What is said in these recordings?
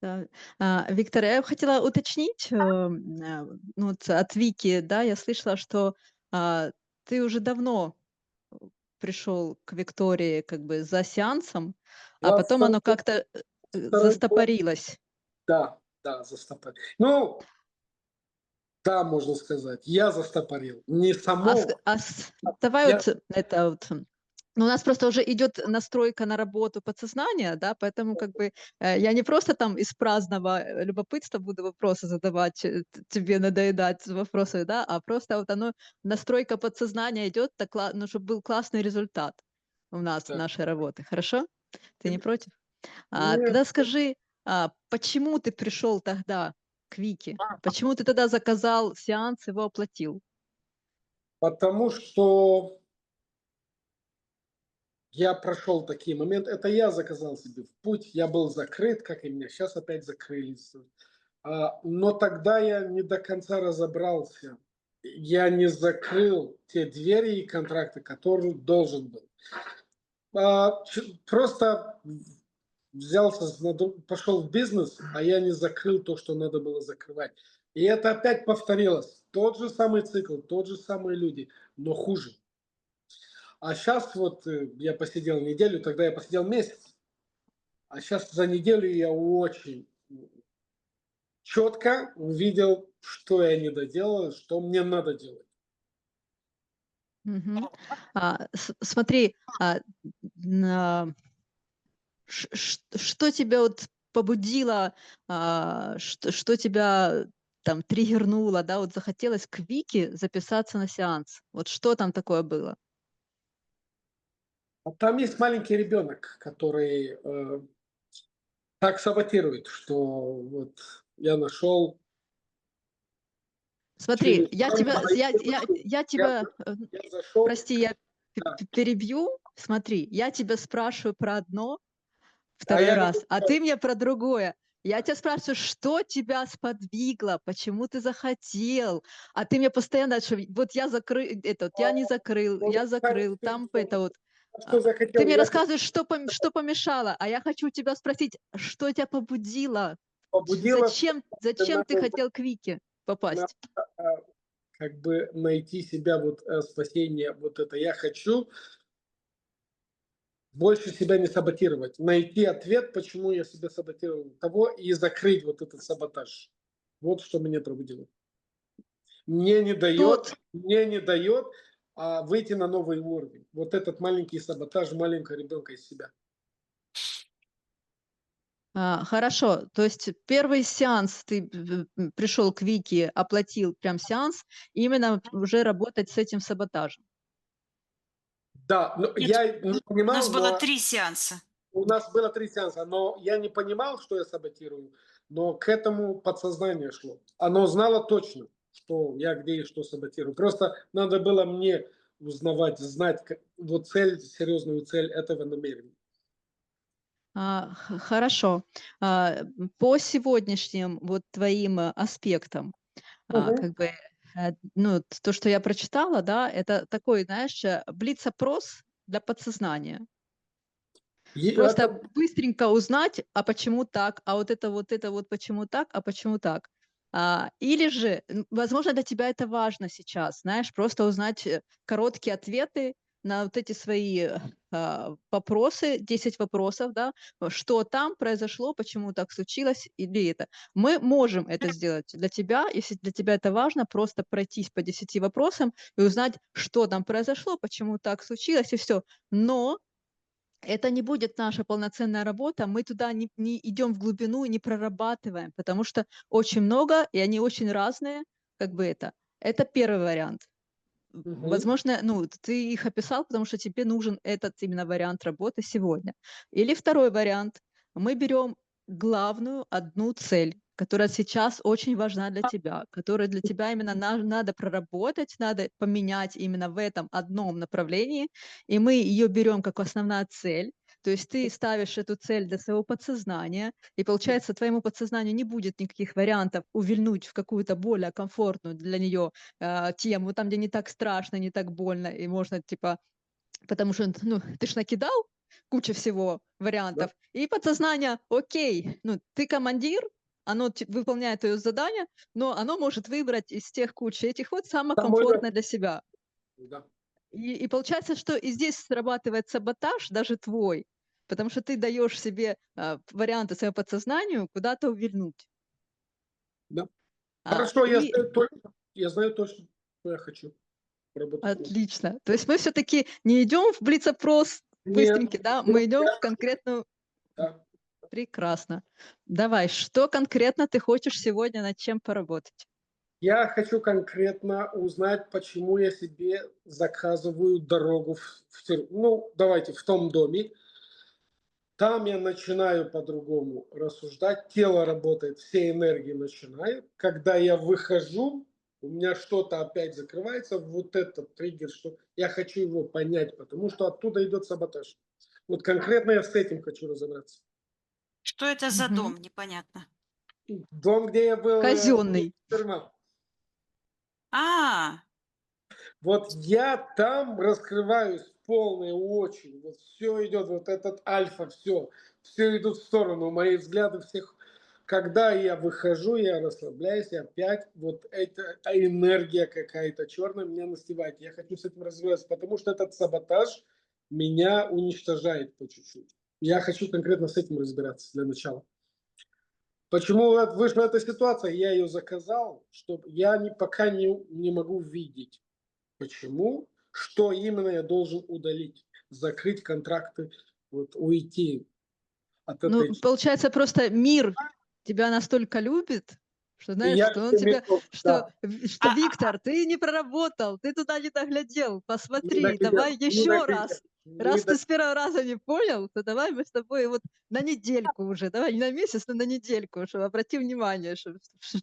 Да. Виктор, я хотела уточнить, ну, вот от Вики, да, я слышала, что а, ты уже давно э, пришел к Виктории как бы за сеансом, а потом оно 22 как-то год. застопорилось. Да, да, застопорил. Ну, да, можно сказать, я застопорил. Не А, само, давай я вот это вот. Ну, у нас просто уже идет настройка на работу подсознания, да, поэтому как бы я не просто там из праздного любопытства буду вопросы задавать, тебе надоедать вопросы, да, а просто вот оно, настройка подсознания идет, так, ну, чтобы был классный результат у нас, да. нашей работы. Хорошо? Ты не против? Нет, Тогда скажи, почему ты пришел тогда к Вике? Почему ты тогда заказал сеанс, его оплатил? потому что я прошел такие моменты. Это я заказал себе в путь. Я был закрыт, как и меня сейчас опять закрылись. Но тогда я не до конца разобрался. Я не закрыл те двери и контракты, которые должен был. Просто взялся, пошел в бизнес, а я не закрыл то, что надо было закрывать. И это опять повторилось. Тот же самый цикл, тот же самые люди, но хуже. А сейчас вот я посидел неделю, тогда я посидел месяц. А сейчас за неделю я очень четко увидел, что я не доделал, что мне надо делать. Мгм. Смотри, что тебя вот побудило, что тебя там триггернуло, да, вот захотелось к Вике записаться на сеанс? Вот что там такое было? А там есть маленький ребенок, который так саботирует, что вот я нашел Смотри, через самого я я, тебя, я зашел, прости, я да, перебью. Смотри, я тебя спрашиваю про одно, а второй я раз, а говорю, ты мне про другое. Я тебя спрашиваю, что тебя сподвигло, почему ты захотел, а ты мне постоянно, что вот я закрыл, этот, я не закрыл, ну, я закрыл, там это вот. что Ты захотел, мне я рассказываешь, что помешало, а я хочу тебя спросить, что тебя побудило, побудило, что зачем ты надо, хотел к Вике надо, попасть? как бы найти себя, вот спасение, вот это я хочу, больше себя не саботировать, найти ответ, почему я себя саботировал, того и закрыть вот этот саботаж. Вот что меня пробудило. Мне не дает, Тот, мне не дает выйти на новый уровень. Вот этот маленький саботаж маленького ребенка из себя. хорошо, то есть первый сеанс ты пришел к Вике, оплатил прям сеанс, именно уже работать с этим саботажем. Да, но Нет, я не у нас понимал, было но 3 сеанса. у нас было 3 сеанса, но я не понимал, что я саботирую, но к этому подсознание шло. Оно знало точно, что я где и что саботирую. Просто надо было мне узнавать, знать вот цель, серьезную цель этого намерения. Хорошо. По сегодняшним вот твоим аспектам, Мгм. как бы, ну, то, что я прочитала, да, это такой, знаешь, блиц-опрос для подсознания. Просто Это быстренько узнать, а почему так, а вот это вот почему так, а почему так. Или же, возможно, для тебя это важно сейчас, знаешь, просто узнать короткие ответы на вот эти свои вопросы, 10 вопросов, да, что там произошло, почему так случилось, или это. Мы можем это сделать для тебя, если для тебя это важно, просто пройтись по 10 вопросам и узнать, что там произошло, почему так случилось, и все. Но это не будет наша полноценная работа, мы туда не идем в глубину и не прорабатываем, потому что очень много, и они очень разные, как бы это. Это первый вариант. мгм. Возможно, ну, ты их описал, потому что тебе нужен этот именно вариант работы сегодня. Или второй вариант. Мы берем главную одну цель, которая сейчас очень важна для тебя, которая для тебя именно надо проработать, надо поменять именно в этом одном направлении, и мы ее берем как основная цель. То есть ты ставишь эту цель для своего подсознания, и получается, твоему подсознанию не будет никаких вариантов увильнуть в какую-то более комфортную для нее тему, там, где не так страшно, не так больно, и можно, типа, потому что, ну, ты ж накидал, куча всего, Да. вариантов. И подсознание, окей, ну, ты командир, оно выполняет твое задание, но оно может выбрать из тех кучи этих вот самое Самой комфортное для себя. да. И получается, что и здесь срабатывает саботаж, даже твой, потому что ты даешь себе варианты своему подсознанию куда-то увильнуть. Да. А, Хорошо, и я знаю точно, что я хочу. Работать над Отлично. То есть мы все-таки не идем в блиц-опрос Нет, быстренький, да, нет, мы идем я в конкретную. да. Прекрасно. Давай, что конкретно ты хочешь сегодня над чем поработать? Я хочу конкретно узнать, почему я себе заказываю дорогу ну, давайте, в том доме. Там я начинаю по-другому рассуждать, тело работает, все энергии начинают. Когда я выхожу, у меня что-то опять закрывается, вот этот триггер, что я хочу его понять, потому что оттуда идет саботаж. Вот конкретно я с этим хочу разобраться. Что это за Мгм. дом? Непонятно. Дом, где я был, Казенный. тюрьма. А, Вот я там раскрываюсь полной очень. Вот все идет, вот этот альфа, все идут в сторону. Мои взгляды всех. Когда я выхожу, я расслабляюсь, и опять вот эта энергия какая-то черная меня настигает. Я хочу с этим развиваться, потому что этот саботаж меня уничтожает по чуть-чуть. Я хочу конкретно с этим разбираться для начала. Почему вот вышла эта ситуация? Я ее заказал, чтобы я пока не могу видеть. Почему? Что именно я должен удалить? Закрыть контракты, вот, уйти от Ну, этой... получается, просто мир тебя настолько любит, что И знаешь, я что он всё тебя, метал, что, да, а, Виктор, ты не проработал, ты туда не доглядел, не посмотри, доглядел, давай не еще доглядел, раз. не Раз до ты с первого раза не понял, то давай мы с тобой вот на недельку уже, давай не на месяц, но на недельку, чтобы обрати внимание, что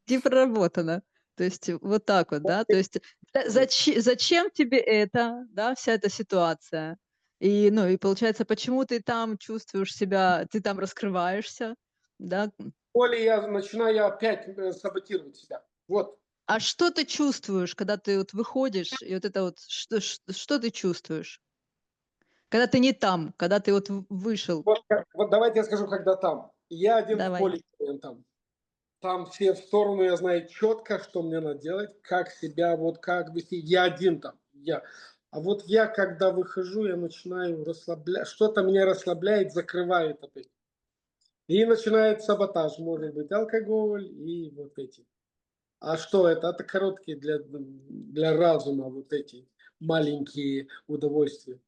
не проработано. То есть вот так вот, да, то есть зачем тебе это, да, вся эта ситуация? И, ну, и получается, почему ты там чувствуешь себя, ты там раскрываешься, да? Более я начинаю опять саботировать себя. Вот. А что ты чувствуешь, когда ты вот выходишь, и вот это вот, что ты чувствуешь? Когда ты не там, когда ты вот вышел. Вот давайте я скажу, когда там. Я один в Давай. поле там. Там все в сторону, я знаю четко, что мне надо делать, как себя, вот как вести. Я один там, я. А вот я, когда выхожу, я начинаю расслаблять, что-то меня расслабляет, закрывает опять. И начинает саботаж, может быть, алкоголь и вот эти. А что это? Это короткие для разума вот эти маленькие удовольствия.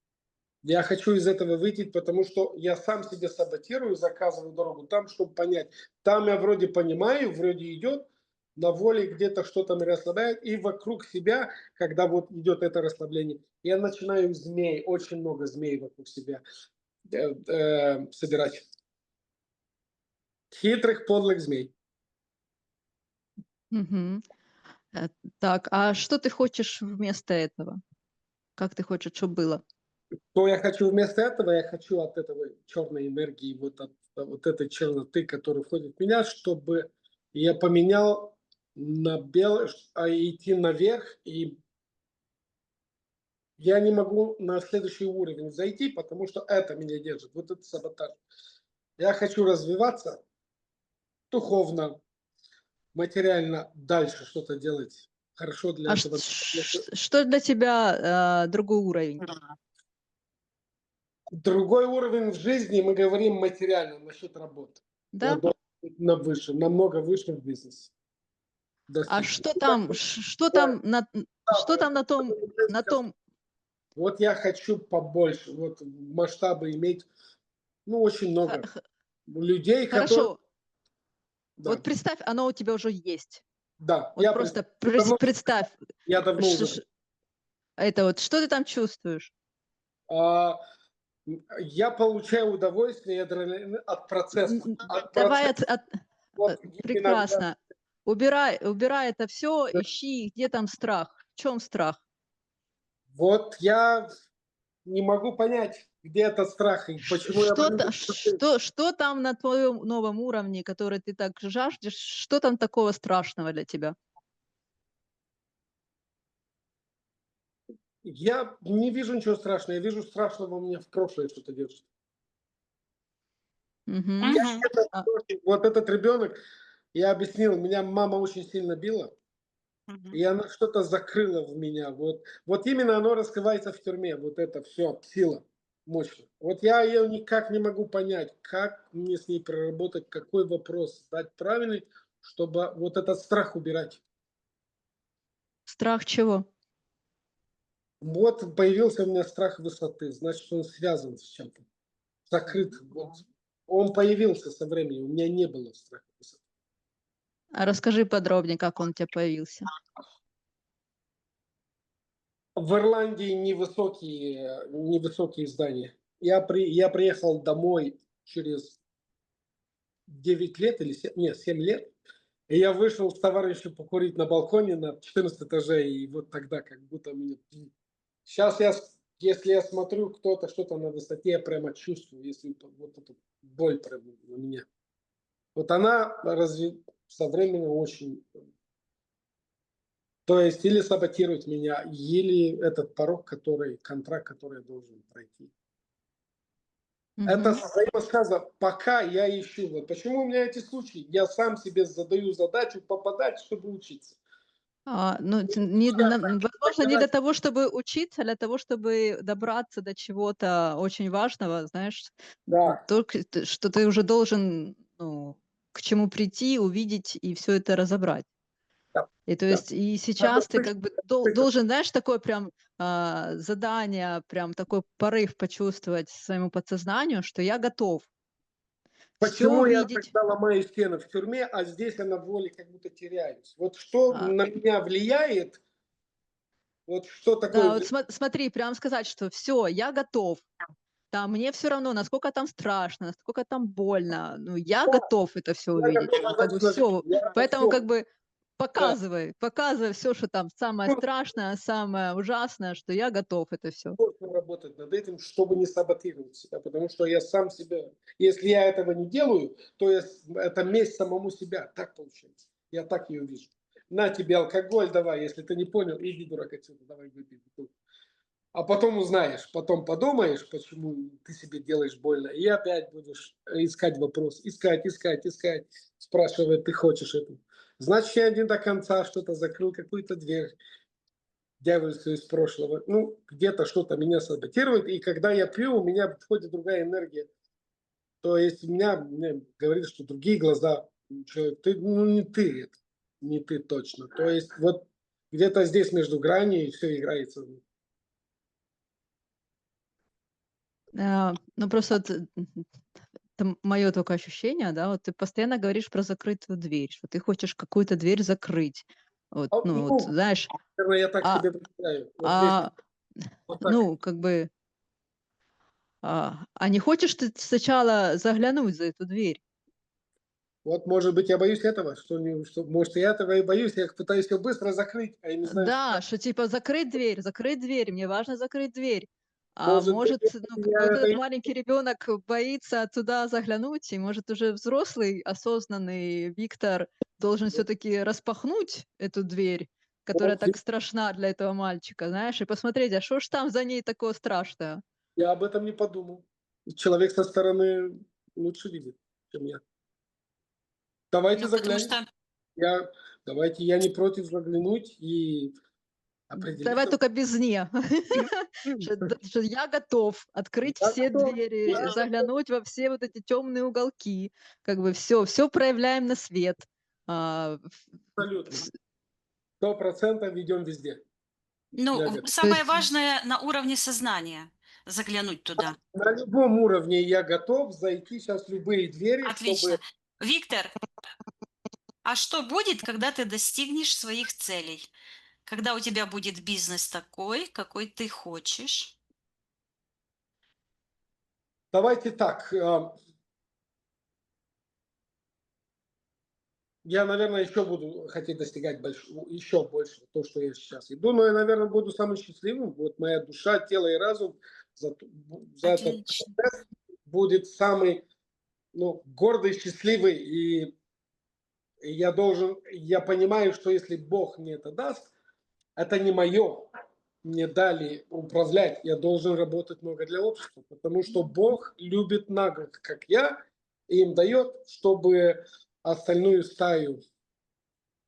Я хочу из этого выйти, потому что я сам себе саботирую, заказываю дорогу там, чтобы понять. Там я вроде понимаю, вроде идет, на воле где-то что-то меня расслабляет, и вокруг себя, когда вот идет это расслабление, я начинаю змей, очень много змей вокруг себя собирать. Хитрых, подлых змей. Мгм. Э, Так, а что ты хочешь вместо этого? Как ты хочешь, чтобы было? То я хочу вместо этого, я хочу от этого черной энергии, вот от вот этой черноты, которая входит в меня, чтобы я поменял на белый, идти наверх, и я не могу на следующий уровень зайти, потому что это меня держит, вот этот саботаж. Я хочу развиваться духовно, материально, дальше что-то делать. Хорошо для А этого. что для тебя другой уровень? Другой уровень в жизни, мы говорим материально, насчет работы. Я Да? должен быть на выше, намного выше в бизнесе А достичь. что там, что там на том. Вот я хочу побольше, вот масштабы иметь, ну, очень Х- много х- людей, которые... Хорошо, Да, вот представь, оно у тебя уже есть. да, Вот просто давно, представь, я давно ш- уже... ш- это вот, что ты там чувствуешь? А, я получаю удовольствие и адреналин от процесса. От Давай процесса. Вот иногда прекрасно. Убирай это все, ищи, где там страх. В чем страх? вот я не могу понять, где этот страх и почему я Что, боюсь. что там на твоем новом уровне, который ты так жаждешь, что там такого страшного для тебя? Я не вижу ничего страшного, я вижу страшного у меня в прошлое что-то держит. Мгм. Мгм. А, Вот этот ребенок, я объяснил, меня мама очень сильно била, Мгм. и она что-то закрыла в меня. Вот именно оно раскрывается в тюрьме, вот это все, сила мощная. Вот я ее никак не могу понять, как мне с ней проработать, какой вопрос дать правильный, чтобы вот этот страх убирать. страх чего? Вот появился у меня страх высоты, значит, он связан с чем-то, закрыт. Вот. Он появился со временем, у меня не было страха высоты. А расскажи подробнее, как он у тебя появился. В Ирландии невысокие здания. Я приехал домой через 9 лет или 7, нет, 7 лет. И я вышел с товарищем покурить на балконе на 14 этаже, и вот тогда как будто меня... Сейчас если я смотрю кто-то что-то на высоте, я прямо чувствую, если вот эту боль прямо на меня. Вот она со временем очень... То есть или саботирует меня, или этот контракт, который я должен пройти. Это Мгм. взаимосвязано, пока я ищу. Вот почему у меня эти случаи? Я сам себе задаю задачу попадать, чтобы учиться. Ну, возможно, не для того, чтобы учиться, а для того, чтобы добраться до чего-то очень важного, знаешь, Да, только что ты уже должен, ну, к чему прийти, увидеть и все это разобрать. да, И то да. есть и Это сейчас ты цикл, как бы цикл. должен, знаешь, такое прям, задание, прям такой порыв почувствовать своему подсознанию, что я готов все Почему я увидеть. тогда ломаю стены в тюрьме, а здесь я на воле как будто теряюсь? Вот что А, на меня влияет, вот что такое да, вот смотри, прям сказать, что все, я готов. Там мне все равно, насколько там страшно, насколько там больно. Ну, я готов это все я увидеть. готов Как отдать бы всю жизнь, все. я Поэтому как готов. бы Да. показывай все, что там самое страшное, самое ужасное, что я готов это все. Сложно работать над этим, чтобы не саботировать себя, потому что я сам себя, если я этого не делаю, то это месть самому себя, так получается. Я так ее вижу. На тебе алкоголь, давай, если ты не понял, иди, дурак, отсюда, давай выпей бутылку. А потом узнаешь, потом подумаешь, почему ты себе делаешь больно, и опять будешь искать вопрос, искать, спрашивать, ты хочешь это. Значит, я не до конца что-то закрыл, какую-то дверь дьявольство из прошлого. Ну, где-то что-то меня саботирует, и когда я пью, у меня входит другая энергия. То есть мне говорит, что другие глаза человек, ты, ну, не ты это, не ты точно. То есть вот где-то здесь между гранью и все играется. Ну, просто вот, это мое только ощущение, да, вот ты постоянно говоришь про закрытую дверь, что ты хочешь какую-то дверь закрыть. Вот, ну, вот, Ну, знаешь, наверное, я так а себе представляю. Вот здесь а, вот так. ну, как бы, а не хочешь ты сначала заглянуть за эту дверь? Вот, может быть, я боюсь этого, может, я этого и боюсь, я пытаюсь ее быстро закрыть, а я не знаю, Да, как. что типа закрыть дверь, мне важно закрыть дверь. А Может быть, может, ну, как я бы вот это этот и маленький ребенок боится туда заглянуть, и может уже взрослый, осознанный Виктор должен все-таки распахнуть эту дверь, которая вот, так страшна для этого мальчика, знаешь, и посмотреть, а что ж там за ней такое страшное? я об этом не подумал. Человек со стороны лучше видит, чем я. Давайте Ну, потому заглянем. что Я, давайте, я не против заглянуть и Давай определиться. только без «не». Что я готов открыть Я все готов, двери, заглянуть во все вот эти темные уголки. Как бы все проявляем на свет. А, абсолютно. вс 100% ведем везде. ну, Я готов. То самое есть, важное на уровне сознания заглянуть туда. На любом уровне я готов зайти сейчас в любые двери, чтобы... Отлично. Виктор, а что будет, когда ты достигнешь своих целей? Когда у тебя будет бизнес такой, какой ты хочешь? Давайте так. Я, наверное, еще буду хотеть достигать еще больше, то, что я сейчас иду, но я, наверное, буду самым счастливым. Вот моя душа, тело и разум за этот Отлично. процесс будет самый, ну, гордый, счастливый. И я понимаю, что если Бог мне это даст, это не мое. Мне дали управлять, я должен работать много для общества, потому что Бог любит народ, как я, им дает, чтобы остальную стаю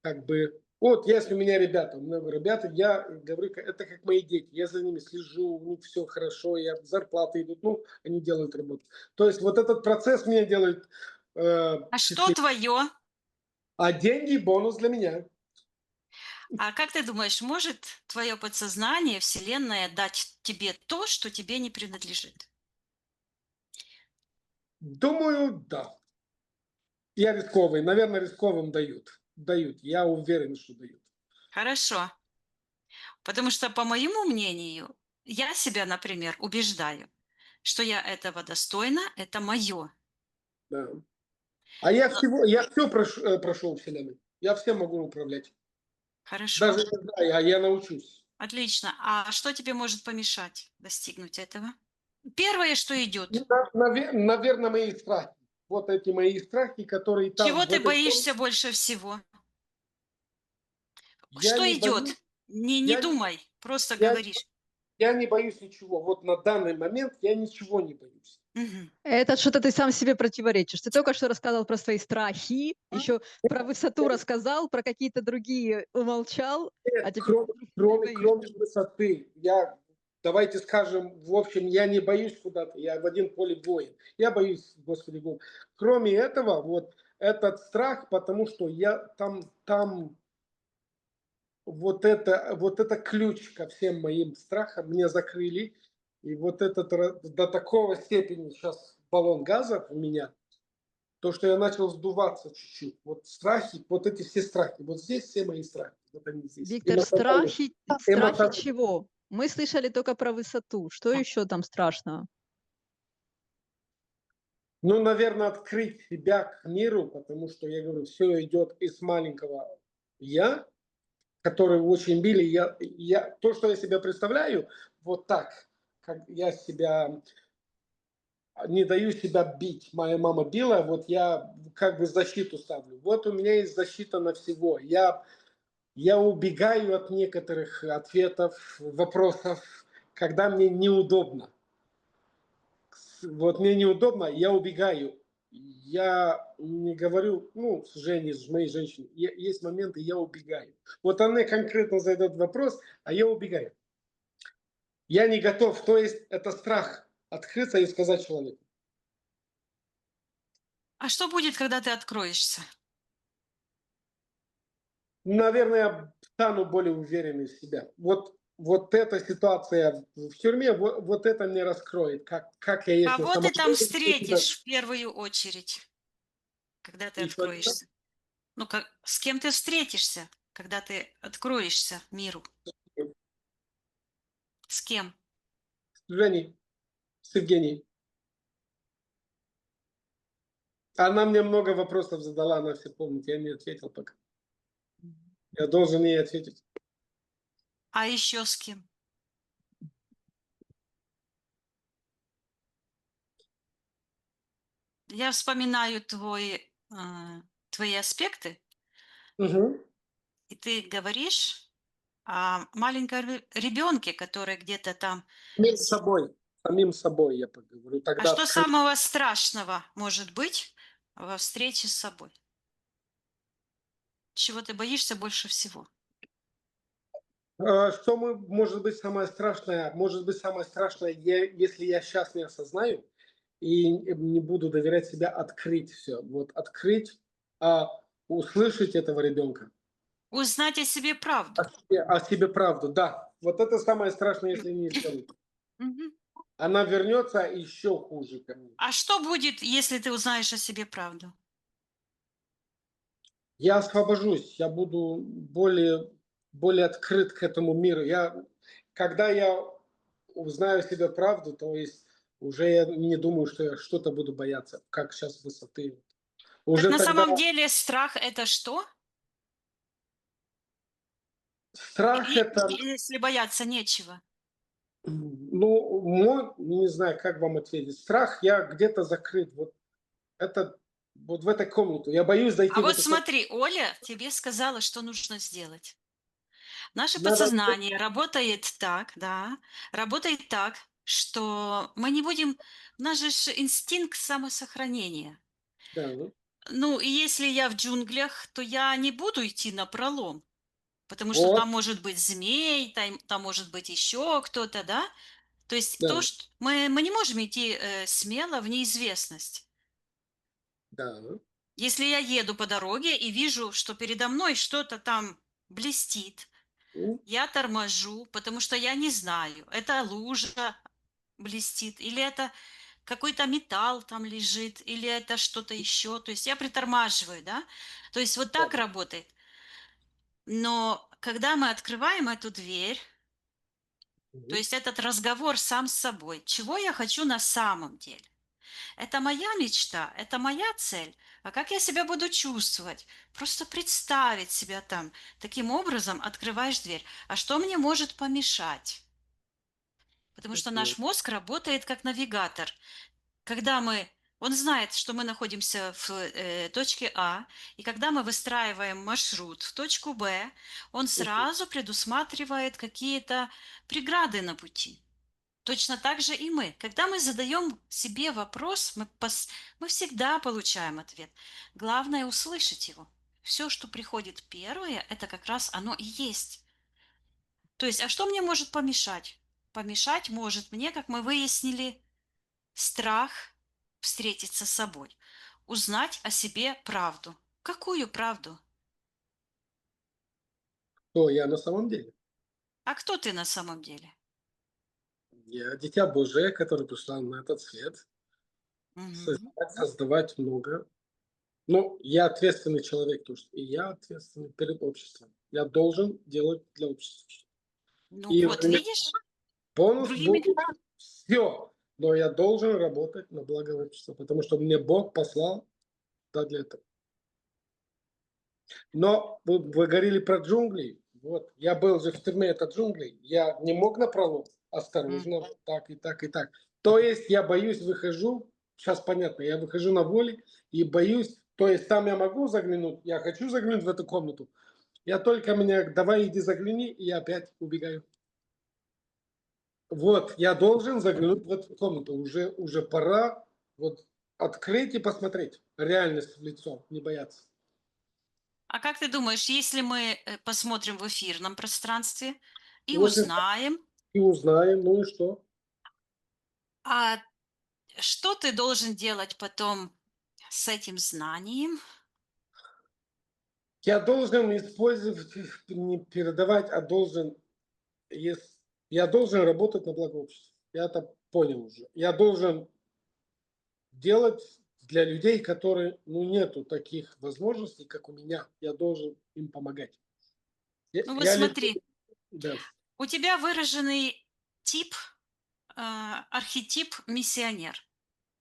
как бы... Вот если у меня ребята, много ребят, я говорю, это как мои дети, я за ними слежу, у них все хорошо, я зарплаты идут, ну, они делают работу. То есть вот этот процесс меня делает А что счастливым. твое? А деньги бонус для меня. А как ты думаешь, может твое подсознание, Вселенная дать тебе то, что тебе не принадлежит? Думаю, да. Я рисковый, наверное, рисковым дают. Дают, я уверен, что дают. Хорошо. Потому что, по моему мнению, я себя, например, убеждаю, что я этого достойна, это мое. Да. А я все прошел Вселенной. Я всем могу управлять. Хорошо, Даже не знаю, я научусь. отлично. А что тебе может помешать достигнуть этого? Первое, что Ну, идет. наверное, мои страхи. Вот эти мои страхи, которые там, Чего в ты этой боишься комнате. больше всего? Я Что не боюсь, идет? Не я, не- думай, просто я, говоришь. я не боюсь ничего. Вот на данный момент я ничего не боюсь. Мгм. Это что-то ты сам себе противоречишь. Ты только что рассказал про свои страхи, еще про высоту рассказал, про какие-то другие умолчал, а Нет, теперь вдруг не боишься. кроме высоты, давайте скажем, в общем, я не боюсь куда-то, я в один поле воин. Я боюсь, Господи Бог. Кроме этого, вот этот страх, потому что я там вот это ключ ко всем моим страхам мне закрыли. И вот этот до такого степени сейчас баллон газа у меня, то, что я начал сдуваться чуть-чуть. Вот страхи, вот эти все страхи. Вот здесь все мои страхи. Вот они здесь. Виктор, Эмоциональные. страхи Эмоциональные. чего? Мы слышали только про высоту. Что еще там страшного? Ну, наверное, открыть себя к миру, потому что, я говорю, все идет из маленького я, который очень били. То, что я себя представляю, вот так, как я себя не даю себя бить. Моя мама била, вот я как бы защиту ставлю. Вот у меня есть защита на всего. Я убегаю от некоторых ответов, вопросов, когда мне неудобно. Вот мне неудобно, я убегаю. Я не говорю, ну, с Женей, с моей женщиной. Есть моменты, я убегаю. Вот она конкретно задает вопрос, а я убегаю. Я не готов. То есть это страх открыться и сказать человеку. А что будет, когда ты откроешься? Наверное, я стану более уверенным в себя. Вот эта ситуация в тюрьме, вот это мне раскроет, как я есть на Кого самом ты там деле. встретишь в первую очередь, когда ты И что это? откроешься? Ну, с кем ты встретишься, когда ты откроешься миру? С кем? С Женей, с Евгенией. Она мне много вопросов задала, она все помнит, я не ответил пока. Я должен ей ответить. А еще с кем? Я вспоминаю твои аспекты, Мгм. и ты говоришь о маленьком ребенке, который где-то там. Самим собой я поговорю. А Тогда что открыть. самого страшного может быть во встрече с собой? Чего ты боишься больше всего? Что может быть самое страшное? Может быть самое страшное, если я сейчас не осознаю и не буду доверять себя открыть все. Вот открыть, а, услышать этого ребенка. Узнать о себе правду. О себе правду, да. Вот это самое страшное, если не сделать. Мгм. Она вернется еще хуже ко мне. А что будет, если ты узнаешь о себе правду? Я освобожусь, я буду более открыт к этому миру. Когда я узнаю себе правду, то есть уже я не думаю, что я что-то буду бояться, как сейчас высоты. Так Уже на тогда самом деле страх это что? страх это, Если бояться нечего. ну, не знаю, как вам ответить. Страх, я где-то закрыт. Вот это, вот в этой комнате. Я боюсь зайти А в вот эту комнату. смотри, Оля тебе сказала, что нужно сделать. Наше Надо, подсознание работает так, да, работает так, что мы не будем. У нас же инстинкт самосохранения. Да, ну, Ну, и если я в джунглях, то я не буду идти на пролом, потому что вот, там может быть змей, там может быть еще кто-то, да? То есть да, то, что мы не можем идти смело в неизвестность. да. Если я еду по дороге и вижу, что передо мной что-то там блестит, Ну, я торможу, потому что я не знаю, это лужа блестит, или это какой-то металл там лежит, или это что-то еще. То есть я притормаживаю, да? То есть вот да, так работает. Но когда мы открываем эту дверь, то мгм. есть этот разговор сам с собой, чего я хочу на самом деле? Это моя мечта, это моя цель. А как я себя буду чувствовать? Просто представить себя там. Таким образом открываешь дверь. А что мне может помешать? Потому что Окей. наш мозг работает как навигатор. Когда он знает, что мы находимся в точке А, и когда мы выстраиваем маршрут в точку Б, он Мгм. сразу предусматривает какие-то преграды на пути. Точно так же и мы. Когда мы задаем себе вопрос, мы всегда получаем ответ. Главное услышать его. Все, что приходит первое, это как раз оно и есть. То есть, а что мне может помешать? Помешать может мне, как мы выяснили, страх встретиться с собой, узнать о себе правду. Какую правду? Кто я на самом деле? А кто ты на самом деле? Я дитя Божие, которое пришло на этот свет, Мгм. создать, создавать много. Ну, я ответственный человек тоже, и я ответственный перед обществом. Я должен делать для общества. Ну И у вот, меня видишь? бонус Другими... будет все, но я должен работать на благо общества, потому что мне Бог послал, да, для этого. Но вы говорили про джунгли. Вот, я был же в тюрьме, это джунгли. Я не мог напролом, М. осторожно, вот так и так и так. То есть я боюсь, выхожу, сейчас понятно, я выхожу на воле и боюсь, то есть там я могу заглянуть, я хочу заглянуть в эту комнату. Я только меня, давай иди загляни, и я опять убегаю. Вот, я должен заглянуть в эту комнату. Уже пора вот открыть и посмотреть реальность в лицо, не бояться. А как ты думаешь, если мы посмотрим в эфирном пространстве и Вот узнаем, и узнаем, ну и что? а что ты должен делать потом с этим знанием? Я должен использовать, не передавать, а должен, я должен работать на благо общества. Я это понял уже. Я должен делать для людей, которые, ну, нету таких возможностей, как у меня. Я должен им помогать. Ну вот Я смотри, да. у тебя выраженный тип, архетип миссионер,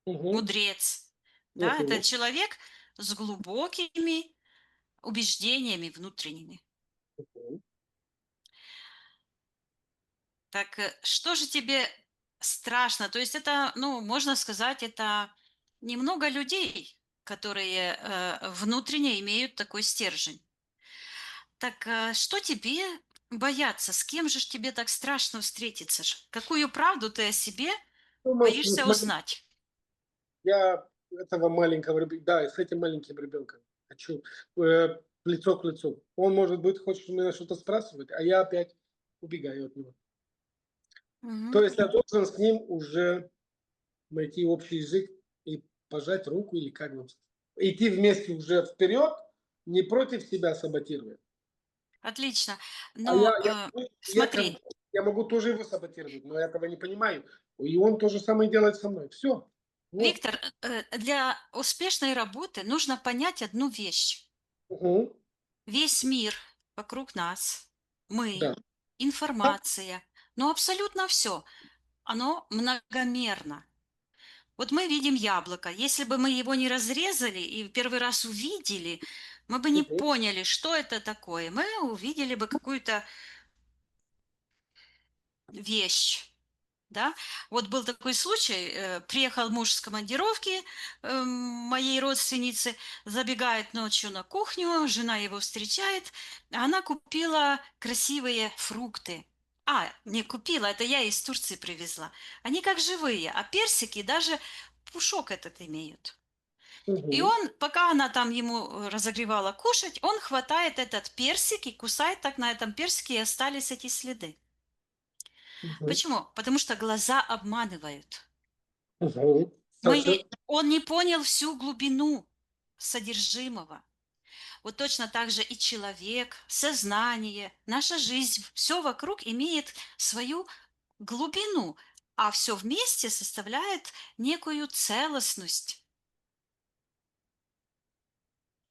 Мгм. мудрец. Да, это Мгм. человек с глубокими убеждениями внутренними. Мгм. Так что же тебе страшно? То есть это, ну, можно сказать, это немного людей, которые внутренне имеют такой стержень. Так что тебе бояться? С кем же ж тебе так страшно встретиться? Какую правду ты о себе Думаешь, ну, боишься смотри, узнать? я этого маленького ребенка, да, с этим маленьким ребенком хочу лицо к лицу. Он, может быть, хочет у меня что-то спрашивать, а я опять убегаю от него. То Мгм. есть я должен с ним уже найти общий язык и пожать руку или как нам сказать. Идти вместе уже вперед, не против себя саботируя. Отлично. А Но я, как бы, смотри, я могу тоже его саботировать, но я этого не понимаю. И он то же самое делает со мной. Все. Вот. Виктор, для успешной работы нужно понять одну вещь. Мгм. Весь мир вокруг нас, мы, Да. информация, ну абсолютно все, оно многомерно. Вот мы видим яблоко. Если бы мы его не разрезали и первый раз увидели, мы бы не Мгм. поняли, что это такое. Мы увидели бы какую-то вещь. Да? Вот был такой случай, приехал муж с командировки моей родственницы, забегает ночью на кухню, жена его встречает, а она купила красивые фрукты. Не купила, это я из Турции привезла. Они как живые, а персики даже пушок этот имеют. И Мгм. он, пока она там ему разогревала кушать, он хватает этот персик и кусает так на этом персике, и остались эти следы. Мгм. Почему? Потому что глаза обманывают. Мгм. Точно. Он не понял всю глубину содержимого. Вот точно так же и человек, сознание, наша жизнь, все вокруг имеет свою глубину, а все вместе составляет некую целостность.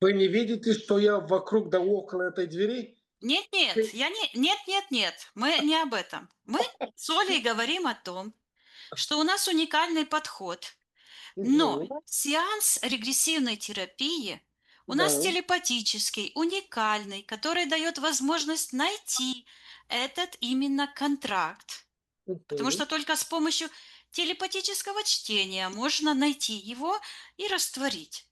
Вы не видите, что я вокруг да около этой двери? Нет, нет, я не, нет, нет, нет, мы не об этом. Мы с Олей говорим о том, что у нас уникальный подход. Но Мгм. сеанс регрессивной терапии у нас Да. телепатический, уникальный, который дает возможность найти этот именно контракт. Потому Мгм. что только с помощью телепатического чтения можно найти его и растворить.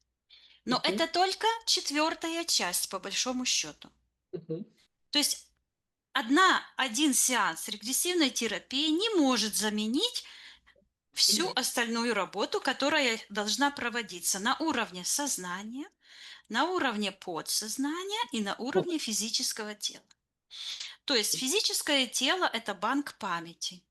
Но Мгм. это только четвертая часть, по большому счету. Мгм. То есть один сеанс регрессивной терапии не может заменить всю остальную работу, которая должна проводиться на уровне сознания, на уровне подсознания и на уровне физического тела. То есть физическое тело – это банк памяти.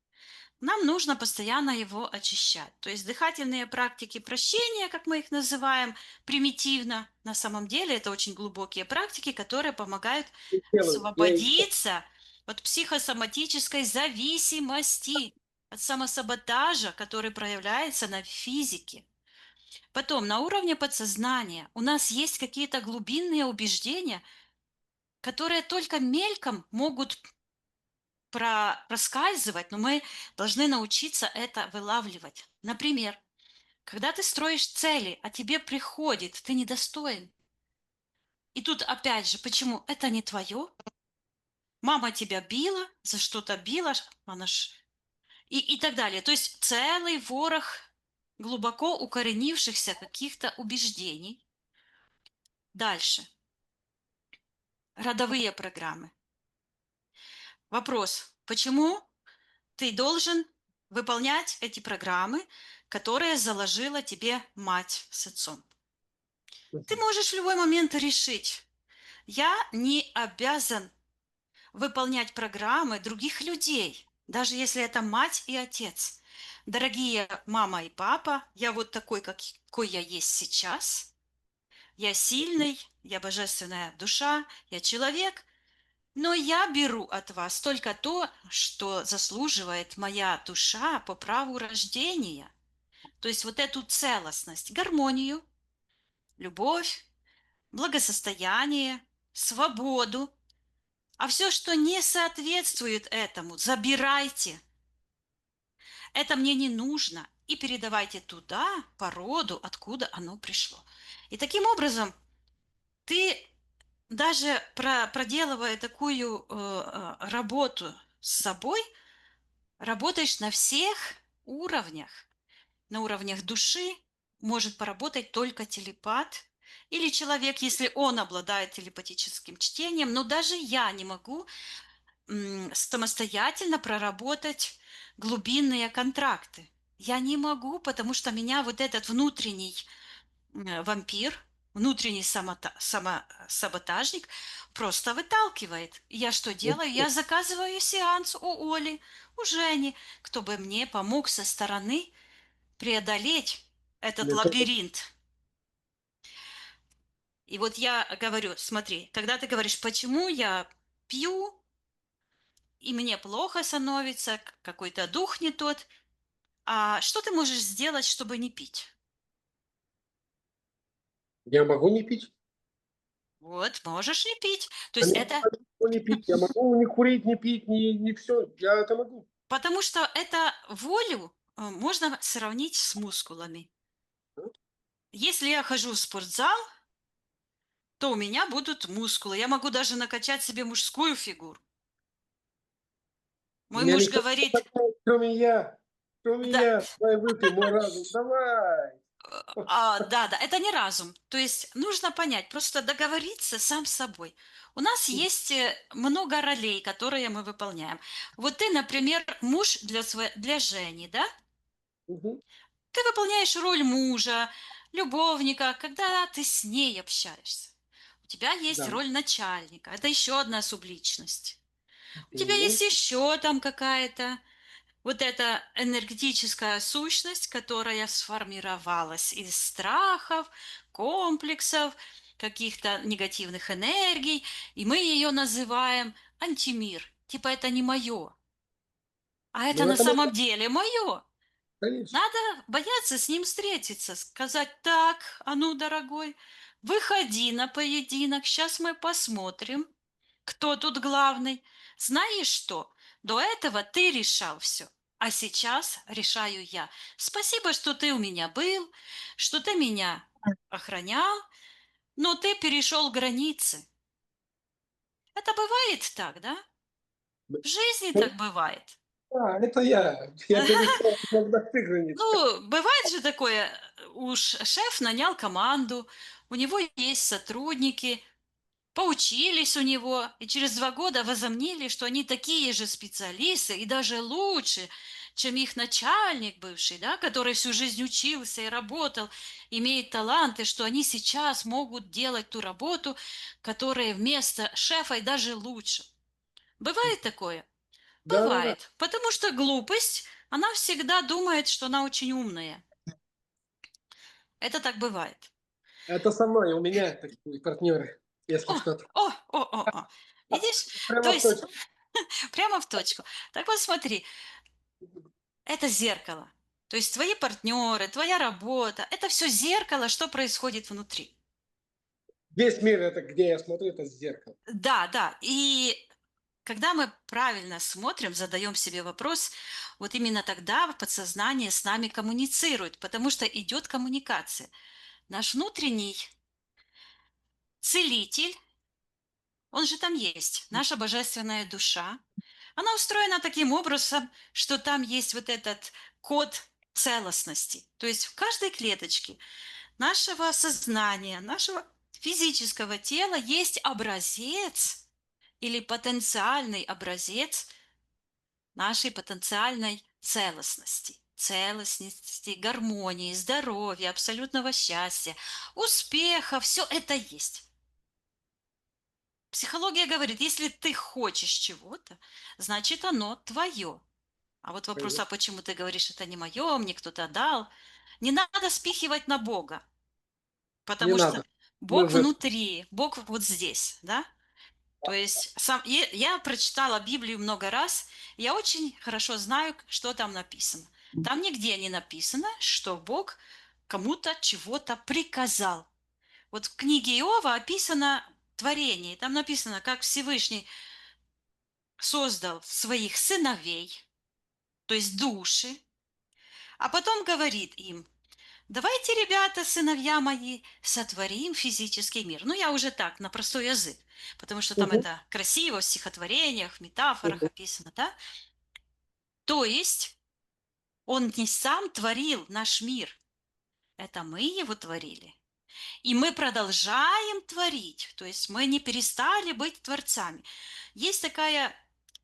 Нам нужно постоянно его очищать. То есть дыхательные практики прощения, как мы их называем, примитивно, на самом деле это очень глубокие практики, которые помогают Делаю. Я их освободиться от психосоматической зависимости, от самосаботажа, который проявляется на физике. Потом, на уровне подсознания у нас есть какие-то глубинные убеждения, которые только мельком могут проскальзывать, но мы должны научиться это вылавливать. Например, когда ты строишь цели, а тебе приходит, ты недостоин. И тут опять же, почему? Это не твое. Мама тебя била, за что-то била, она ж... и так далее. То есть целый ворох глубоко укоренившихся каких-то убеждений. Дальше. Родовые программы. Вопрос. Почему ты должен выполнять эти программы, которые заложила тебе мать с отцом? Ты Мгм. можешь в любой момент решить, я не обязан выполнять программы других людей, даже если это мать и отец. Дорогие мама и папа, я вот такой, какой я есть сейчас. Я сильный, я божественная душа, я человек, но я беру от вас только то, что заслуживает моя душа по праву рождения. То есть вот эту целостность, гармонию, любовь, благосостояние, свободу. А все, что не соответствует этому, забирайте. Это мне не нужно. И передавайте туда, по роду, откуда оно пришло. И таким образом ты даже проделывая такую работу с собой, работаешь на всех уровнях. На уровнях души может поработать только телепат или человек, если он обладает телепатическим чтением, но даже я не могу самостоятельно проработать глубинные контракты. Я не могу, потому что меня вот этот внутренний вампир, внутренний самосаботажник просто выталкивает. Я что делаю? Я заказываю сеанс у Оли, у Жени, кто бы мне помог со стороны преодолеть этот Это лабиринт. И вот я говорю, смотри, когда ты говоришь, почему я пью, и мне плохо становится, какой-то дух не тот, а что ты можешь сделать, чтобы не пить? я могу не пить. Вот, можешь не пить. То есть Конечно, это могу не пить. Я могу не курить, не пить, не все. Я это могу. потому что это волю можно сравнить с мускулами. Если я хожу в спортзал, то у меня будут мускулы. Я могу даже накачать себе мужскую фигуру. Мой Меня муж никто не говорит, покупает, кроме я. Кроме да, я. Давай выпей мой разум. Давай. да, да, это не разум. То есть нужно понять, просто договориться сам с собой. У нас есть много ролей, которые мы выполняем. Вот ты, например, муж для Жени, да? Мгм. Ты выполняешь роль мужа, любовника, когда ты с ней общаешься. У тебя есть Да. роль начальника, это еще одна субличность. У тебя есть Мгм. еще там какая-то вот эта энергетическая сущность, которая сформировалась из страхов, комплексов, каких-то негативных энергий, и мы ее называем антимир. Типа это не мое, а Ну, это на это можно, самом деле мое. конечно. Надо бояться с ним встретиться, сказать: так, а ну, дорогой, выходи на поединок, сейчас мы посмотрим, кто тут главный. Знаешь что? До этого ты решал все, а сейчас решаю я. Спасибо, что ты у меня был, что ты меня охранял, но ты перешел границы. Это бывает так, да? В жизни Ну, так бывает. да, это я. Я перестал иногда ты границы. Ну, бывает же такое, уж шеф нанял команду, у него есть сотрудники, поучились у него, и через 2 года возомнили, что они такие же специалисты и даже лучше, чем их начальник бывший, да, который всю жизнь учился и работал, имеет таланты, что они сейчас могут делать ту работу, которая вместо шефа и даже лучше. Бывает такое? Да-да-да. Бывает. Потому что глупость, она всегда думает, что она очень умная. Это так бывает. Это со мной, у меня такие партнеры, если О, что-то. о. Видишь? То Прямо в есть точку. прямо в точку. Так вот смотри, это зеркало. То есть твои партнеры, твоя работа, это все зеркало, что происходит внутри. Весь мир, это где я смотрю, это зеркало. Да, да. И когда мы правильно смотрим, задаем себе вопрос, вот именно тогда подсознание с нами коммуницирует, потому что идет коммуникация. Наш внутренний целитель, он же там есть, наша божественная душа. Она устроена таким образом, что там есть вот этот код целостности. То есть в каждой клеточке нашего сознания, нашего физического тела есть образец или потенциальный образец нашей потенциальной целостности, гармонии, здоровья, абсолютного счастья, успеха, все это есть. Психология говорит, если ты хочешь чего-то, значит оно твое. А вот вопрос, а Конечно. почему ты говоришь, это не мое, мне кто-то дал? Не надо спихивать на Бога, Не потому что надо. Мы Бог же внутри, Бог вот здесь, да? То есть я прочитала Библию много раз, я очень хорошо знаю, что там написано. Там нигде не написано, что Бог кому-то чего-то приказал. Вот в книге Иова описано творение, там написано, как Всевышний создал своих сыновей, то есть души, а потом говорит им: давайте, ребята, сыновья мои, сотворим физический мир. Ну, я уже так, на простой язык, потому что там мгм, это красиво в стихотворениях, в метафорах мгм. описано, да? То есть он не сам творил наш мир, это мы его творили. И мы продолжаем творить, то есть мы не перестали быть творцами. Есть такое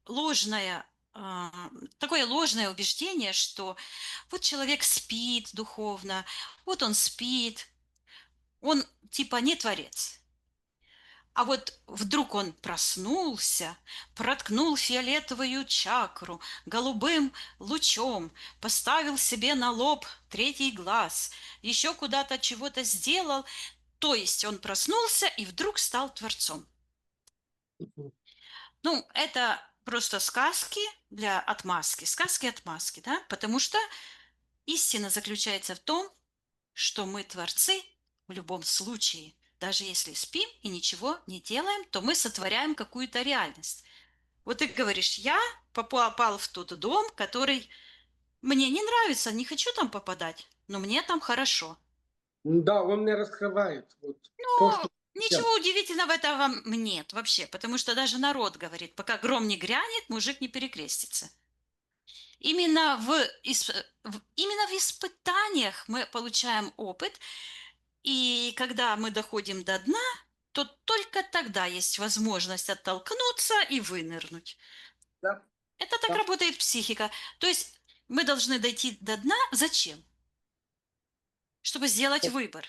ложное убеждение, что вот человек спит духовно, вот он спит, он типа не творец. А вот вдруг он проснулся, проткнул фиолетовую чакру голубым лучом, поставил себе на лоб третий глаз, еще куда-то чего-то сделал, то есть он проснулся и вдруг стал творцом. Ну, это просто сказки для отмазки, сказки-отмазки, да, потому что истина заключается в том, что мы творцы в любом случае. Даже если спим и ничего не делаем, то мы сотворяем какую-то реальность. Вот ты говоришь, я попал в тот дом, который мне не нравится, не хочу там попадать, но мне там хорошо. Да, он мне раскрывает вот то, Но что ничего хотел. удивительного этого нет вообще, потому что даже народ говорит, пока гром не грянет, мужик не перекрестится. Именно в испытаниях мы получаем опыт, и когда мы доходим до дна, то только тогда есть возможность оттолкнуться и вынырнуть. Да, Это так да. работает психика. То есть мы должны дойти до дна. Зачем? чтобы сделать выбор.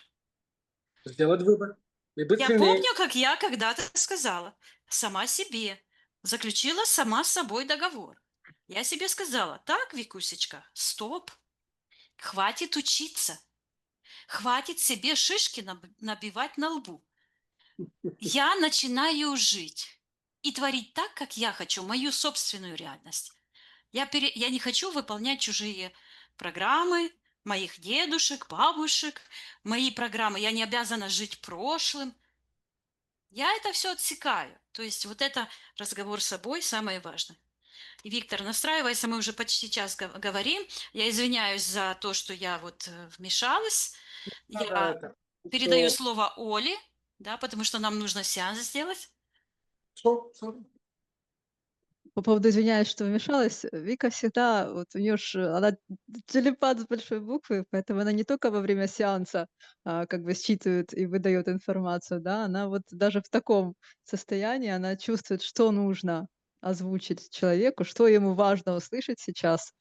Сделать выбор. И быть Я сильнее. помню, как я когда-то сказала сама себе, заключила сама с собой договор. Я себе сказала: так, Викусечка, стоп, хватит учиться, хватит себе шишки набивать на лбу. Я начинаю жить и творить так, как я хочу, мою собственную реальность. Я не хочу выполнять чужие программы, моих дедушек, бабушек, мои программы. Я не обязана жить прошлым. Я это все отсекаю. То есть вот это разговор с собой самое важное. И, Виктор, настраивайся, мы уже почти час говорим. Я извиняюсь за то, что я вот вмешалась. Надо Я это. передаю Все, слово Оле, да, потому что нам нужно сеанс сделать. все. По поводу извиняюсь, что вмешалась, Вика всегда, вот у нее ж, она телепат с большой буквы, поэтому она не только во время сеанса, как бы считывает и выдает информацию, да, она вот даже в таком состоянии, она чувствует, что нужно озвучить человеку, что ему важно услышать сейчас.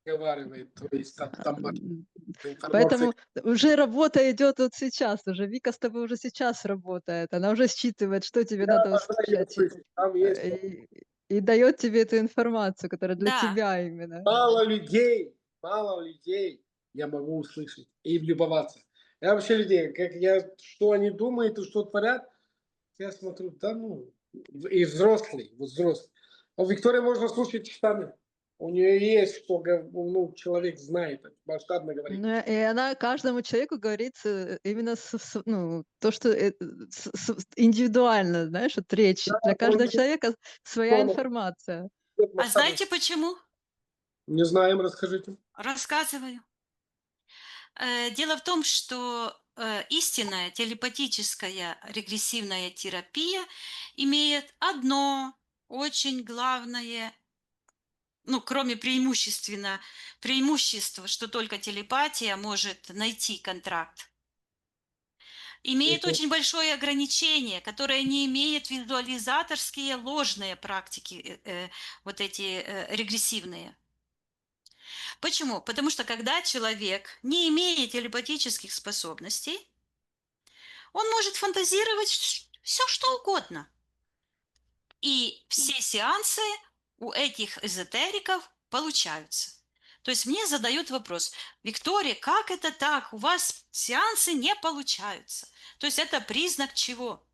Разговаривает, то есть там М, информация. Поэтому уже работа идет вот сейчас, уже Вика с тобой уже сейчас работает, она уже считывает, что тебе Я надо должна ее услышать, слышать. Там есть и дает тебе эту информацию, которая для Да, тебя именно. мало людей я могу услышать и влюбоваться. Я вообще людей, что они думают и что творят, я смотрю, да ну, и взрослый, вот взрослый. А у Виктории можно слушать часами. У нее есть, что ну, человек знает, масштабно говорит. Ну, и она каждому человеку говорит, именно ну, то, что, индивидуально, знаешь, вот речь. Да, Для каждого он человека своя информация. а масштабно. знаете почему? Не знаем, расскажите. Рассказываю. Дело в том, что истинная телепатическая регрессивная терапия имеет одно очень главное, ну, кроме преимущества, что только телепатия может найти контракт, имеет Мгм. очень большое ограничение, которое не имеет визуализаторские ложные практики, вот эти регрессивные. Почему? Потому что когда человек не имеет телепатических способностей, он может фантазировать все, что угодно. И все сеансы у этих эзотериков получаются. То есть мне задают вопрос: Виктория, как это так? У вас сеансы не получаются. То есть это признак чего?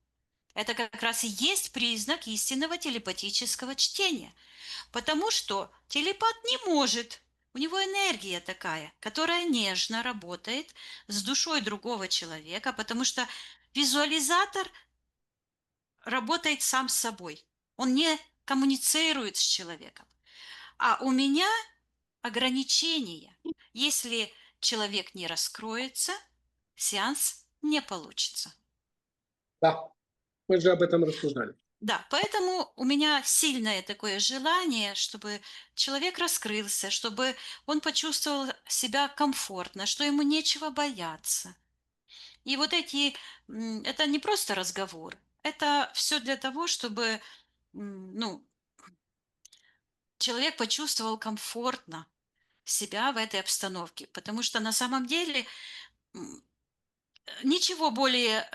Это как раз и есть признак истинного телепатического чтения. Потому что телепат не может, у него энергия такая, которая нежно работает с душой другого человека, потому что визуализатор работает сам с собой. Он не коммуницирует с человеком. А у меня ограничения. Если человек не раскроется, сеанс не получится. Да, мы же об этом рассуждали. Да, поэтому у меня сильное такое желание, чтобы человек раскрылся, чтобы он почувствовал себя комфортно, что ему нечего бояться. И вот это не просто разговор, это все для того, чтобы ну, человек почувствовал комфортно себя в этой обстановке, потому что на самом деле м, ничего более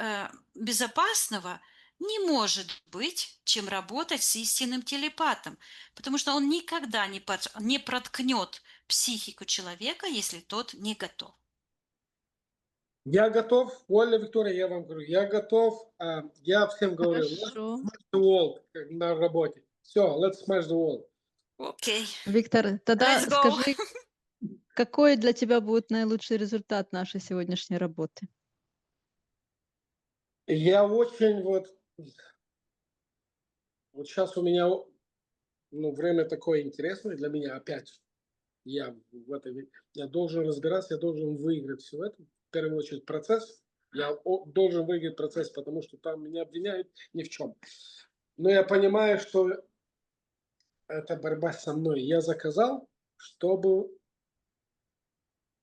безопасного не может быть, чем работать с истинным телепатом, потому что он никогда не проткнет психику человека, если тот не готов. Я готов, Оля, Виктория, я вам говорю, я готов. Я всем говорю, let's Хорошо. smash the wall как на работе. Все, let's smash the wall. Окей, Виктор, let's тогда go. скажи, какой для тебя будет наилучший результат нашей сегодняшней работы? Я очень вот сейчас у меня ну, время такое интересное для меня опять. Я я должен разбираться, я должен выиграть все это. В первую очередь процесс. Я должен выиграть процесс, потому что там меня обвиняют ни в чем. Но я понимаю, что это борьба со мной. Я заказал, чтобы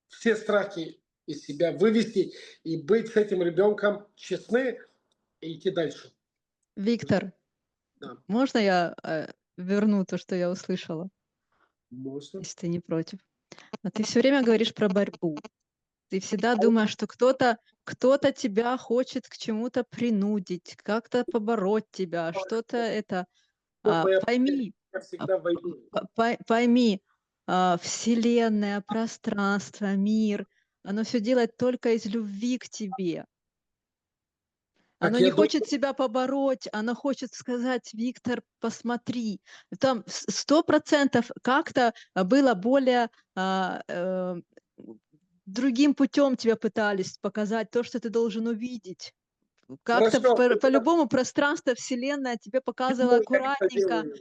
все страхи из себя вывести и быть с этим ребенком честны и идти дальше. Виктор, Да, можно я верну то, что я услышала, можно. если ты не против? А ты все время говоришь про борьбу. Ты всегда думаешь, что кто-то тебя хочет к чему-то принудить, как-то побороть тебя, что-то это. Чтобы Пойми, я а, всегда войду. пойми, Вселенная, пространство, мир, оно все делает только из любви к тебе. Так Оно я не думаю, хочет себя побороть, оно хочет сказать: "Виктор, посмотри". Там 100% как-то было более, другим путем тебе пытались показать то, что ты должен увидеть. Как-то хорошо, по-любому пространство, Вселенная тебе показывала почему я это аккуратненько. делаю?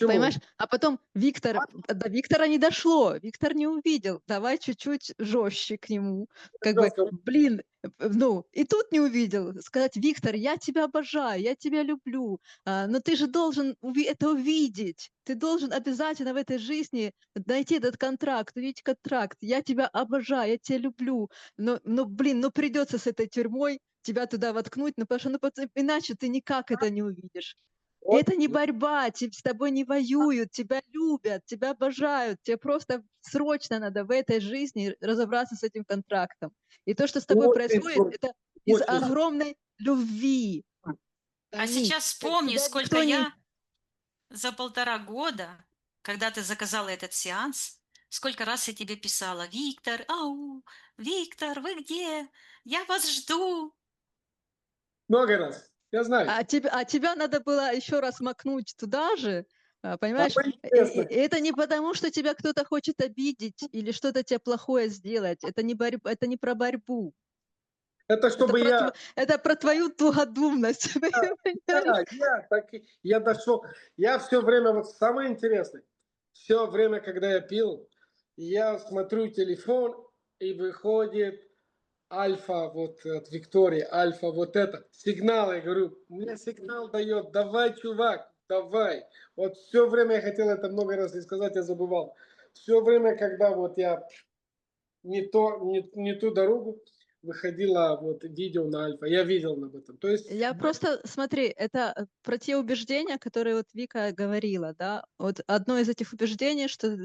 Понимаешь? Почему? А потом Виктор, до Виктора не дошло, Виктор не увидел. Давай чуть-чуть жестче к нему. Как бы, Жестко. блин, ну, и тут не увидел. Сказать: "Виктор, я тебя обожаю, я тебя люблю, но ты же должен это увидеть. Ты должен обязательно в этой жизни найти этот контракт, увидеть контракт. Я тебя обожаю, я тебя люблю. Но блин, ну придется с этой тюрьмой тебя туда воткнуть, ну потому что иначе ты никак это не увидишь". Вот, Это не борьба, с тобой не воюют, тебя любят, тебя обожают. Тебе просто срочно надо в этой жизни разобраться с этим контрактом. И то, что с тобой очень происходит, сложно, это из очень сложно. огромной любви. А Пойми, сейчас вспомни, тебя сколько никто не. я за 1,5 года, когда ты заказала этот сеанс, сколько раз я тебе писала: "Виктор, ау, Виктор, вы где? Я вас жду". Много раз. Я знаю. А тебя надо было еще раз макнуть туда же, понимаешь? Самое И интересное, это не потому, что тебя кто-то хочет обидеть или что-то тебе плохое сделать. Это не про борьбу. это Это чтобы про я, это про твою тугодумность, понимаешь? я дошел. Я все время, вот самое интересное, все время, когда я пил, я смотрю телефон, и выходит Альфа вот от Виктории, Альфа вот это, сигнал, я говорю, мне сигнал дает, давай, чувак, давай. Вот все время я хотел это много раз и сказать, я забывал. Все время, когда вот я не ту дорогу, выходило вот видео на Альфа, я видел об этом. То есть, Я просто, смотри, это про те убеждения, которые вот Вика говорила, да. Вот одно из этих убеждений, что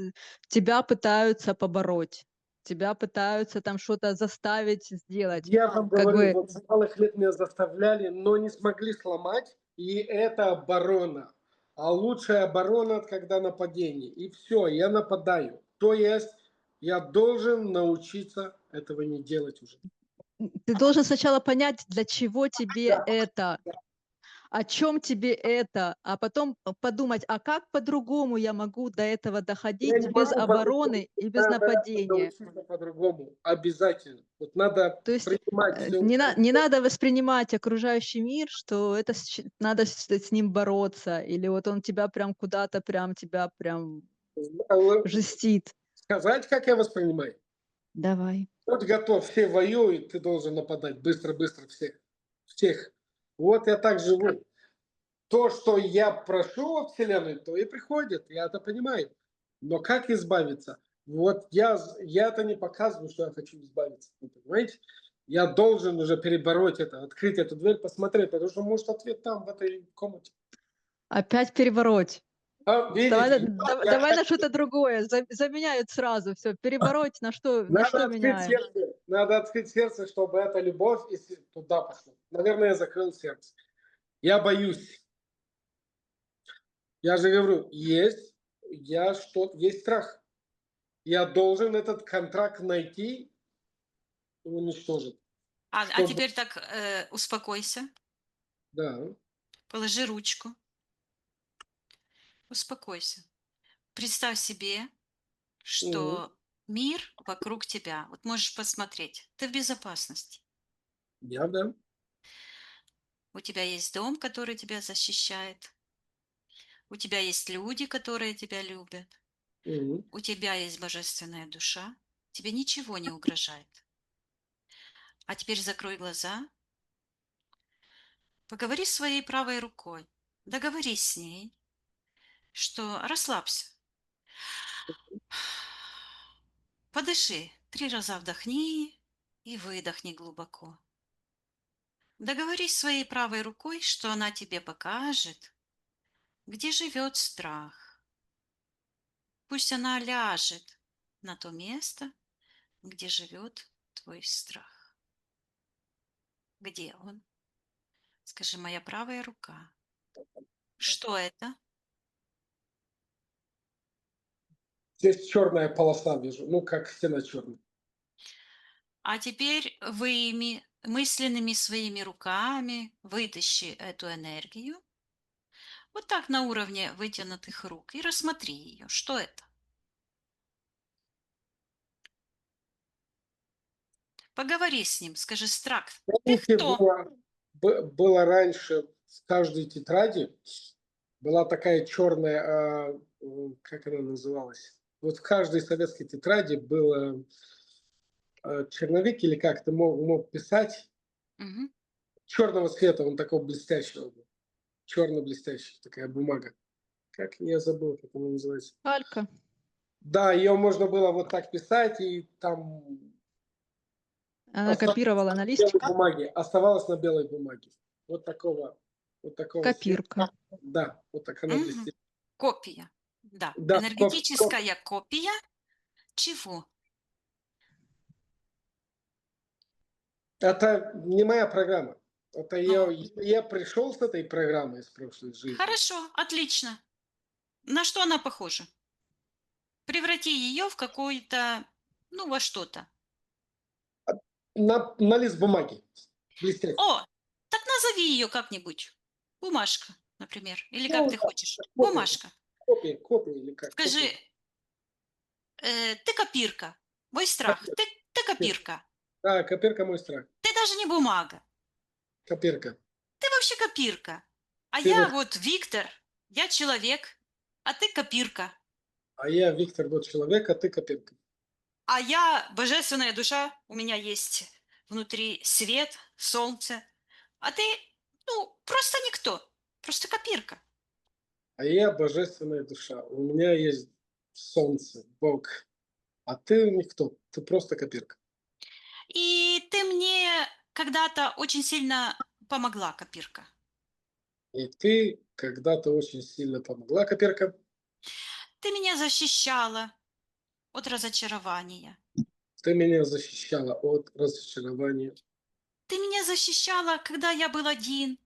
тебя пытаются побороть, тебя пытаются там что-то заставить сделать. я вам Как говорю, бы вот с малых лет меня заставляли, но не смогли сломать, и это оборона. А лучшая оборона, когда нападение. И все, я нападаю. То есть я должен научиться этого не делать уже. ты должен сначала понять, для чего тебе Да, это, о чем тебе это, а потом подумать, а как по-другому я могу до этого я доходить не без могу по-другому. обороны и без Надо нападения. научиться по-другому. Обязательно. Вот надо То есть принимать все. не надо воспринимать окружающий мир, что это надо с ним бороться, или вот он тебя прям куда-то, прям тебя прям жестит. Сказать, как я воспринимаю. Давай. Вот готов, все воюют, ты должен нападать быстро-быстро всех. Всех. Вот я так живу. То, что я прошу от Вселенной, то и приходит, я это понимаю. Но как избавиться? Вот я это не показываю, что я хочу избавиться. Вы понимаете? Я должен уже перебороть это, открыть эту дверь, посмотреть, потому что может ответ там, в этой комнате. Опять перевороть. Давай, Видите, я давай на что-то другое. Заменяют сразу все. Перевороть на надо что открыть меняем? сердце. Надо открыть сердце, чтобы эта любовь и туда пошла. Наверное, я закрыл сердце. Я боюсь. Я же говорю, есть страх. Я должен этот контракт найти и уничтожить. А Чтобы, теперь так, успокойся, да. положи ручку, успокойся. Представь себе, Мгм. что мир вокруг тебя, вот можешь посмотреть, ты в безопасности. Да. У тебя есть дом, который тебя защищает. У тебя есть люди, которые тебя любят. Мгм. У тебя есть божественная душа. Тебе ничего не угрожает. А теперь закрой глаза, поговори с своей правой рукой. Договорись с ней, что расслабься. Подыши. 3 раза вдохни и выдохни глубоко. Договорись своей правой рукой, что она тебе покажет, где живет страх. Пусть она ляжет на то место, где живет твой страх? Где он? Скажи, моя правая рука. Что это? Здесь черная полоса вижу, ну, как стена черная. А теперь выйми мысленными своими руками, вытащи эту энергию. Вот так на уровне вытянутых рук и рассмотри ее. Что это? Поговори с ним, скажи, страх, ты Помните, кто? было раньше в каждой тетради была такая черная, как она называлась? Вот в каждой советской тетради был черновик, или как ты мог писать, Мгм. черного цвета, он такого блестящего был. Черно-блестящая такая бумага. Как я забыл, как она называется. Алька. Да, ее можно было вот так писать, и там Она оставалось копировала на на белой листик. бумаге. Оставалось на белой бумаге. Вот такого цвета. Копирка. Да, вот так она Мгм. блестит. Копия. Да, Да, энергетическая копия чего? это не моя программа. Это Ну, я пришел с этой программой из прошлой жизни. хорошо, отлично. На что она похожа? Преврати ее в какой-то, ну, во что-то. На лист бумаги. Блестящий. О, так назови ее как-нибудь. Бумажка, например. Или как Ну, ты да, хочешь. копия, Бумажка. копия или как, Скажи, копия. ты копирка. Мой страх. Ты копирка. Да, копирка мой страх. Ты даже не бумага. Копирка. Ты вообще копирка. А Ты я вот, вот Виктор, я человек, а ты копирка. а я Виктор, вот человек, а ты копирка. А я божественная душа, у меня есть внутри свет, солнце. А ты, ну, просто никто, просто копирка. А я божественная душа. У меня есть солнце, Бог. А ты никто. Ты просто копирка. И ты мне когда-то очень сильно помогла, копирка. И ты когда-то очень сильно помогла, копирка. Ты меня защищала от разочарования. Ты меня защищала от разочарования. Ты меня защищала, когда я был один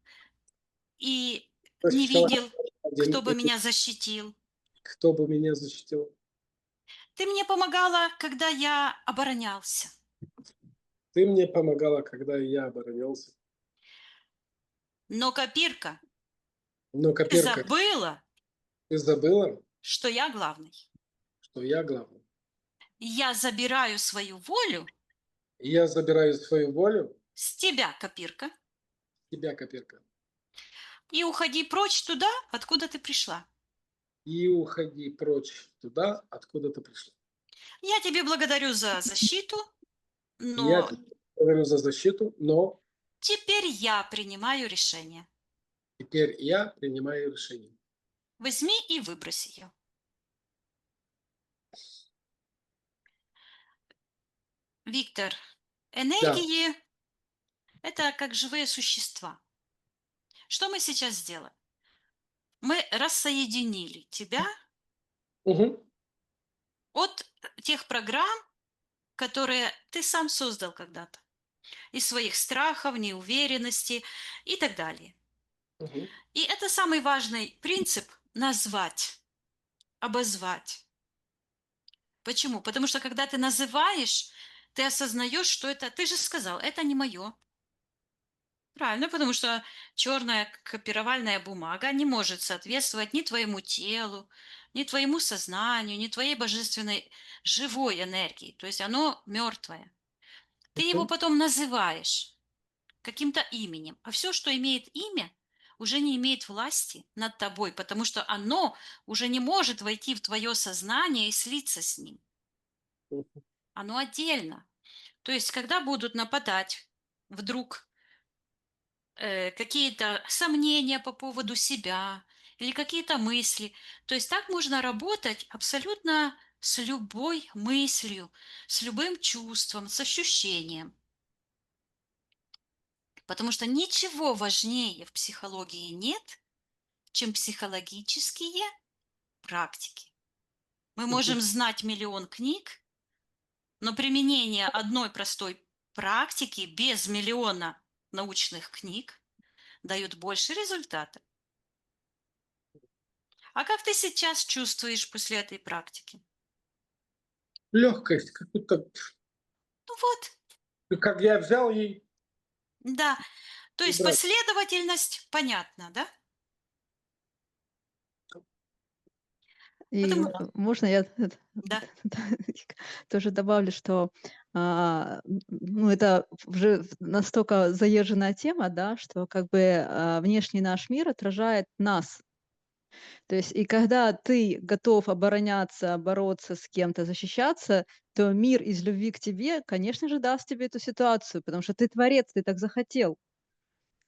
и не Защищала видел, один. кто бы И меня защитил. кто бы меня защитил? Ты мне помогала, когда я оборонялся. Ты мне помогала, когда я оборонялся. Но, копирка, Но, ты копирка, забыла, ты забыла, что я главный. что я главный. Я забираю свою волю И я забираю свою волю с тебя, копирка, с тебя, копирка. и уходи прочь туда, откуда ты пришла. И уходи прочь туда, откуда ты пришла. Я тебе благодарю за защиту, Я но тебе благодарю за защиту, но теперь я принимаю решение. теперь я принимаю решение. Возьми и выбрось ее. Виктор, Да. энергии– это как живые существа. Что мы сейчас сделали? Мы рассоединили тебя Мгм. от тех программ, которые ты сам создал когда-то. Из своих страхов, неуверенности и так далее. Мгм. И это самый важный принцип– назвать, обозвать. Почему? Потому что когда ты называешь, ты осознаешь, что это, ты же сказал, это не мое. Правильно, потому что черная копировальная бумага не может соответствовать ни твоему телу, ни твоему сознанию, ни твоей божественной живой энергии. То есть оно мертвое. Ты его Мгм. потом называешь каким-то именем. А все, что имеет имя, уже не имеет власти над тобой, потому что оно уже не может войти в твое сознание и слиться с ним. Мгм. Оно отдельно. То есть, когда будут нападать вдруг какие-то сомнения по поводу себя или какие-то мысли, то есть так можно работать абсолютно с любой мыслью, с любым чувством, с ощущением. Потому что ничего важнее в психологии нет, чем психологические практики. Мы Мгм. можем знать миллион книг, но применение одной простой практики без миллиона научных книг дают больше результата. А как ты сейчас чувствуешь после этой практики? Легкость, как будто, Ну вот, как я взял и да. То есть убрал. последовательность понятна, да? И Потому можно я да. тоже добавлю, что ну, это уже настолько заезженная тема, да, что как бы внешний наш мир отражает нас. То есть и когда ты готов обороняться, бороться с кем-то, защищаться, то мир из любви к тебе, конечно же, даст тебе эту ситуацию, потому что ты творец, ты так захотел.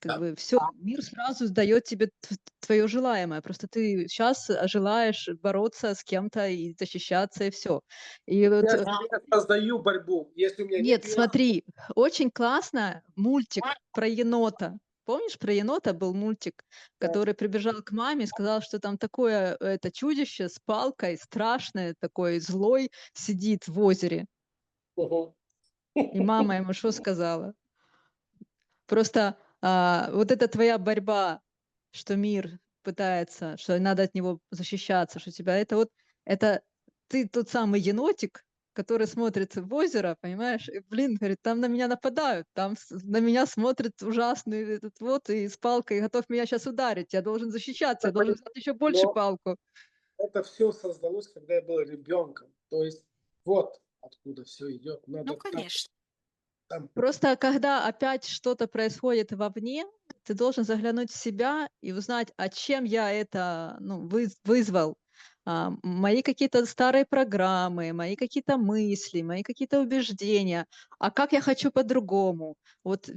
Как Да. бы все, мир сразу дает тебе твое желаемое. Просто ты сейчас желаешь бороться с кем-то и защищаться, и все. И вот, Я создаю борьбу. Если у меня нет нет, енота, смотри, очень классно мультик про енота. Помнишь, про енота был мультик, который прибежал к маме и сказал, что там такое это чудище с палкой, страшное, такой злой, сидит в озере. Мгм. И мама ему что сказала? Просто, вот эта твоя борьба, что мир пытается, что надо от него защищаться, что тебя это ты тот самый енотик, который смотрит в озеро, понимаешь? И, блин, говорит, там на меня нападают, там на меня смотрит ужасный этот вот и с палкой готов меня сейчас ударить. Я должен защищаться, я должен взять еще больше Но палку. это все создалось, когда я был ребенком. То есть вот откуда все идет. Ну, Надо конечно. там. Просто когда опять что-то происходит вовне, ты должен заглянуть в себя и узнать, а чем я это, ну, вызвал. Мои какие-то старые программы, мои какие-то мысли, мои какие-то убеждения. А как я хочу по-другому? Вот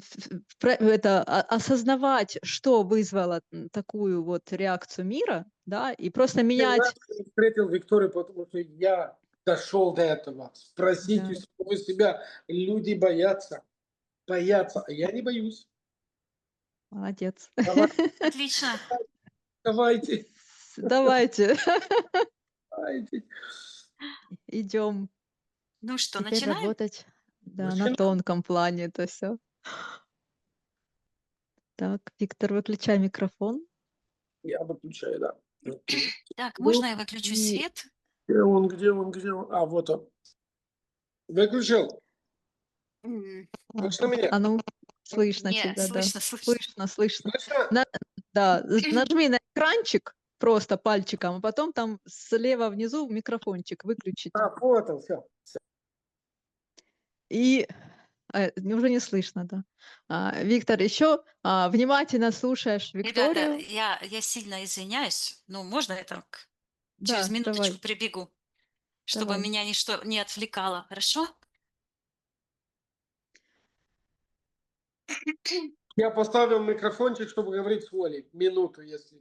это осознавать, что вызвало такую вот реакцию мира, да, и просто Первый раз менять. я встретил Викторию, потому что я дошел до этого. Да. Спросите у себя. Люди боятся. Боятся. А я не боюсь. Молодец. Давай, Отлично. давайте. Давайте, Давайте. идем. Ну что, Теперь начинаем? работать, да, на Начинаем. тонком плане это все. Так, Виктор, выключай микрофон. Я выключаю, да. Так, Ну, можно я выключу И свет? где он, где он, где он? А, вот он. Выключил. а, Слышно меня? а ну, слышно Не, тебя, да. слышно, слышно. Слышно, слышно. Слышно? На Да, нажми на экранчик просто пальчиком, а потом там слева внизу микрофончик выключить. А, вот он, все. И, уже не слышно, да. Виктор, еще, внимательно слушаешь Ребята, Викторию. я сильно извиняюсь. Ну, можно я так через Да, минуточку давай, прибегу, чтобы давай. меня ничто не отвлекало, хорошо? Я поставил микрофончик, чтобы говорить с Волей. Минуту, если.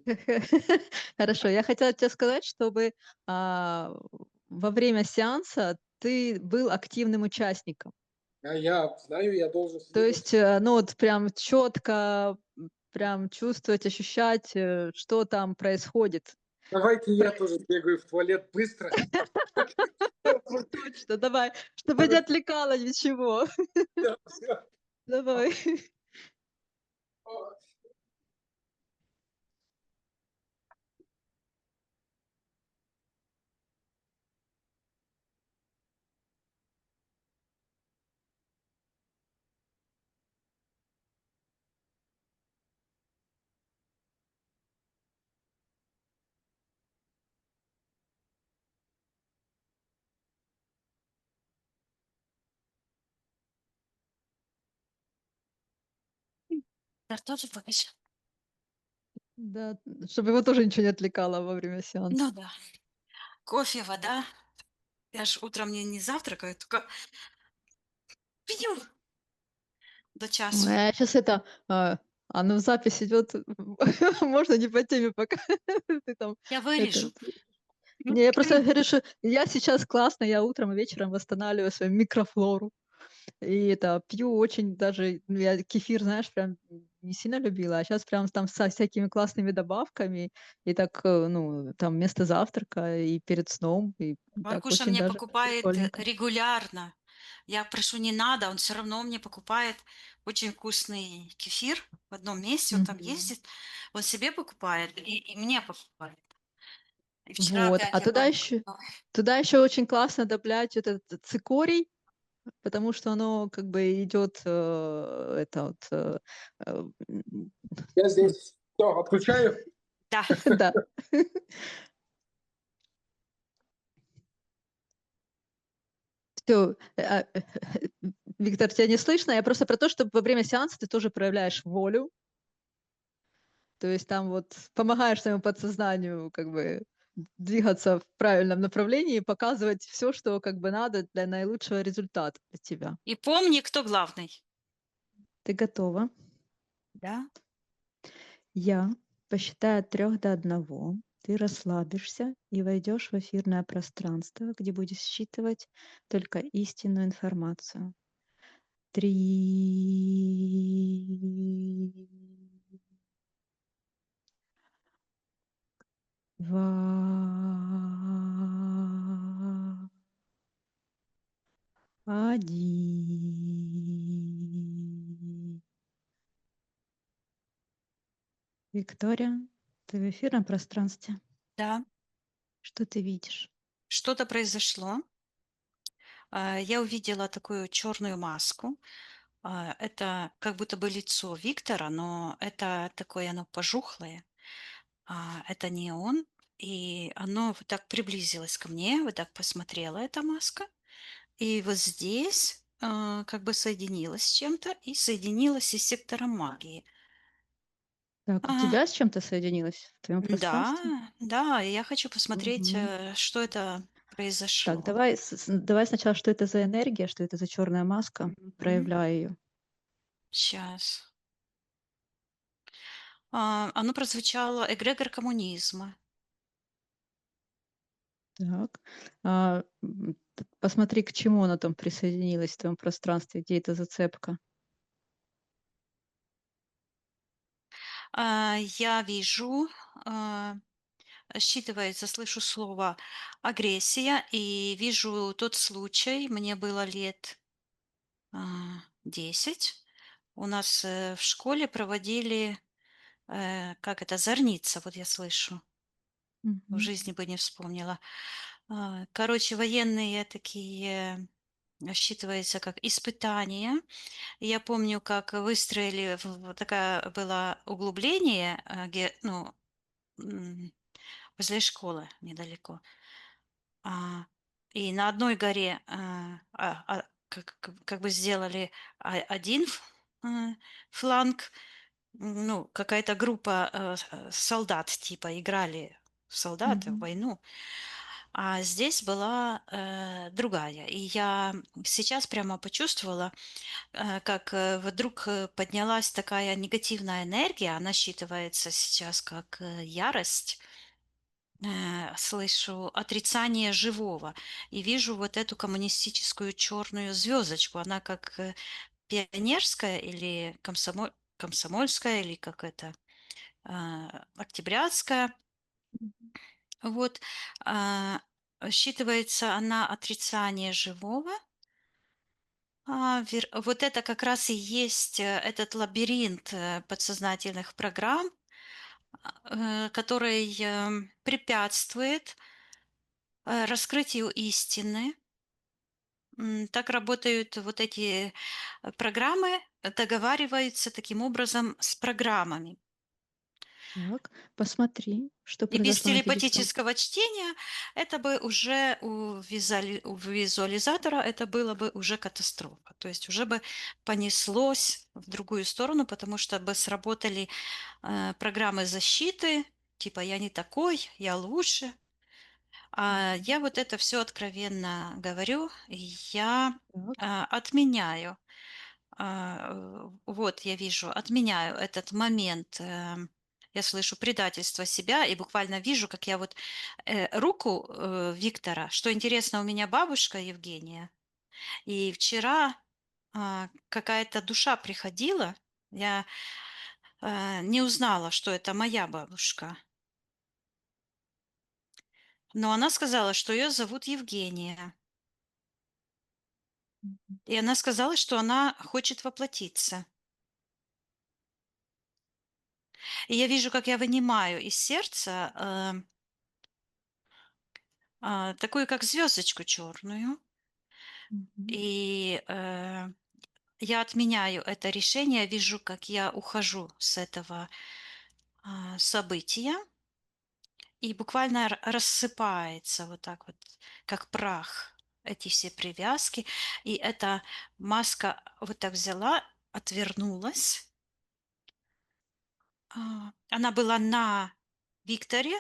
Хорошо. Я хотела тебе сказать, чтобы, во время сеанса ты был активным участником. А я знаю, я должен То сидеть. есть, ну, вот прям четко, прям чувствовать, ощущать, что там происходит. Давайте я Про тоже бегаю в туалет быстро. Точно, давай, чтобы не отвлекало ничего. Всё. Давай. Тоже повыше. Да, чтобы его тоже ничего не отвлекало во время сеанса. Ну да. Кофе, вода. Я ж утром не завтракаю, только пью до часу. Я сейчас это, оно в запись идет, можно не по теме пока ты там Я это. вырежу. Не, я просто говорю, что я сейчас классно, я утром и вечером восстанавливаю свою микрофлору. И это пью очень даже, ну, я кефир, знаешь, прям не сильно любила, а сейчас прям там со всякими классными добавками, и так, ну, там вместо завтрака и перед сном, и так Маркуша очень мне даже покупает прикольненько. регулярно. Я прошу, не надо, он все равно мне покупает очень вкусный кефир в одном месте, он там Мгм. ездит, он себе покупает и мне покупает. И вчера Вот. опять А я туда говорю: еще "Ой, туда еще очень классно добавлять этот цикорий, потому что оно как бы идет, это вот, м, Я ну здесь. Все, отключаю. да, да. Всё, Виктор, тебя не слышно. Я просто про то, что во время сеанса ты тоже проявляешь волю. То есть там вот помогаешь своему подсознанию как бы двигаться в правильном направлении и показывать все, что как бы надо для наилучшего результата для тебя. и помни, кто главный". Ты готова? Да. Я посчитаю от 3 до 1. Ты расслабишься и войдешь в эфирное пространство, где будешь считывать только истинную информацию. 3, 2, 1. Виктория, ты в эфирном пространстве. Да, Что ты видишь? что-то произошло. Я увидела такую черную маску. Это как будто бы лицо Виктора, но это такое, оно пожухлое. Это не он. И оно вот так приблизилось ко мне, вот так посмотрела эта маска. И вот здесь как бы соединилась с чем-то и соединилась и с сектором магии. Так, у А, тебя с чем-то соединилось в твоем пространстве? да, да, и я хочу посмотреть, Мгм. что это Так, произошло. давай сначала, что это за энергия, что это за черная маска? Проявляй ее. Сейчас. Оно прозвучало эгрегор коммунизма. Так. Посмотри, к чему она там присоединилась в твоем пространстве, где эта зацепка. Я вижу, а, считывается, слышу слово агрессия и вижу тот случай. Мне было лет 10. У нас в школе проводили, как это, зорница, вот я слышу. В Мгм. жизни бы не вспомнила. Короче, военные такие, считывается как испытания. И я помню, как выстроили, вот такая было углубление, ну, м, возле школы недалеко. А, и на одной горе как бы сделали один фланг, ну, какая-то группа солдат типа играли в солдаты в Мгм. войну, а здесь была другая. И я сейчас прямо почувствовала, как вдруг поднялась такая негативная энергия, она считывается сейчас как ярость, слышу отрицание живого и вижу вот эту коммунистическую черную звездочку. Она как пионерская или комсомольская, или как это, октябрятская. Вот, а, считывается она отрицание живого. Вот это как раз и есть этот лабиринт подсознательных программ, который препятствует раскрытию истины. Так работают вот эти программы, договариваются таким образом с программами. Так, посмотри, что И без произошло на тебе с тем. телепатического чтения это бы уже у визуализатора это было бы уже катастрофа. То есть уже бы понеслось в другую сторону, потому что бы сработали программы защиты, типа «я не такой, я лучше». А Мгм. я вот это все откровенно говорю, и я Так, отменяю. Вот я вижу, отменяю этот момент. Я слышу предательство себя и буквально вижу, как я вот руку Виктора, что интересно, у меня бабушка Евгения, и вчера какая-то душа приходила, я не узнала, что это моя бабушка, но она сказала, что ее зовут Евгения. Мгм. И она сказала, что она хочет воплотиться. И я вижу, как я вынимаю из сердца такую, как звездочку черную. Мгм. И я отменяю это решение, вижу, как я ухожу с этого события, и буквально рассыпается вот так вот, как прах, эти все привязки. И эта маска вот так взяла, отвернулась. Она была на Викторе,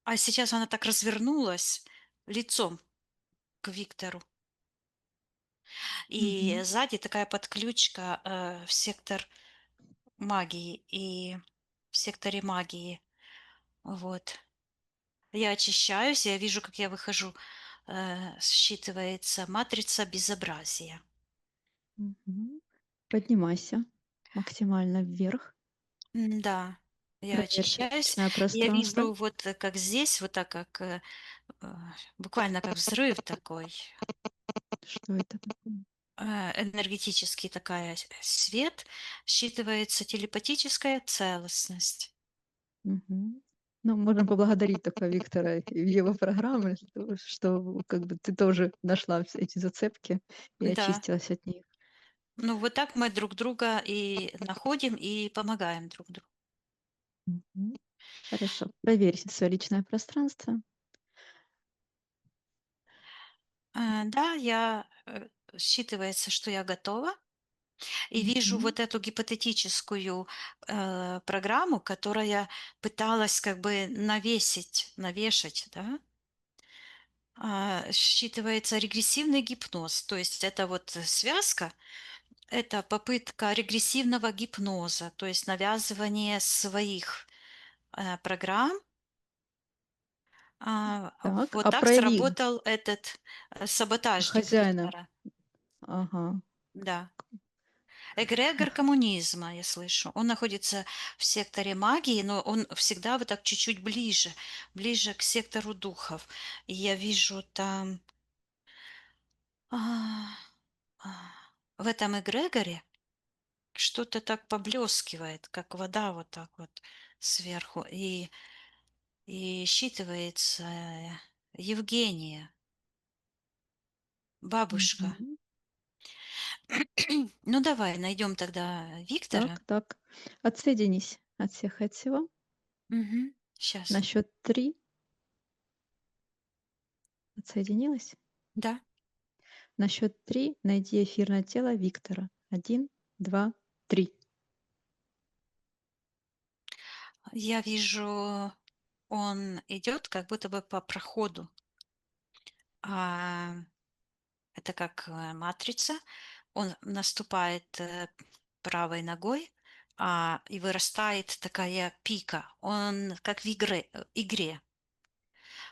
а сейчас она так развернулась лицом к Виктору. И Мгм. сзади такая подключка в сектор магии. И в секторе магии, вот. Я очищаюсь, я вижу, как я выхожу, считывается матрица безобразия. Мгм. Поднимайся максимально вверх. Да, я Проверь очищаюсь. личное Я пространство. вижу вот как здесь, вот так как э, буквально как взрыв такой, Что это такое? энергетический такая свет, считывается телепатическая целостность. Мгм. Ну, можем поблагодарить только Виктора и его программы, что как бы ты тоже нашла все эти зацепки и Да, очистилась от них. ну вот так мы друг друга и находим, и помогаем друг другу. Мгм. Хорошо. Проверь свое личное пространство. Да, считывается, что я готова. И вижу Мгм. вот эту гипотетическую, программу, которая пыталась как бы навешать, да. Считывается регрессивный гипноз. То есть это вот связка, это попытка регрессивного гипноза, то есть навязывание своих, программ. Так, Вот а так прояви сработал этот, саботажник хозяина. Виктора. Ага. Да. Эгрегор коммунизма, я слышу. Он находится в секторе магии, но он всегда вот так чуть-чуть ближе к сектору духов. И я вижу там а, а, в этом эгрегоре что-то так поблескивает, как вода вот так вот сверху. И считывается Евгения, бабушка. Мгм. Ну давай найдем тогда Виктора. Так, так. Отсоединись от всех и от всего. На Сейчас. счет 3 отсоединилась. Да. На счет 3 найди эфирное тело Виктора. Один, 2, 3. Я вижу, он идет как будто бы по проходу. А, это как матрица. Он наступает правой ногой, и вырастает такая пика. Он как в игре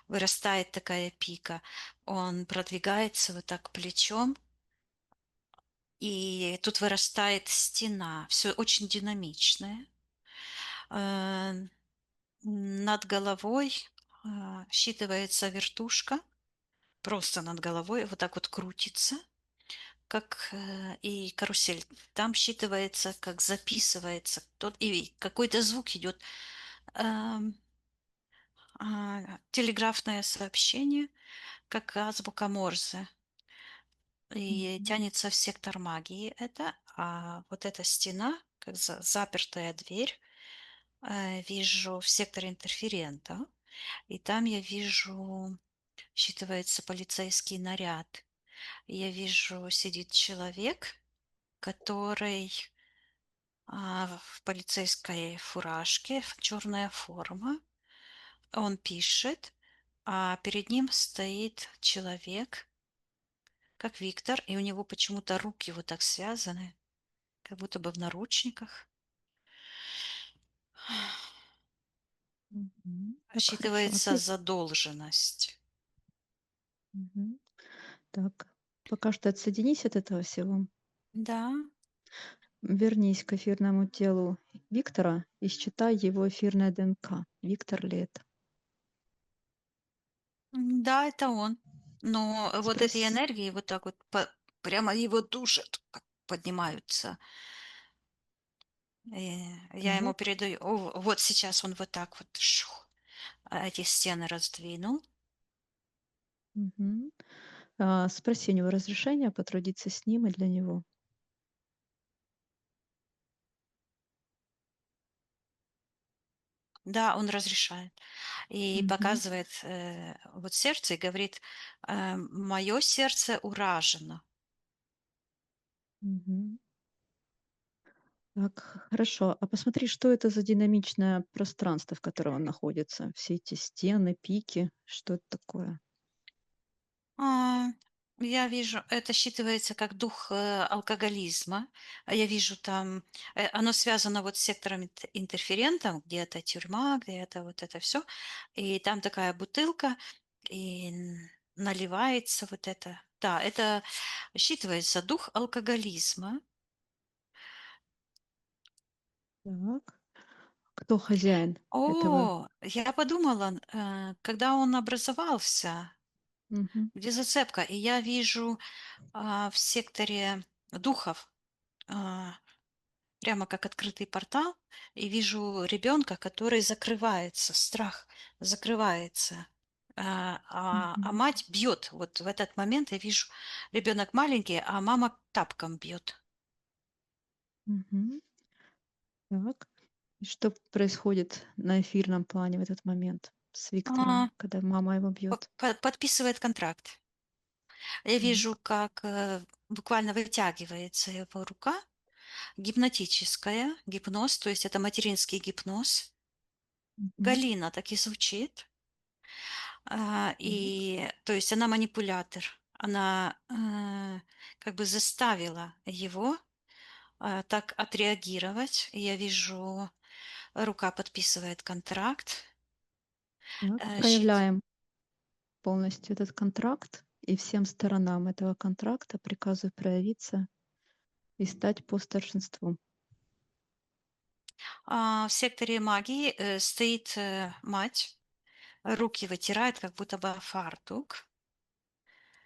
вырастает такая пика. Он продвигается вот так плечом, и тут вырастает стена. Все очень динамичное. Э, Над головой считывается вертушка, просто над головой вот так вот крутится, как и карусель. Там считывается, как записывается, и какой-то звук идет, эм, телеграфное сообщение, как азбука Морзе, и Мгм. тянется в сектор магии это, а вот эта стена, как запертая дверь, вижу в секторе интерферента, и там я вижу, считывается полицейский наряд. Я вижу, сидит человек, который в полицейской фуражке, черная форма. Он пишет, а перед ним стоит человек, как Виктор, и у него почему-то руки вот так связаны, как будто бы в наручниках. Мгм. Так, хорошо. Считывается задолженность. Мгм. Так, пока что отсоединись от этого всего. Да, Вернись к эфирному телу Виктора и считай его эфирное ДНК. Виктор ли это? да, это он. Но вот эти Спрос энергии вот так вот прямо его душат, поднимаются. Я ему Так. передаю: Вот сейчас он вот так вот эти стены раздвинул. Мгм. Спроси у него разрешения потрудиться с ним и для него. Да, он разрешает. И Мгм. показывает вот сердце и говорит: мое сердце уражено. Мгм. Так, хорошо. А посмотри, что это за динамичное пространство, в котором он находится? Все эти стены, пики, что это такое? А, я вижу, это считывается как дух алкоголизма. Я вижу там, оно связано вот с сектором интерферентом, где это тюрьма, где это вот это все. И там такая бутылка, и наливается вот это. Да, это считывается дух алкоголизма. Так. Кто хозяин этого? Я подумала, когда он образовался, Мгм. где зацепка, и я вижу в секторе духов, а, прямо как открытый портал, и вижу ребенка, который закрывается, страх закрывается. А Мгм. мать бьет. Вот в этот момент я вижу, ребенок маленький, а мама тапком бьет. Мгм. Так. И что происходит на эфирном плане в этот момент с Виктором, А, когда мама его бьет? Подписывает контракт. Я вижу, Так. как буквально вытягивается его рука, гипнотическая, гипноз, то есть это материнский гипноз. Мгм. Галина так и звучит. Так. И, то есть она манипулятор. Она как бы заставила его так отреагировать. Я вижу, рука подписывает контракт. Так. Щит. Проявляем полностью этот контракт, и всем сторонам этого контракта приказываю проявиться и стать по старшинству. В секторе магии стоит мать, руки вытирает, как будто бы о фартук.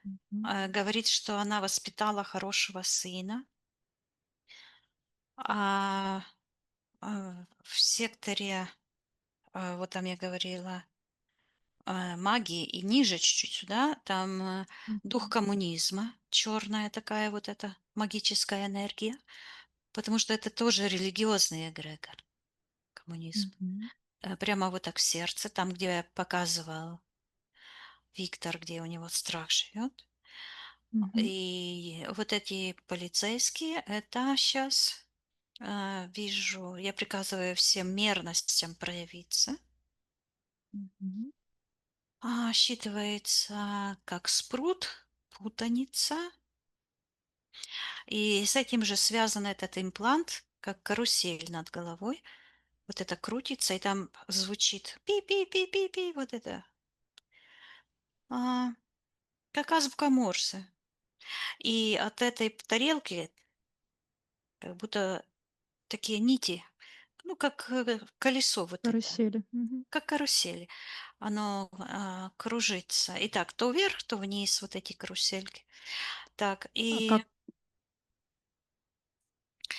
Мгм. Говорит, что она воспитала хорошего сына. А в секторе, вот там я говорила, магии и ниже чуть-чуть сюда, там дух Мгм. коммунизма, черная такая вот эта магическая энергия, потому что это тоже религиозный эгрегор, коммунизм. Мгм. Прямо вот так в сердце, там, где я показывал Виктор, где у него страх живет. Мгм. И вот эти полицейские, это сейчас вижу, я приказываю всем мерностям проявиться. Мгм. Считывается как спрут, путаница. И с этим же связан этот имплант, как карусель над головой. Вот это крутится, и там звучит пи-пи-пи-пи-пи, вот это. А, как азбука Морse. И от этой тарелки как будто такие нити, ну, как колесо вот это, Карусели. Мгм. как карусель. Оно кружится. И так, то вверх, то вниз вот эти карусельки. Так, А и как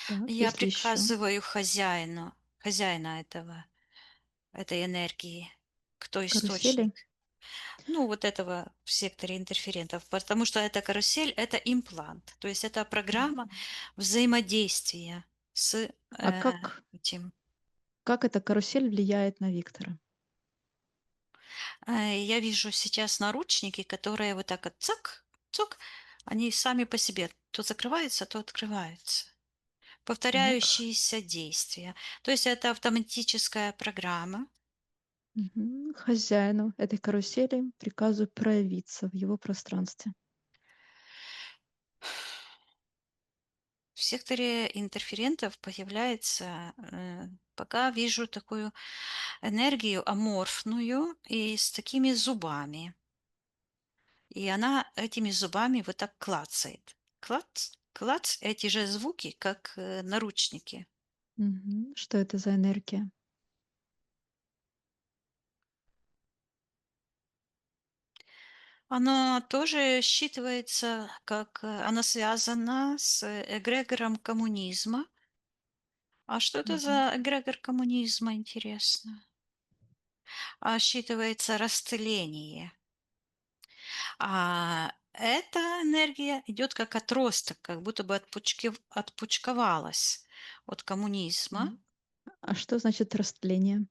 так, я есть еще приказываю хозяина этой энергии, кто карусели? источник. Ну, вот этого в секторе интерферентов, потому что эта карусель– это имплант, то есть это программа Мгм. взаимодействия с А этим. как эта карусель влияет на Виктора? Я вижу сейчас наручники, которые вот так вот цок, цок, они сами по себе то закрываются, то открываются. Так. Повторяющиеся действия. То есть это автоматическая программа. Мгм. Хозяину этой карусели приказываю проявиться в его пространстве. В секторе интерферентов появляется, пока вижу такую энергию аморфную и с такими зубами. И она этими зубами вот так клацает. Клац, клац, эти же звуки, как наручники. Мгм. Что это за энергия? Оно тоже считывается как, оно связано с эгрегором коммунизма. А что это Мгм. за эгрегор коммунизма, интересно? А считывается растление. А эта энергия идет как отросток, как будто бы отпучковалась от коммунизма. Так. А что значит растление?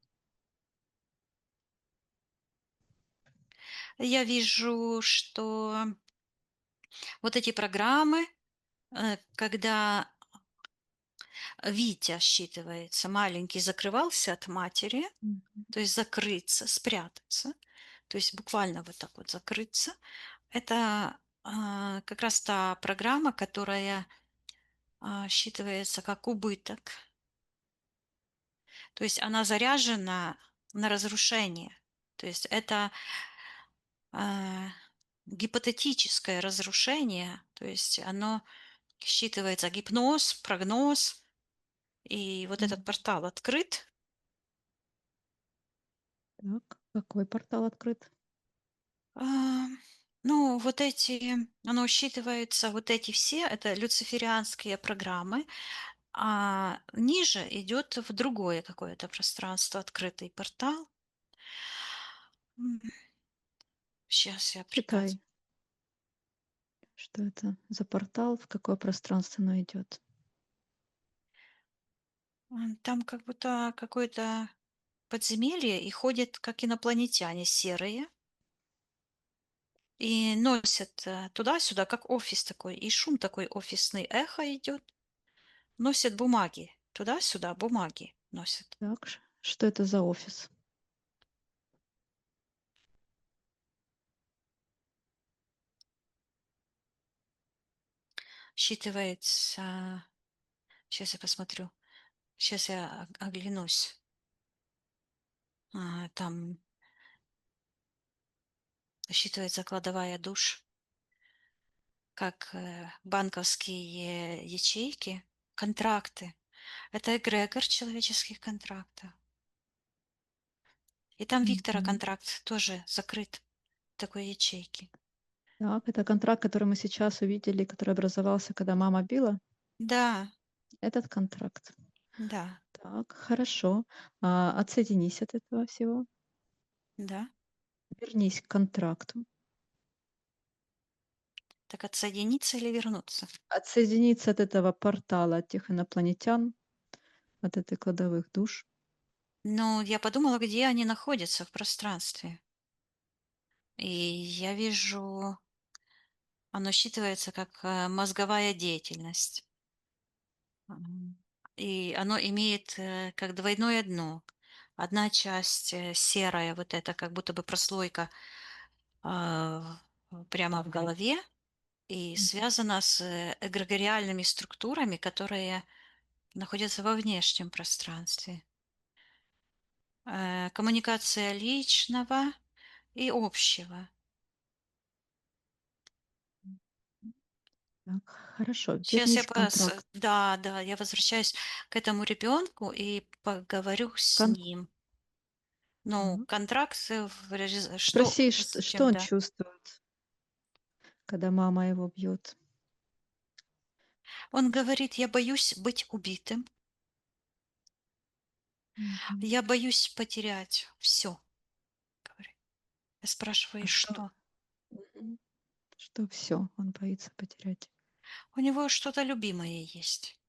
Я вижу, что вот эти программы, когда Витя считывается, маленький, закрывался от матери, Мгм. то есть закрыться, спрятаться, то есть буквально вот так вот закрыться. Это как раз та программа, которая считывается как убыток. То есть она заряжена на разрушение. То есть это а, гипотетическое разрушение, то есть оно считывается гипноз, прогноз, и вот этот Мгм. портал открыт. Так, какой портал открыт? А, ну, вот эти, оно считывается, вот эти все, это люциферианские программы, а ниже идет в другое какое-то пространство, открытый портал. Сейчас я приказ. Читай, что это за портал, в какое пространство оно идет. Там как будто какое-то подземелье, и ходят как инопланетяне серые, и носят туда-сюда, как офис такой, и шум такой офисный, эхо идет, носят бумаги, туда-сюда бумаги носят. Так, что это за офис? Считывается, сейчас я посмотрю, сейчас я оглянусь. Там считывается кладовая душ, как банковские ячейки, контракты. Это эгрегор человеческих контрактов. И там Виктора Мгм. контракт тоже закрыт в такой ячейке. Так, это контракт, который мы сейчас увидели, который образовался, когда мама била. Да, Этот контракт. да, Так, хорошо. Отсоединись от этого всего. да. Вернись к контракту. Так отсоединиться или вернуться? Отсоединиться от этого портала, от тех инопланетян, от этой кладовых душ. Ну, я подумала, где они находятся в пространстве. И я вижу, оно считывается как мозговая деятельность. М, И оно имеет как двойное дно. Одна часть серая, вот эта как будто бы прослойка прямо в голове, и М, связана с эгрегориальными структурами, которые находятся во внешнем пространстве. Коммуникация личного и общего. Так, хорошо. Сейчас я Вернись к контракту. да, да, я возвращаюсь к этому ребенку и поговорю с Кон ним. Ну, так. контракт, что Спроси, с что он чем-то. чувствует, когда мама его бьет. Он говорит: "Я боюсь быть убитым, Мгм. я боюсь потерять все". Говорит. Я спрашиваю: А "И что что?" Мгм. Что все, он боится потерять. У него что-то любимое есть.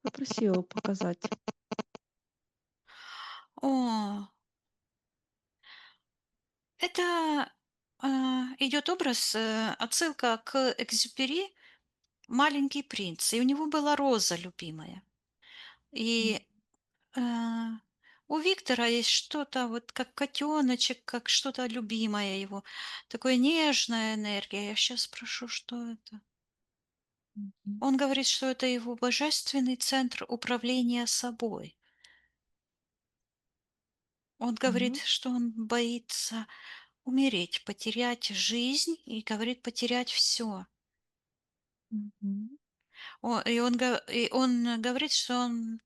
Попроси его показать. О, это, идет образ, отсылка к Экзюпери "Маленький принц", и у него была роза любимая. М, И, э, у Виктора есть что-то вот как котеночек, как что-то любимое его, такое нежная энергия. Я сейчас спрошу, что это. мгм. Он говорит, что это его божественный центр управления собой. Он говорит, Так. что он боится умереть, потерять жизнь и, говорит, потерять все. Мгм. И он говорит, что он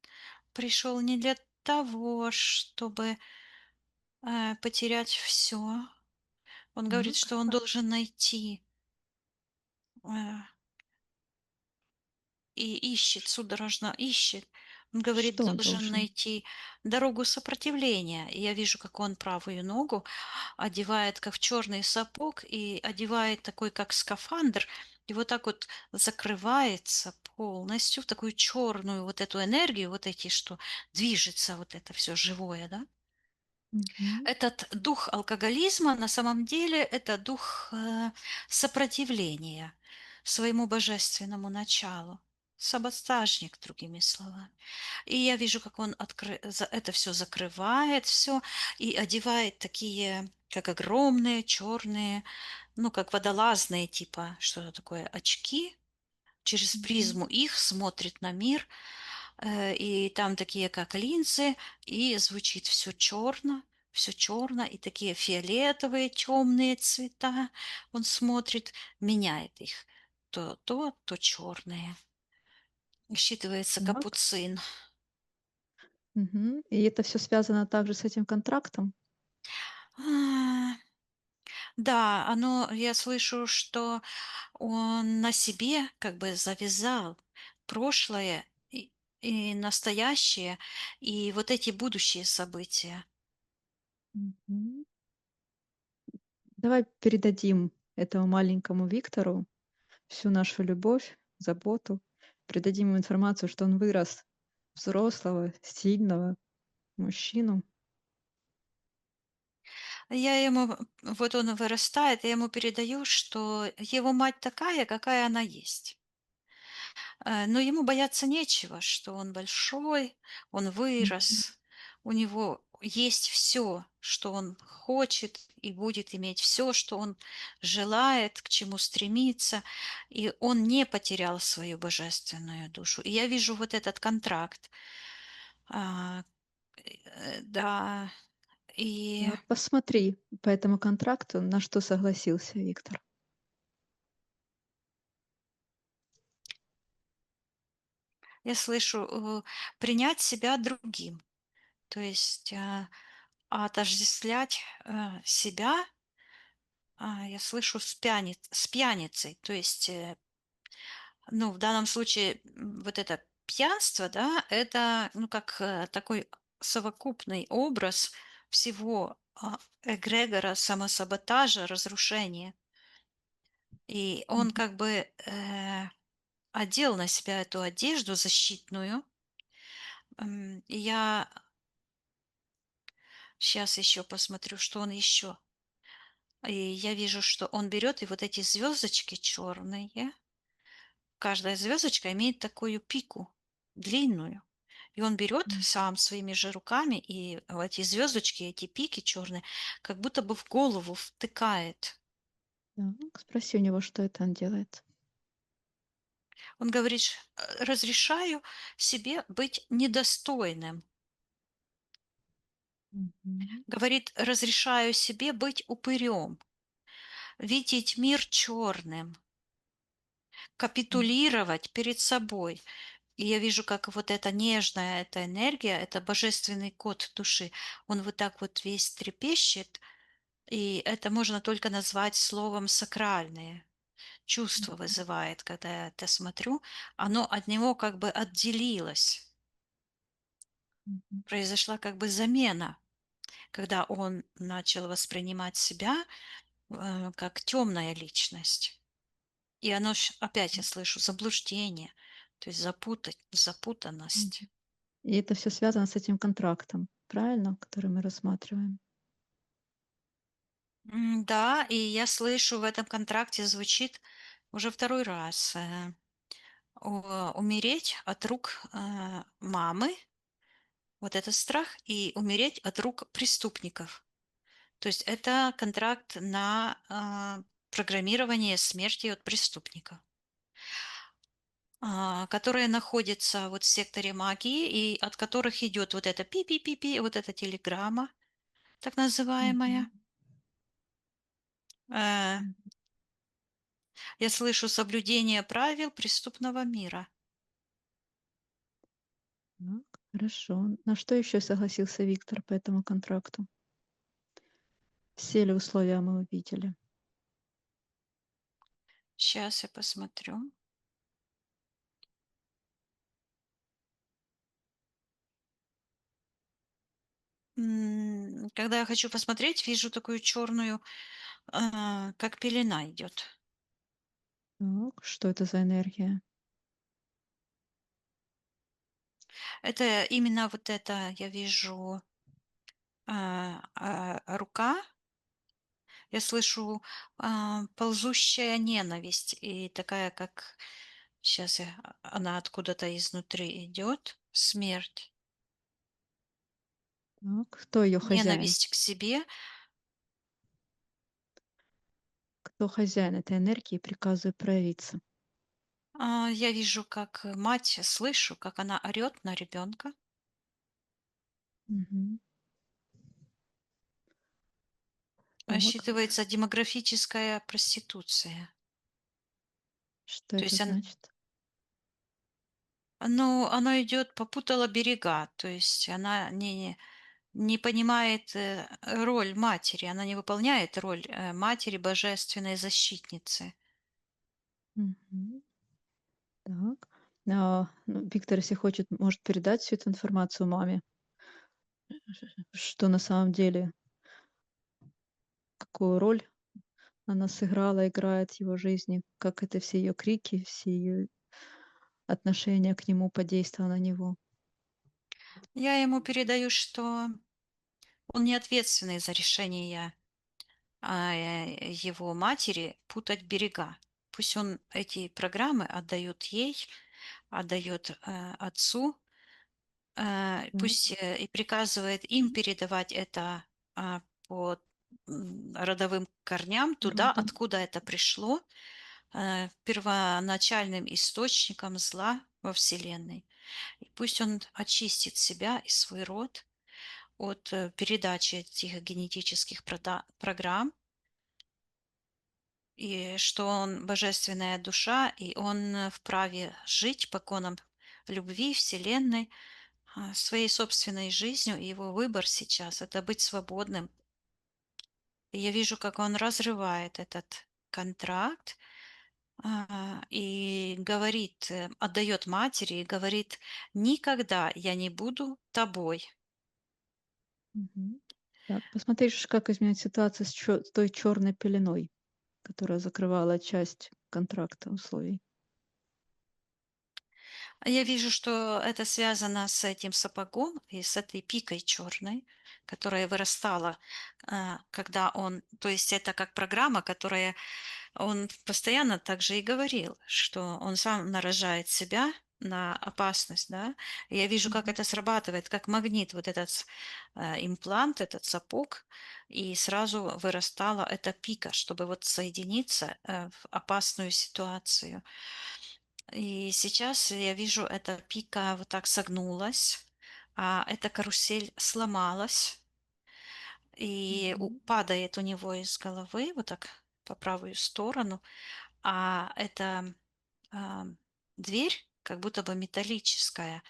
пришел не для того, чтобы потерять все. Он говорит, Так. что он должен найти э, и ищет, судорожно ищет. Он говорит, Что он должен должен? найти дорогу сопротивления. И я вижу, как он правую ногу одевает как в черный сапог и одевает такой, как скафандр, и вот так вот закрывается полностью в такую черную вот эту энергию, вот эти, что движется вот это все живое, да. Мгм. Этот дух алкоголизма на самом деле это дух сопротивления своему божественному началу. Саботажник, другими словами. И я вижу, как он это все закрывает, все, и одевает такие, как огромные черные, ну, как водолазные, типа, что-то такое, очки. Через Мгм. призму их смотрит на мир, и там такие, как линзы, и звучит все черно, и такие фиолетовые, темные цвета. Он смотрит, меняет их. То черные. Считывается Так. капуцин. Мгм. И это все связано также с этим контрактом? А, Да, я слышу, что он на себе как бы завязал прошлое и настоящее, и вот эти будущие события. Мгм. Давай передадим этому маленькому Виктору всю нашу любовь, заботу, передадим ему информацию, что он вырос взрослого, сильного мужчину. Я ему, вот он вырастает, я ему передаю, что его мать такая, какая она есть. Но ему бояться нечего, что он большой, он Мгм. вырос, у него есть все, что он хочет, и будет иметь все, что он желает, к чему стремится, и он не потерял свою божественную душу. И я вижу вот этот контракт. А, Да, и Да, посмотри по этому контракту, на что согласился Виктор. я слышу принять себя другим, то есть отождествлять себя. Я слышу с пьяницей. То есть, ну, в данном случае, вот это пьянство, да, это, ну, как такой совокупный образ всего эгрегора, самосаботажа, разрушения. И он Мгм. как бы одел на себя эту одежду защитную. И я сейчас еще посмотрю, что он еще. И я вижу, что он берет и вот эти звездочки черные. Каждая звездочка имеет такую пику длинную. И он берет М, сам своими же руками и в эти звездочки, эти пики черные, как будто бы в голову втыкает. так, спроси у него, что это он делает. Он говорит, разрешаю себе быть недостойным. Мгм. Говорит, разрешаю себе быть упырем, видеть мир черным, М, капитулировать перед собой. И я вижу, как вот эта нежная, эта энергия, это божественный код души, он вот так вот весь трепещет, и это можно только назвать словом сакральные. Чувство мгм, вызывает, когда я это смотрю. Оно от него как бы отделилось. мгм, Произошла как бы замена, когда он начал воспринимать себя как темная личность. И оно, опять я слышу, заблуждение, то есть запутанность. мгм. И это все связано с этим контрактом, правильно, который мы рассматриваем? Да, и я слышу, в этом контракте звучит уже второй раз умереть от рук мамы, вот это страх, и умереть от рук преступников. То есть это контракт на программирование смерти от преступников, которые находятся вот в секторе магии, и от которых идет вот это пи-пи-пи-пи, вот эта телеграмма, так называемая. Мгм, Э, мгм. я слышу соблюдение правил преступного мира. Так, хорошо. На что еще согласился Виктор по этому контракту? Все ли условия мы увидели? Сейчас я посмотрю. Когда я хочу посмотреть, вижу такую черную, как пелена идет. Так, что это за энергия? Это именно вот это я вижу, рука, я слышу, ползущая ненависть и такая, как сейчас она откуда-то изнутри идет, смерть, Так, кто ее хозяин? ненависть к себе. Кто хозяин этой энергии? Приказываю проявиться. Я вижу, как мать, слышу, как она орет на ребенка. Мгм. Так, Считывается демографическая проституция. что То это есть значит? оно идет, попутала берега, то есть она не понимает роль матери, она не выполняет роль матери божественной защитницы. Мгм. Так. Ну, Виктор, если хочет, может передать всю эту информацию маме, что на самом деле, какую роль она сыграла, играет в его жизни, как это все ее крики, все ее отношение к нему подействовало на него. Я ему передаю, что он не ответственный за решение его матери путать берега. Пусть он эти программы отдает ей, отдает отцу, Так. пусть и приказывает им передавать это по родовым корням туда, Родом. откуда это пришло, первоначальным источником зла во Вселенной. И пусть он очистит себя и свой род от передачи этих генетических программ, и что он божественная душа, и он вправе жить по конам любви, Вселенной, своей собственной жизнью. И его выбор сейчас — это быть свободным. И я вижу, как он разрывает этот контракт, и говорит, отдает матери и говорит: «Никогда я не буду тобой». Мгм. Так, посмотришь, как изменится ситуация с той черной пеленой, которая закрывала часть контракта, условий. Я вижу, что это связано с этим сапогом и с этой пикой черной, которая вырастала, когда он, то есть это как программа, которая он постоянно также и говорил, что он сам наражает себя на опасность, да. И я вижу, как Мгм. это срабатывает, как магнит, вот этот имплант, этот сапог, и сразу вырастала эта пика, чтобы вот соединиться в опасную ситуацию. И сейчас я вижу, эта пика вот так согнулась, а эта карусель сломалась и Мгм. падает у него из головы вот так по правую сторону, а эта а, дверь как будто бы металлическая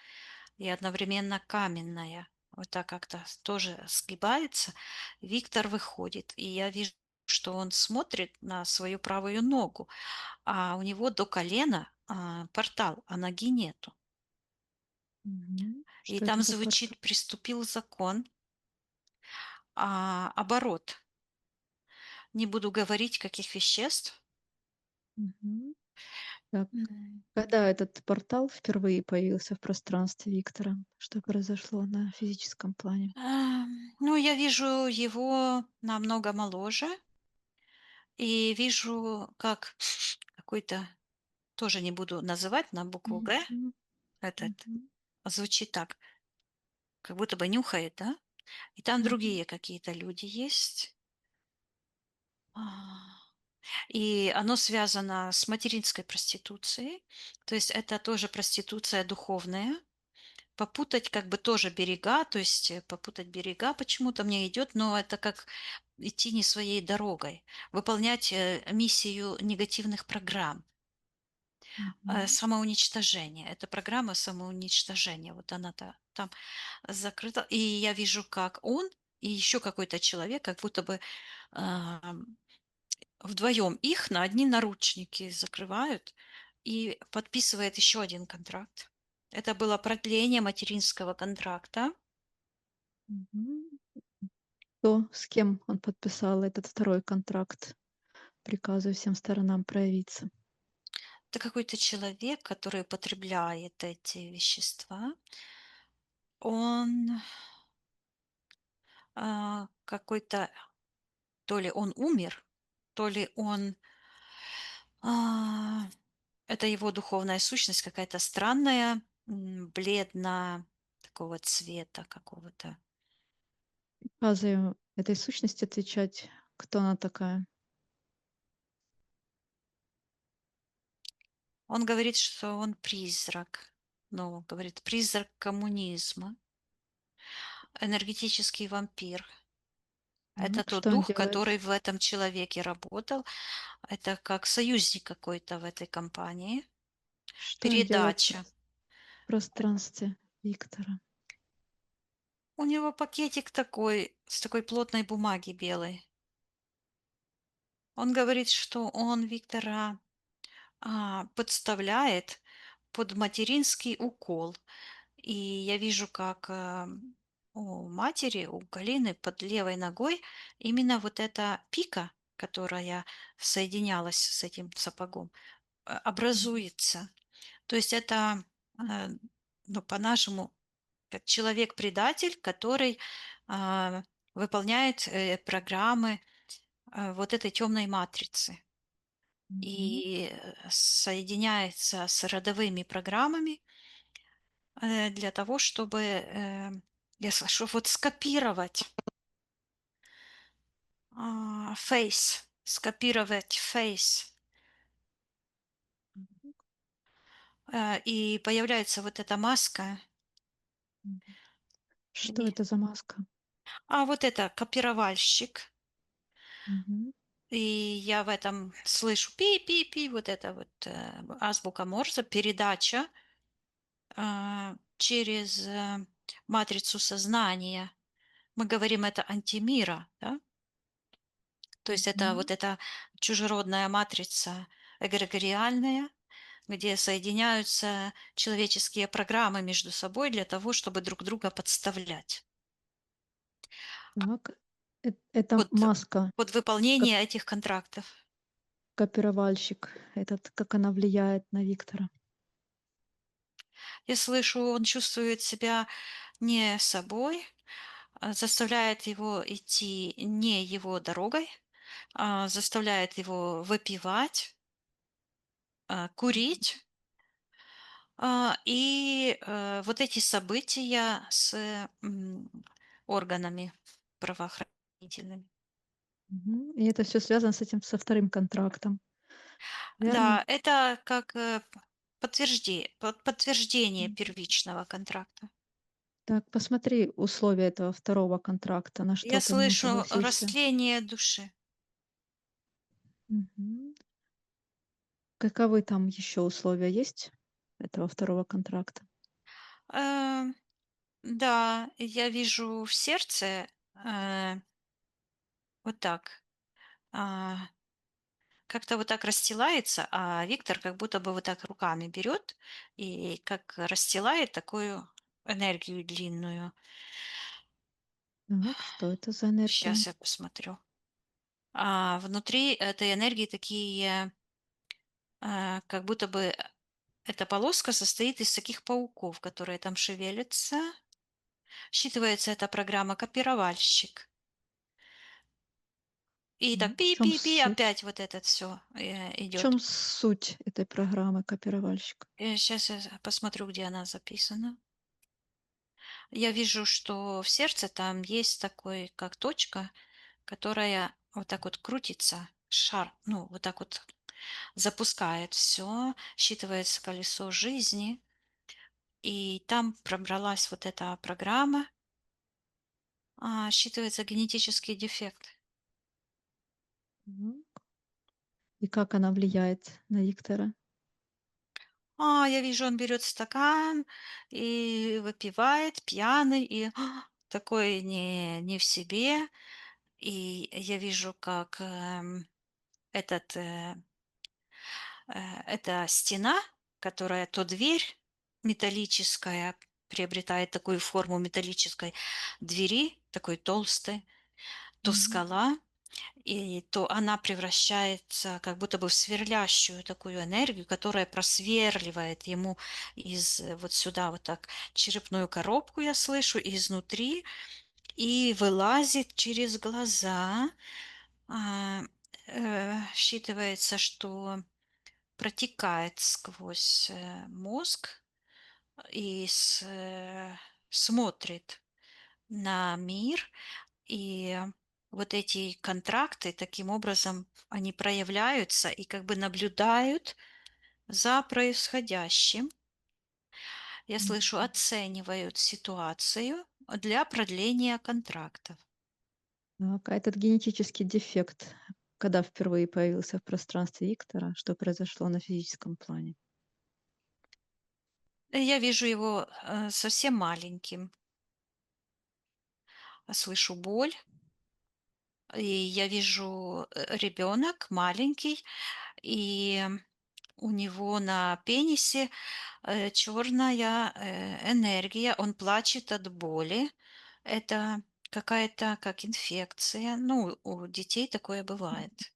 и одновременно каменная. Вот так как-то тоже сгибается. Виктор выходит, и я вижу, что он смотрит на свою правую ногу, а у него до колена портал, а ноги нету. Мгм. И Что это там за портал? звучит: «Приступил закон», оборот. Не буду говорить, каких веществ. Мгм. Так, М. когда этот портал впервые появился в пространстве Виктора? Что произошло на физическом плане? Ну, я вижу его намного моложе и вижу, как какой-то, тоже не буду называть на букву «Г», Мгм. этот Мгм. звучит так, как будто бы нюхает, да? И там Мгм. другие какие-то люди есть. А, И оно связано с материнской проституцией, то есть это тоже проституция духовная. Попутать как бы тоже берега, то есть попутать берега почему-то мне идет, но это как идти не своей дорогой, выполнять миссию негативных программ, Мгм. самоуничтожение. Это программа самоуничтожения, вот она там закрыта. И я вижу, как он и еще какой-то человек, как будто бы ам, вдвоем их на одни наручники закрывают и подписывает еще один контракт. Это было продление материнского контракта. Мгм. То, с кем он подписал этот второй контракт? Приказываю всем сторонам проявиться. Это какой-то человек, который употребляет эти вещества. Он какой-то, то ли он умер, то ли он, а, это его духовная сущность какая-то странная, бледно такого цвета какого-то. Приказываю этой сущности отвечать, кто она такая. Он говорит, что он призрак. Ну, говорит, призрак коммунизма, энергетический вампир. Это Так, тот что он дух, делает? который в этом человеке работал. Это как союзник какой-то в этой компании. Что он делает Передача. в пространстве Виктора? У него пакетик такой, с такой плотной бумаги белой. Он говорит, что он Виктора подставляет под материнский укол. И я вижу, как у матери, у Галины под левой ногой именно вот эта пика, которая соединялась с этим сапогом, Мгм. образуется. То есть это, э, ну, по-нашему, как человек-предатель, который а, выполняет программы вот этой темной матрицы Мгм. и соединяется с родовыми программами для того, чтобы, я слышу, вот скопировать скопировать фейс. Мгм. И появляется вот эта маска. Мгм. Что И- это за маска? А вот это копировальщик. Мгм. И я в этом слышу пи-пи-пи, вот это вот азбука Морзе, передача через матрицу сознания. Мы говорим, это антимира, да? То есть это Мгм. вот эта чужеродная матрица эгрегориальная, где соединяются человеческие программы между собой для того, чтобы друг друга подставлять Так, это под, маска, под ко выполнение этих контрактов. копировальщик этот, как она влияет на Виктора. Я слышу, он чувствует себя не собой, заставляет его идти не его дорогой, заставляет его выпивать, Мгм. курить. Вот эти события с органами правоохранительными. Мгм. И это все связано с этим, со вторым контрактом, верно? Да, это как подтверждение Мгм. первичного контракта. Так, посмотри условия этого второго контракта, на Я что ты в нем слышу согласился. растление души. Мгм. Каковы там еще условия есть этого второго контракта? Э, да, я вижу в сердце вот так. а, Как-то вот так расстилается, а Виктор как будто бы вот так руками берет и как расстилает такую энергию длинную. Так, что это за энергия? Сейчас я посмотрю. Внутри этой энергии такие, как будто бы эта полоска состоит из таких пауков, которые там шевелятся. Считывается эта программа копировальщик. И так В чем пи-пи-пи, суть? опять вот это все В чем идет. суть этой программы копировальщика? Сейчас я посмотрю, где она записана. Я вижу, что в сердце там есть такой, как точка, которая вот так вот крутится, шар, ну, вот так вот запускает все, считывается колесо жизни, и там пробралась вот эта программа, считывается генетический дефект. Мгм. И как она влияет на Виктора? Я вижу, он берет стакан и выпивает, пьяный, и такой не в себе, и я вижу, как этот, эта стена, которая то дверь металлическая, приобретает такую форму металлической двери, такой толстой, то Мгм. скала, и то она превращается как будто бы в сверлящую такую энергию, которая просверливает ему из вот сюда вот так черепную коробку, я слышу, и изнутри, и вылазит через глаза. А, Считывается, что протекает сквозь мозг и смотрит на мир, и вот эти контракты таким образом они проявляются и как бы наблюдают за происходящим. Я слышу, Мгм. оценивают ситуацию для продления контрактов. Так, а этот генетический дефект, когда впервые появился в пространстве Виктора, что произошло на физическом плане? Я вижу его совсем маленьким, слышу боль, и я вижу ребенок маленький, и у него на пенисе черная энергия, он плачет от боли. Это какая-то как инфекция. Ну, у детей такое Мгм. бывает.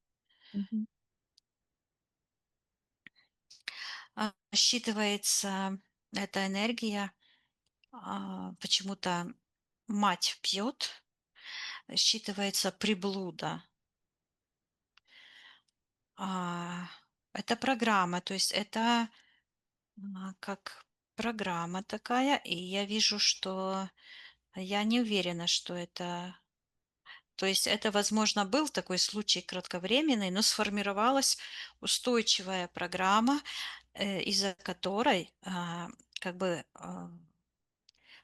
Мгм. Считывается эта энергия, почему-то мать пьет, считывается приблуда. А, Это программа, то есть это как программа такая, и я вижу, что я не уверена, что это. То есть это, возможно, был такой случай кратковременный, но сформировалась устойчивая программа, из-за которой как бы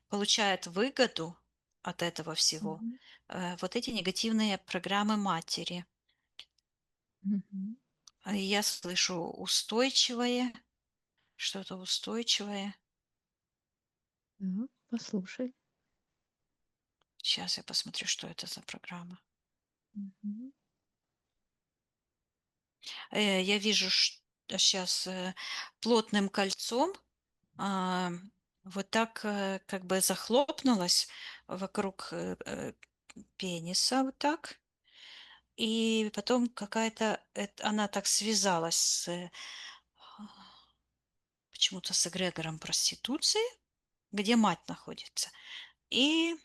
получает выгоду от этого всего Мгм. вот эти негативные программы матери. Мгм. И я слышу устойчивое, что-то устойчивое. Так, послушай. Сейчас я посмотрю, что это за программа. Мгм. Я вижу сейчас плотным кольцом а, вот так как бы захлопнулась вокруг пениса вот так. И потом какая-то, она так связалась а, почему-то с эгрегором проституции, где мать находится. И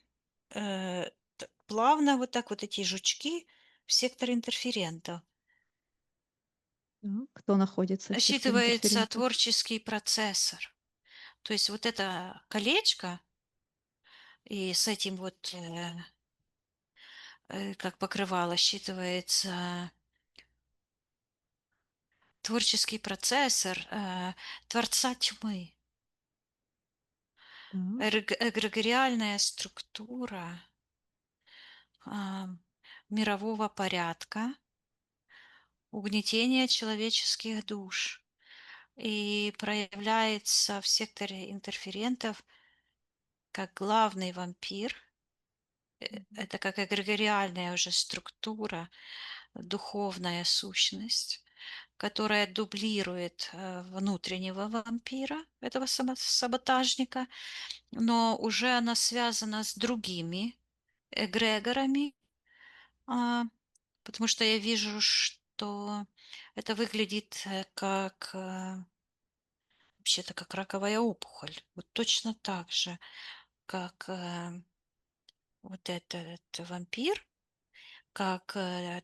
плавно вот так вот эти жучки в сектор интерферента. Так, кто находится в секторе Считывается интерферентов? творческий процессор. То есть вот это колечко и с этим вот как покрывало считывается творческий процессор Творца Тьмы, Так. эгрегориальная структура а, мирового порядка, угнетение человеческих душ. И проявляется в секторе интерферентов как главный вампир. Мгм. Это как эгрегориальная уже структура, духовная сущность, которая дублирует внутреннего вампира, этого саботажника, но уже она связана с другими эгрегорами, а, потому что я вижу, что это выглядит как вообще-то как раковая опухоль. Вот точно так же, как вот этот вампир, как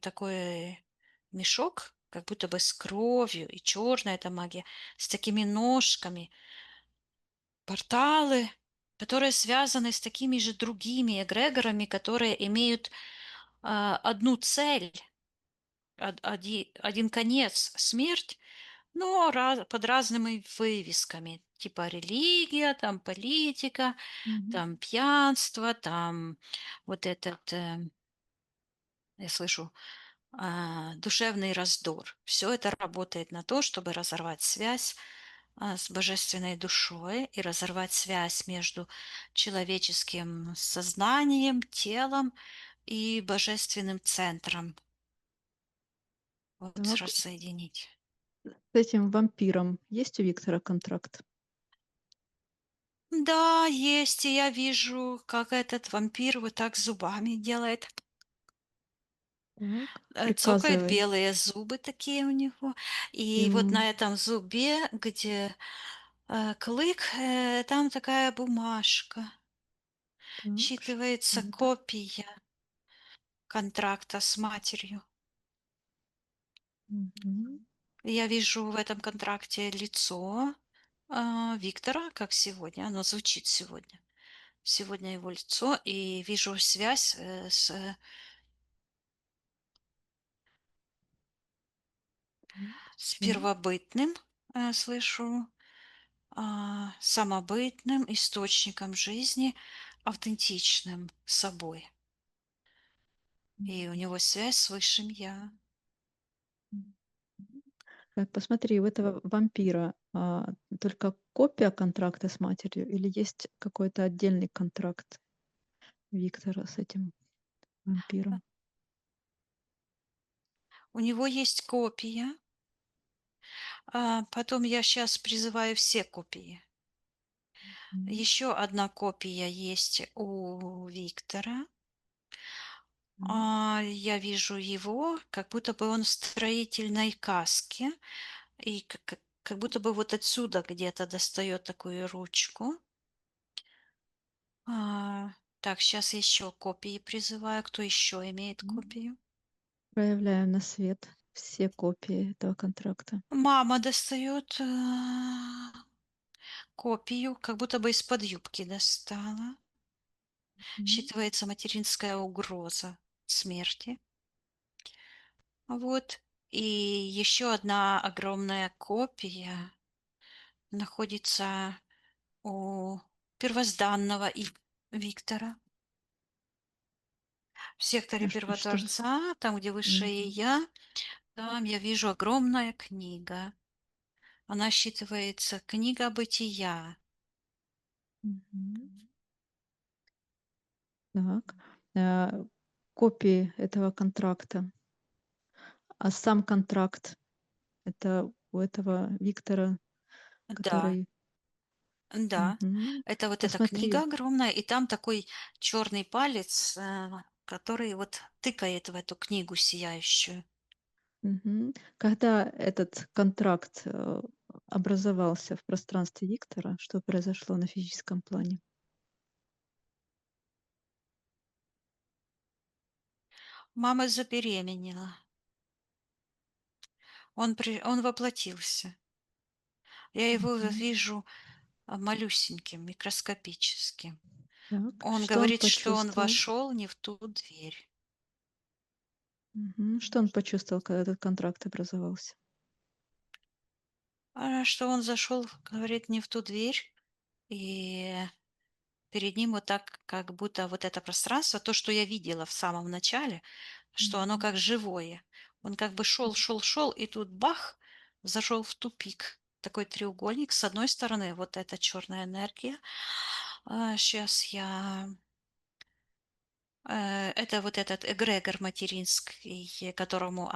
такой мешок, как будто бы с кровью, и черная эта магия, с такими ножками, порталы, которые связаны с такими же другими эгрегорами, которые имеют одну цель, один конец — смерть, но под разными вывесками, типа религия, там политика, Мгм. там пьянство, там вот этот, я слышу, душевный раздор. Все это работает на то, чтобы разорвать связь с божественной душой и разорвать связь между человеческим сознанием, телом и божественным центром. Вот Так, рассоединить. с этим вампиром есть у Виктора контракт? Да, есть, и я вижу, как этот вампир вот так зубами делает. Так, Цокает, приказывай белые зубы такие у него. И вот ему. на этом зубе, где клык, там такая бумажка. Так, что Считывается это? копия контракта с матерью. Мгм. Я вижу в этом контракте лицо Виктора, как сегодня. Оно звучит сегодня. Сегодня его лицо. И вижу связь Так, с с чем? первобытным, слышу, самобытным источником жизни, автентичным собой. И у Мгм. него связь с высшим я. Так, посмотри, у этого вампира только копия контракта с матерью или есть какой-то отдельный контракт Виктора с этим вампиром? У него есть копия. Потом я сейчас призываю все копии. М, Еще одна копия есть у Виктора. так, Я вижу его, как будто бы он в строительной каске, и как будто бы вот отсюда где-то достает такую ручку. А, так, сейчас еще копии призываю. Кто еще имеет м. копию? Проявляем на свет все копии этого контракта. Мама достает копию, как будто бы из-под юбки достала. М, Считывается материнская угроза смерти. Вот. И еще одна огромная копия находится у первозданного Виктора в секторе что? Первотворца, там, где высшее Мгм, Я, там я вижу огромная книга. Она считывается книга бытия. мгм. Так, копии этого контракта. А сам контракт — это у этого Виктора, Да, который. да. Мгм. Это вот эта книга Посмотри. огромная, и там такой черный палец, который вот тыкает в эту книгу сияющую. Мгм. Когда этот контракт, образовался в пространстве Виктора, что произошло на физическом плане? Мама забеременела. Он воплотился. Я его Мгм. вижу малюсеньким, микроскопическим. Так, Он что он говорит, что он почувствовал? вошел не в ту дверь. Мгм. Что он почувствовал, когда этот контракт образовался? Что он зашел, говорит, не в ту дверь. И перед ним вот так, как будто вот это пространство, то, что я видела в самом начале, что оно Мгм. как живое. Он как бы шел, шел, шел, и тут бах, зашел в тупик. Такой треугольник. С одной стороны, вот эта черная энергия. Сейчас я это вот этот эгрегор материнский, которому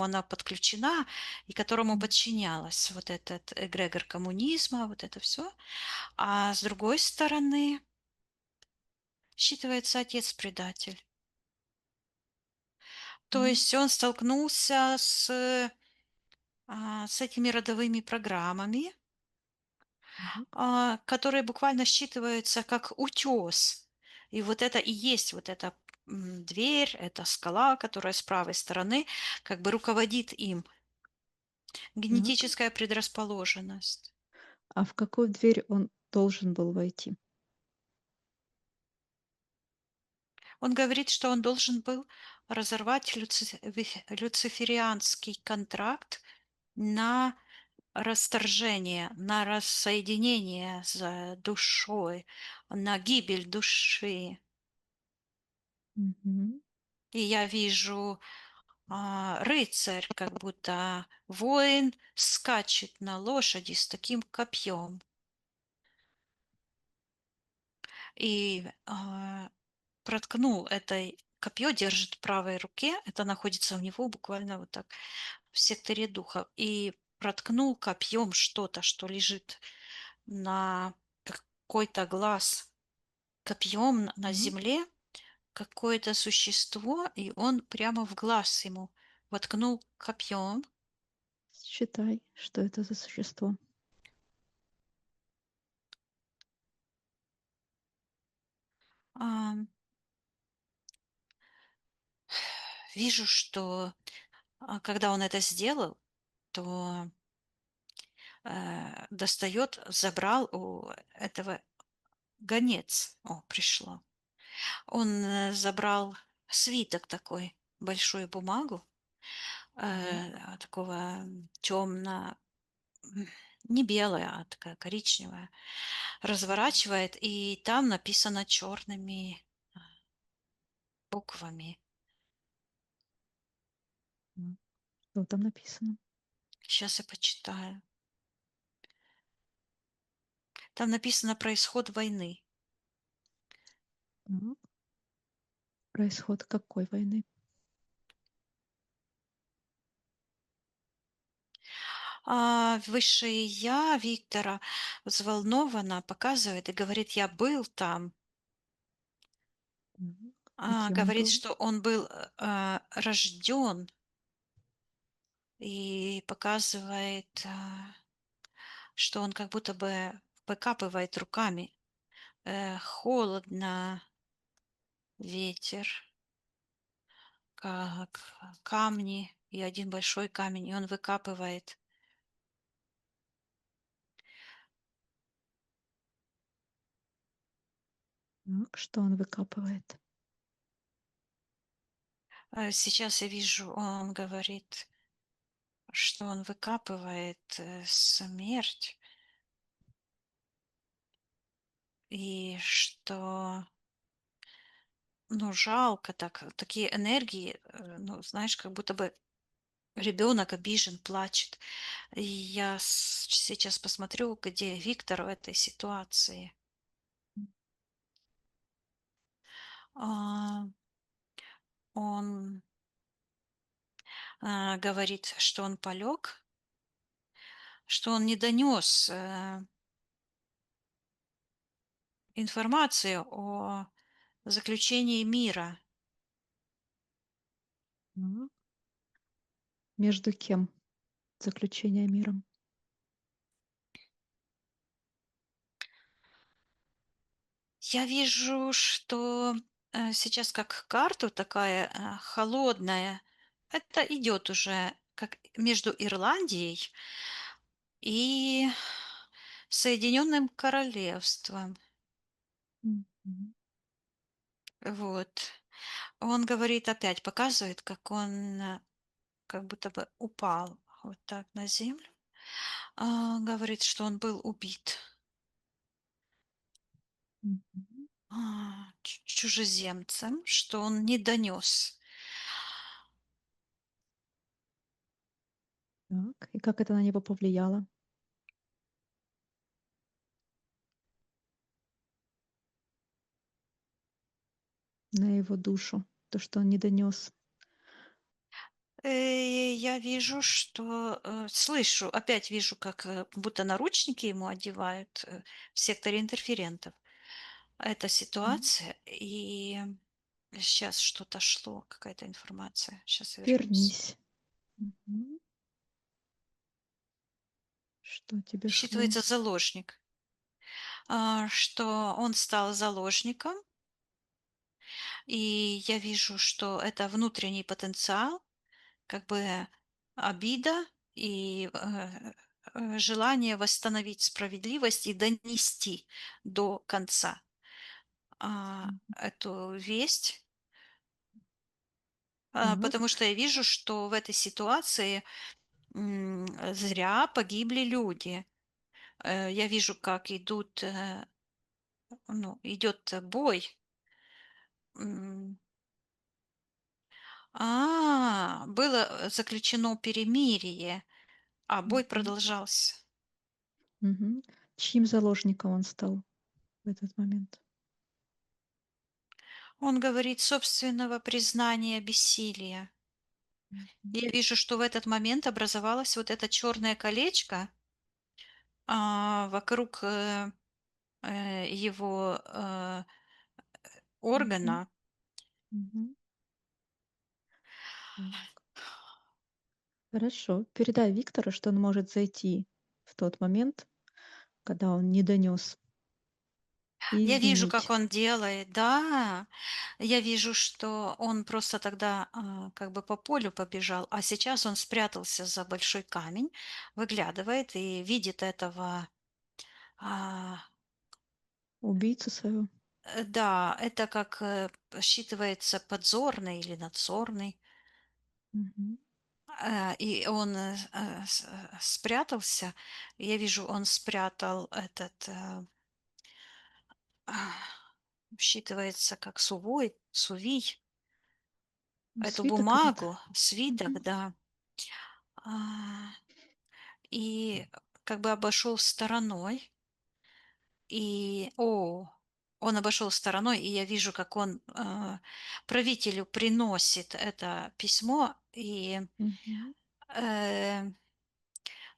она подключена и которому М. подчинялась. Вот этот эгрегор коммунизма, вот это все. А с другой стороны, считывается отец-предатель. То М. есть он столкнулся с этими родовыми программами, Так. которые буквально считываются как утес. И вот это и есть вот эта дверь, эта скала, которая с правой стороны как бы руководит им. Так. Генетическая предрасположенность. А в какую дверь он должен был войти? Он говорит, что он должен был разорвать люциферианский контракт на расторжение, на рассоединение с душой, на гибель души. Мгм. И я вижу рыцарь, как будто воин скачет на лошади с таким копьем. И проткнул это копье, держит в правой руке, это находится у него буквально вот так в секторе духа, и проткнул копьем что-то, что лежит на какой-то глаз, копьем на Так, земле, какое-то существо, и он прямо в глаз ему воткнул копьем. считай, что это за существо. А, Вижу, что когда он это сделал, то достает, забрал у этого гонец. О, пришло. Он забрал свиток такой, большую бумагу, Так, такого темно, не белая, а такая коричневая, разворачивает, и там написано черными буквами. так. Что там написано? Сейчас я почитаю. Там написано про исход войны. Так. Происход какой войны? Высшее я Виктора взволнованно показывает и говорит, я был там. Так. И кем он Говорит, был? что он был рожден и показывает, что он как будто бы покапывает руками. Холодно, ветер, как камни и один большой камень, и он выкапывает. Так, что он выкапывает? Сейчас я вижу, он говорит, что он выкапывает смерть, и что, ну, жалко так, такие энергии, ну, знаешь, как будто бы ребенок обижен, плачет. И я сейчас посмотрю, где Виктор в этой ситуации. А, Он говорит, что он полег, что он не донес информацию о заключении мира. Так. Между кем заключение миром? Я вижу, что сейчас как карту такая холодная. Это идет уже как между Ирландией и Соединенным Королевством. Мгм. Вот. Он говорит, опять показывает, как он как будто бы упал вот так на землю. Говорит, что он был убит Мгм. чужеземцем, что он не донес. Так. И как это на него повлияло? На его душу? То, что он не донес. Я вижу, что слышу, опять вижу, как будто наручники ему одевают в секторе интерферентов. Это ситуация, и сейчас что-то шло, какая-то информация. Сейчас вернусь. Вернись. Мгм. Что тебе шло? Считывается заложник, что он стал заложником, и я вижу, что это внутренний потенциал, как бы обида и желание восстановить справедливость и донести до конца Мгм. эту весть, Так. потому что я вижу, что в этой ситуации зря погибли люди. Я вижу, как идут, ну, идет бой. было заключено перемирие, а бой Мгм. продолжался. Мгм. Чьим заложником он стал в этот момент? Он говорит собственного признания бессилия. Мгм. Я вижу, что в этот момент образовалось вот это черное колечко вокруг его Мгм. органа. Мгм. Так. Хорошо. Передай Виктору, что он может зайти в тот момент, когда он не донес, и Я вижу, как изменить. он делает, да. Я вижу, что он просто тогда как бы по полю побежал, а сейчас он спрятался за большой камень, выглядывает и видит этого. а, Убийцу своего. да, это как считывается подзорный или надзорный. Мгм. И он спрятался. Я вижу, он спрятал этот, а, считывается как сувий, эту Свиток этот? бумагу, свиток, Мгм. да. А, и как бы обошел стороной. Он обошел стороной, и я вижу, как он правителю приносит это письмо. И Мгм. э,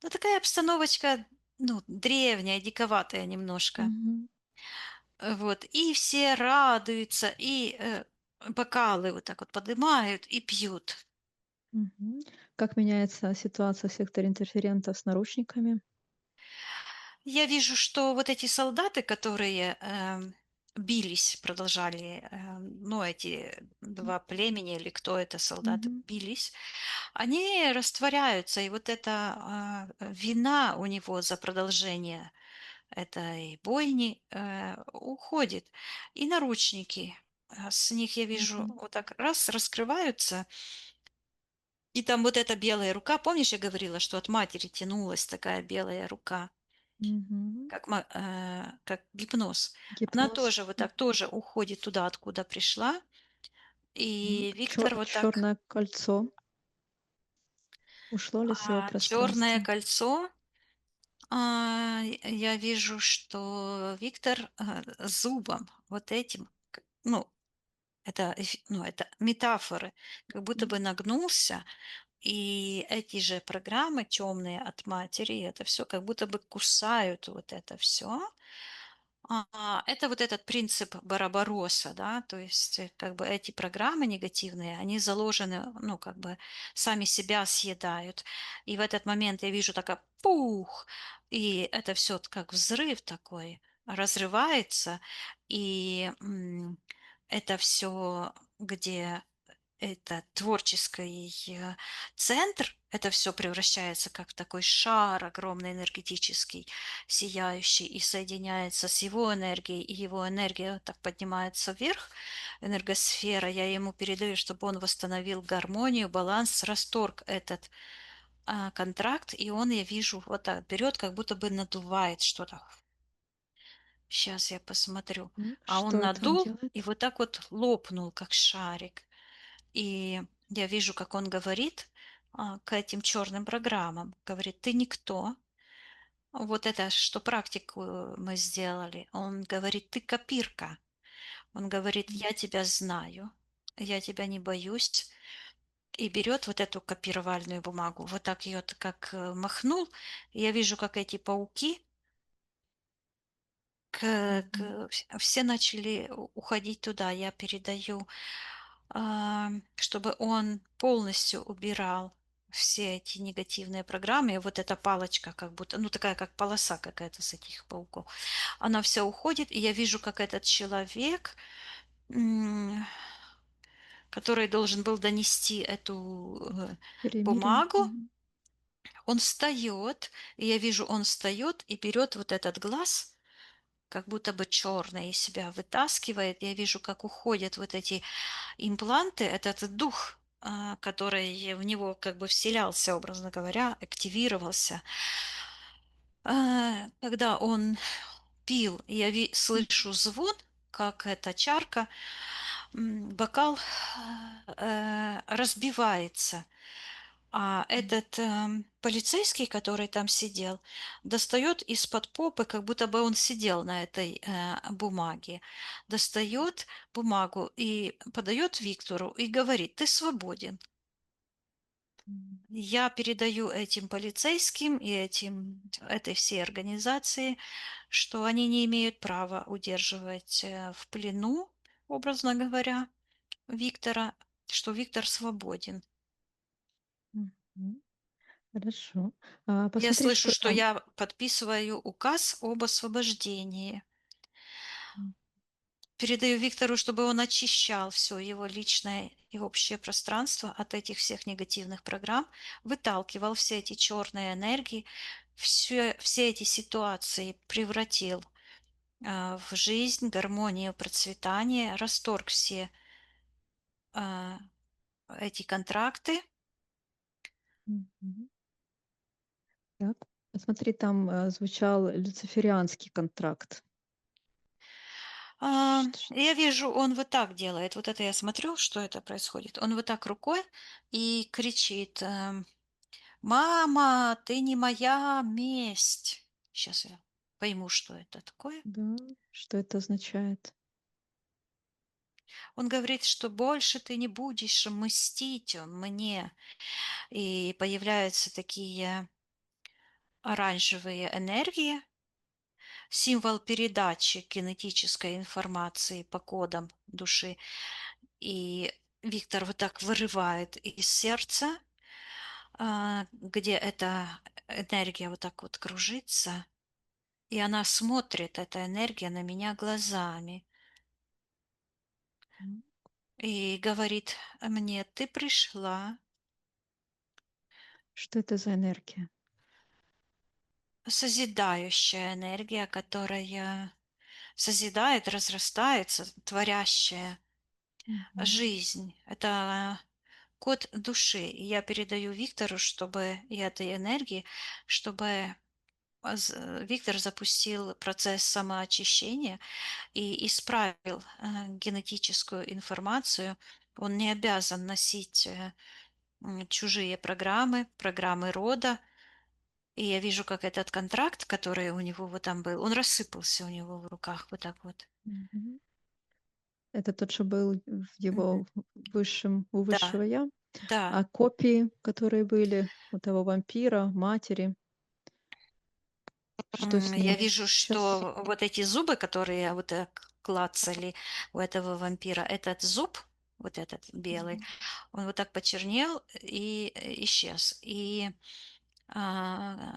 ну, такая обстановочка, ну, древняя, диковатая немножко. Мгм. Вот. И все радуются, и бокалы вот так вот поднимают и пьют. Мгм. Как меняется ситуация в секторе интерферентов с наручниками? Я вижу, что вот эти солдаты, которые бились, продолжали, ну, эти два племени или кто это, солдаты Мгм. бились, они растворяются, и вот эта вина у него за продолжение этой бойни уходит. И наручники, с них я вижу Мгм. вот так раз раскрываются, и там вот эта белая рука, помнишь, я говорила, что от матери тянулась такая белая рука? Мгм. Как гипноз. Она Гипноз. тоже вот так, тоже уходит туда, откуда пришла. И Виктор вот так, Черное кольцо ушло лесовое черное пространство. кольцо, я вижу, что Виктор зубом вот этим, ну, ну, это метафоры, как будто М. бы нагнулся, и эти же программы темные от матери, это все как будто бы кусают вот это все. Это вот этот принцип Барбаросса, да, то есть как бы эти программы негативные, они заложены, ну, как бы сами себя съедают. И в этот момент я вижу такая пух, и это все как взрыв такой, разрывается, и это все, где это творческий центр, это все превращается как в такой шар огромный энергетический, сияющий, и соединяется с его энергией, и его энергия так поднимается вверх, энергосфера, я ему передаю, чтобы он восстановил гармонию, баланс, расторг этот контракт, и он, я вижу, вот так берет, как будто бы надувает что-то. Сейчас я посмотрю. А он Что это он надул и делает? вот так вот лопнул, как шарик. И я вижу, как он говорит к этим черным программам. Говорит, ты никто. Вот это, что практику мы сделали. Он говорит, ты копирка. Он говорит, М. я тебя знаю, я тебя не боюсь. И берет вот эту копировальную бумагу, вот так ее как махнул. И я вижу, как эти пауки Мгм. все начали уходить туда. Я передаю, чтобы он полностью убирал все эти негативные программы. И вот эта палочка, как будто, ну такая как полоса какая-то с этих пауков, она вся уходит, и я вижу, как этот человек, м, который должен был донести эту Перемирие. бумагу, Мгм. он встает, и я вижу, он встает и берет вот этот глаз, как будто бы черный из себя вытаскивает. Я вижу, как уходят вот эти импланты, этот дух, который в него как бы вселялся, образно говоря, активировался. Когда он пил, я М. слышу звон, как эта чарка, бокал разбивается. А этот полицейский, который там сидел, достает из-под попы, как будто бы он сидел на этой бумаге, достает бумагу и подает Виктору и говорит: «Ты свободен». М. Я передаю этим полицейским и этой всей организации, что они не имеют права удерживать в плену, образно говоря, Виктора, что Виктор свободен. Мгм. Хорошо. Я Посмотри, слышу, что что там. я подписываю указ об освобождении. М. Передаю Виктору, чтобы он очищал все его личное и общее пространство от этих всех негативных программ, выталкивал все эти черные энергии, все эти ситуации превратил в жизнь, гармонию, процветание, расторг все а, эти контракты. Мгм. Так, посмотри, там, звучал люциферианский контракт. Ш Я вижу, он вот так делает. Вот это я смотрю, что это происходит. Он вот так рукой и кричит: «Мама, ты не моя месть». Сейчас я пойму, что это такое. Да, что это означает? Он говорит, что больше ты не будешь мстить мне. И появляются такие оранжевые энергии, символ передачи кинетической информации по кодам души. И Виктор вот так вырывает из сердца, где эта энергия вот так вот кружится, и она смотрит, эта энергия, на меня глазами М. и говорит мне: «Ты пришла». Что это за энергия? Созидающая энергия, которая созидает, разрастается, творящая Мгм. жизнь. Это код души. И я передаю Виктору, чтобы и этой энергии, чтобы Виктор запустил процесс самоочищения и исправил генетическую информацию. Он не обязан носить чужие программы, программы рода. И я вижу, как этот контракт, который у него вот там был, он рассыпался у него в руках вот так вот. Мгм. Это тот, что был в Мгм. его высшем у Да, высшего «я», да. а копии, которые были у того вампира, матери, что с Я ними вижу, сейчас? что вот эти зубы, которые вот так клацали у этого вампира, этот зуб, вот этот белый, он вот так почернел и исчез. И а,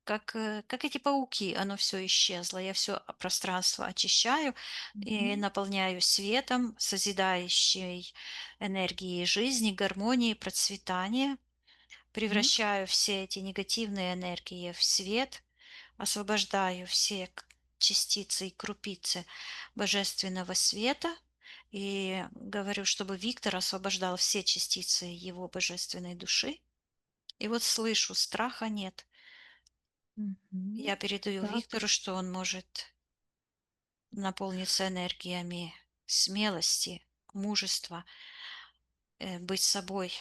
как эти пауки, оно все исчезло. Я все пространство очищаю и Мгм. наполняю светом, созидающей энергией жизни, гармонии, процветания. Так. Превращаю все эти негативные энергии в свет, освобождаю все частицы и крупицы божественного света и говорю, чтобы Виктор освобождал все частицы его божественной души. И вот слышу, страха нет. Мгм. Я передаю Так, Виктору, что он может наполниться энергиями смелости, мужества, быть собой.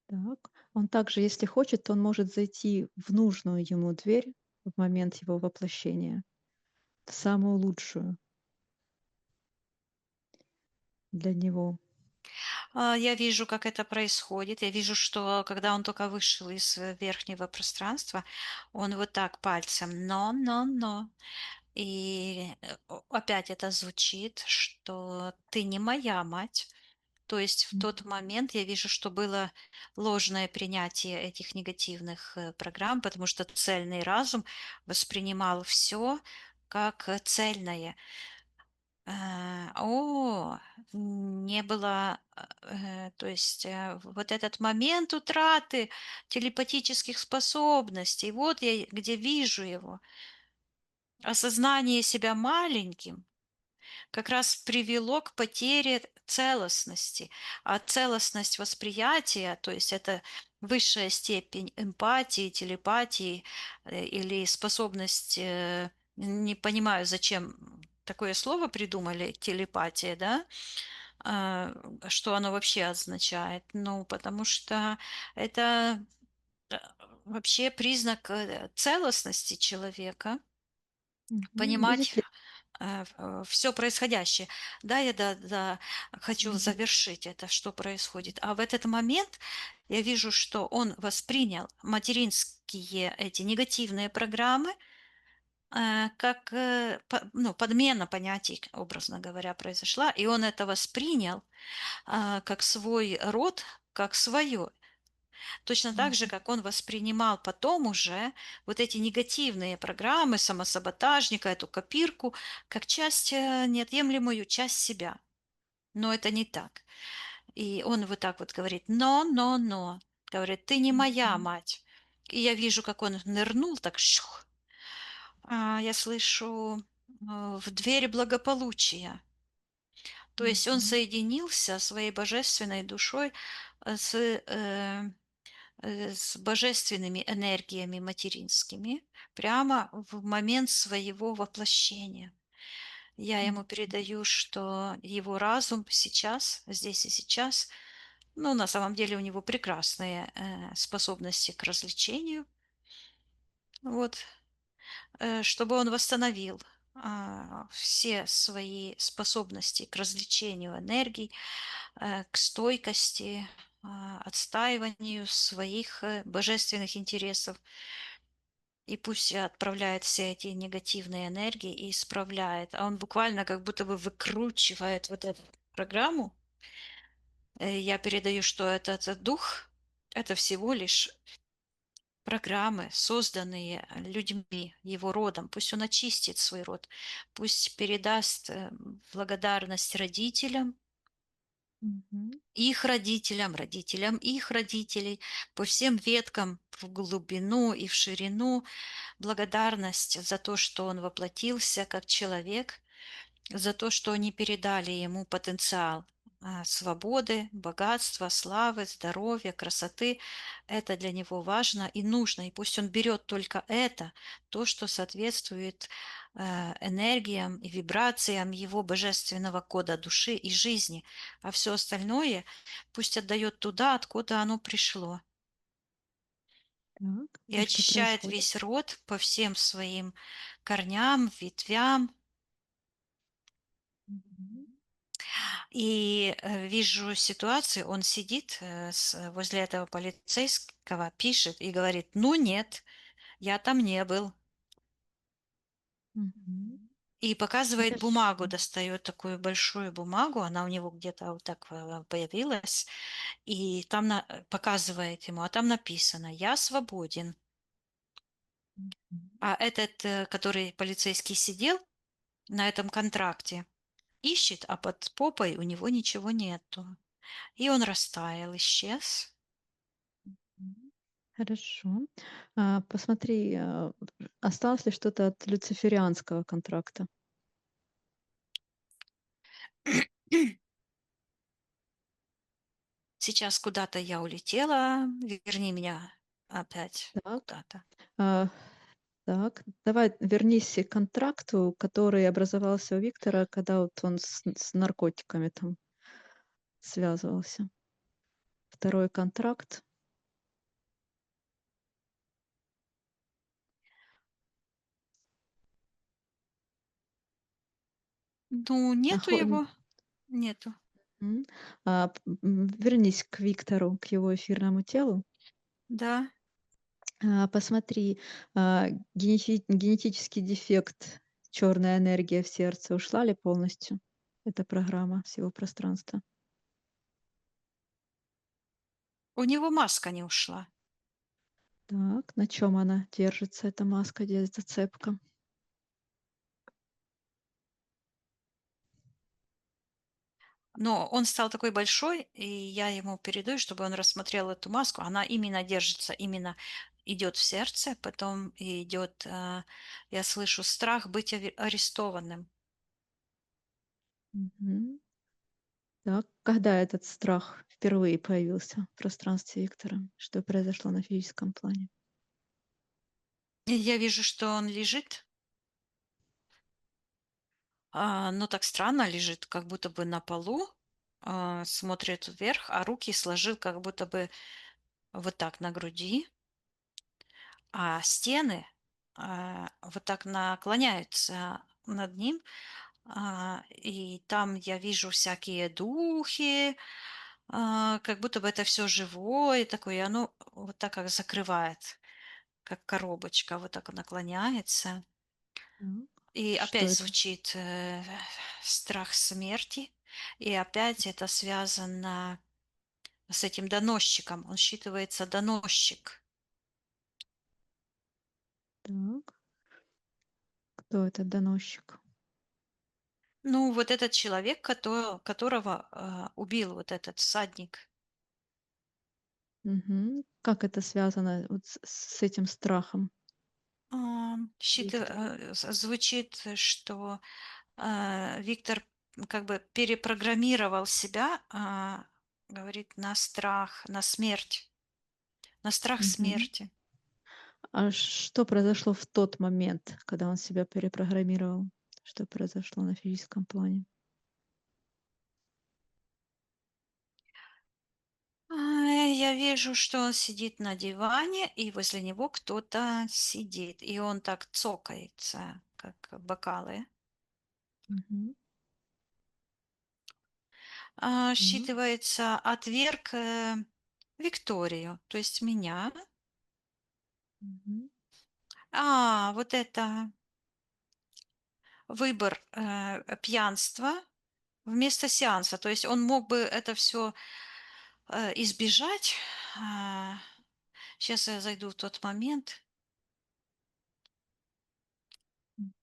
так. Он также, если хочет, то он может зайти в нужную ему дверь в момент его воплощения, в самую лучшую для него. Я вижу, как это происходит. Я вижу, что когда он только вышел из верхнего пространства, он вот так пальцем но. И опять это звучит, что ты не моя мать. То есть в тот Мгм. момент я вижу, что было ложное принятие этих негативных программ, потому что цельный разум воспринимал все как цельное. Не было, то есть вот этот момент утраты телепатических способностей, вот я где вижу его. Осознание себя маленьким как раз привело к потере целостности. А целостность восприятия, то есть это высшая степень эмпатии, телепатии или способность, не понимаю, зачем такое слово придумали, телепатия, да, А, что оно вообще означает? Ну, потому что это э, вообще признак целостности человека, Мгм. понимать Будет ли все происходящее. Да, я хочу Мгм. завершить это, что происходит. А в этот момент я вижу, что он воспринял материнские эти негативные программы, как ну, подмена понятий, образно говоря, произошла, и он это воспринял как свой род, как свое. Точно так же, Мгм. как он воспринимал потом уже вот эти негативные программы самосаботажника, эту копирку, как часть, неотъемлемую часть себя. Но это не так. И он вот так вот говорит: но. Говорит: ты не моя Мгм. мать. И я вижу, как он нырнул так, шух, я слышу в дверь благополучия. То есть он Мгм. соединился своей божественной душой с с божественными энергиями материнскими прямо в момент своего воплощения. Я ему Мгм. передаю, что его разум сейчас, здесь и сейчас, ну, на самом деле у него прекрасные способности к развлечению, вот, чтобы он восстановил все свои способности к развлечению энергий, к стойкости, отстаиванию своих божественных интересов. И пусть отправляет все эти негативные энергии и исправляет. А он буквально как будто бы выкручивает вот эту программу. Я передаю, что этот дух — это всего лишь программы, созданные людьми, его родом. Пусть он очистит свой род, пусть передаст благодарность родителям, Мгм. их родителям, родителям их родителей, по всем веткам в глубину и в ширину, благодарность за то, что он воплотился как человек, за то, что они передали ему потенциал свободы, богатства, славы, здоровья, красоты. Это для него важно и нужно. И пусть он берет только это, то, что соответствует энергиям и вибрациям его божественного кода души и жизни. А все остальное пусть отдает туда, откуда оно пришло. Так. И И что очищает происходит? весь род по всем своим корням, ветвям. Мгм. И вижу ситуацию, он сидит возле этого полицейского, пишет и говорит: ну нет, я там не был. Мгм. И показывает Хорошо. бумагу, достает такую большую бумагу, она у него где-то вот так появилась, и там показывает ему, а там написано: я свободен. Мгм. А этот, который полицейский сидел на этом контракте, ищет, а под попой у него ничего нету. И он растаял, исчез. Мгм. Хорошо. Посмотри, осталось ли что-то от люциферианского контракта? Сейчас куда-то я улетела, верни меня опять Так. куда-то. А, так, давай вернись к контракту, который образовался у Виктора, когда вот он с наркотиками там связывался. Второй контракт. Ну, нету Нахо его, нету. М. Вернись к Виктору, к его эфирному телу. Да. Посмотри, генетический дефект, черная энергия в сердце ушла ли полностью? Эта программа с его пространства. У него маска не ушла. Так, на чем она держится, эта маска, где зацепка? Но он стал такой большой, и я ему передаю, чтобы он рассмотрел эту маску. Она именно держится, именно идет в сердце, потом идет, я слышу, страх быть арестованным. Мгм. Так, когда этот страх впервые появился в пространстве Виктора? Что произошло на физическом плане? И я вижу, что он лежит, но так странно лежит, как будто бы на полу. смотрит вверх, а руки сложил как будто бы вот так на груди, а стены вот так наклоняются над ним, и там я вижу всякие духи, как будто бы это все живое такое, и оно вот так как закрывает, как коробочка, вот так наклоняется. Так. И Что опять это? звучит страх смерти, и опять это связано с этим доносчиком. Он считывается доносчик. Так. Кто этот доносчик? Ну, вот этот человек, которого убил вот этот всадник. Мгм. Как это связано вот с этим страхом, Виктор? Звучит, что Виктор как бы перепрограммировал себя, говорит, на страх, на смерть, на страх Мгм. смерти. А что произошло в тот момент, когда он себя перепрограммировал? Что произошло на физическом плане? Я вижу, что он сидит на диване, и возле него кто-то сидит, и он так цокается, как бокалы. Мгм. Так. Считывается отверг Викторию, то есть меня. Мгм. Вот это выбор пьянства вместо сеанса. То есть он мог бы это все избежать. Сейчас я зайду в тот момент. Мгм.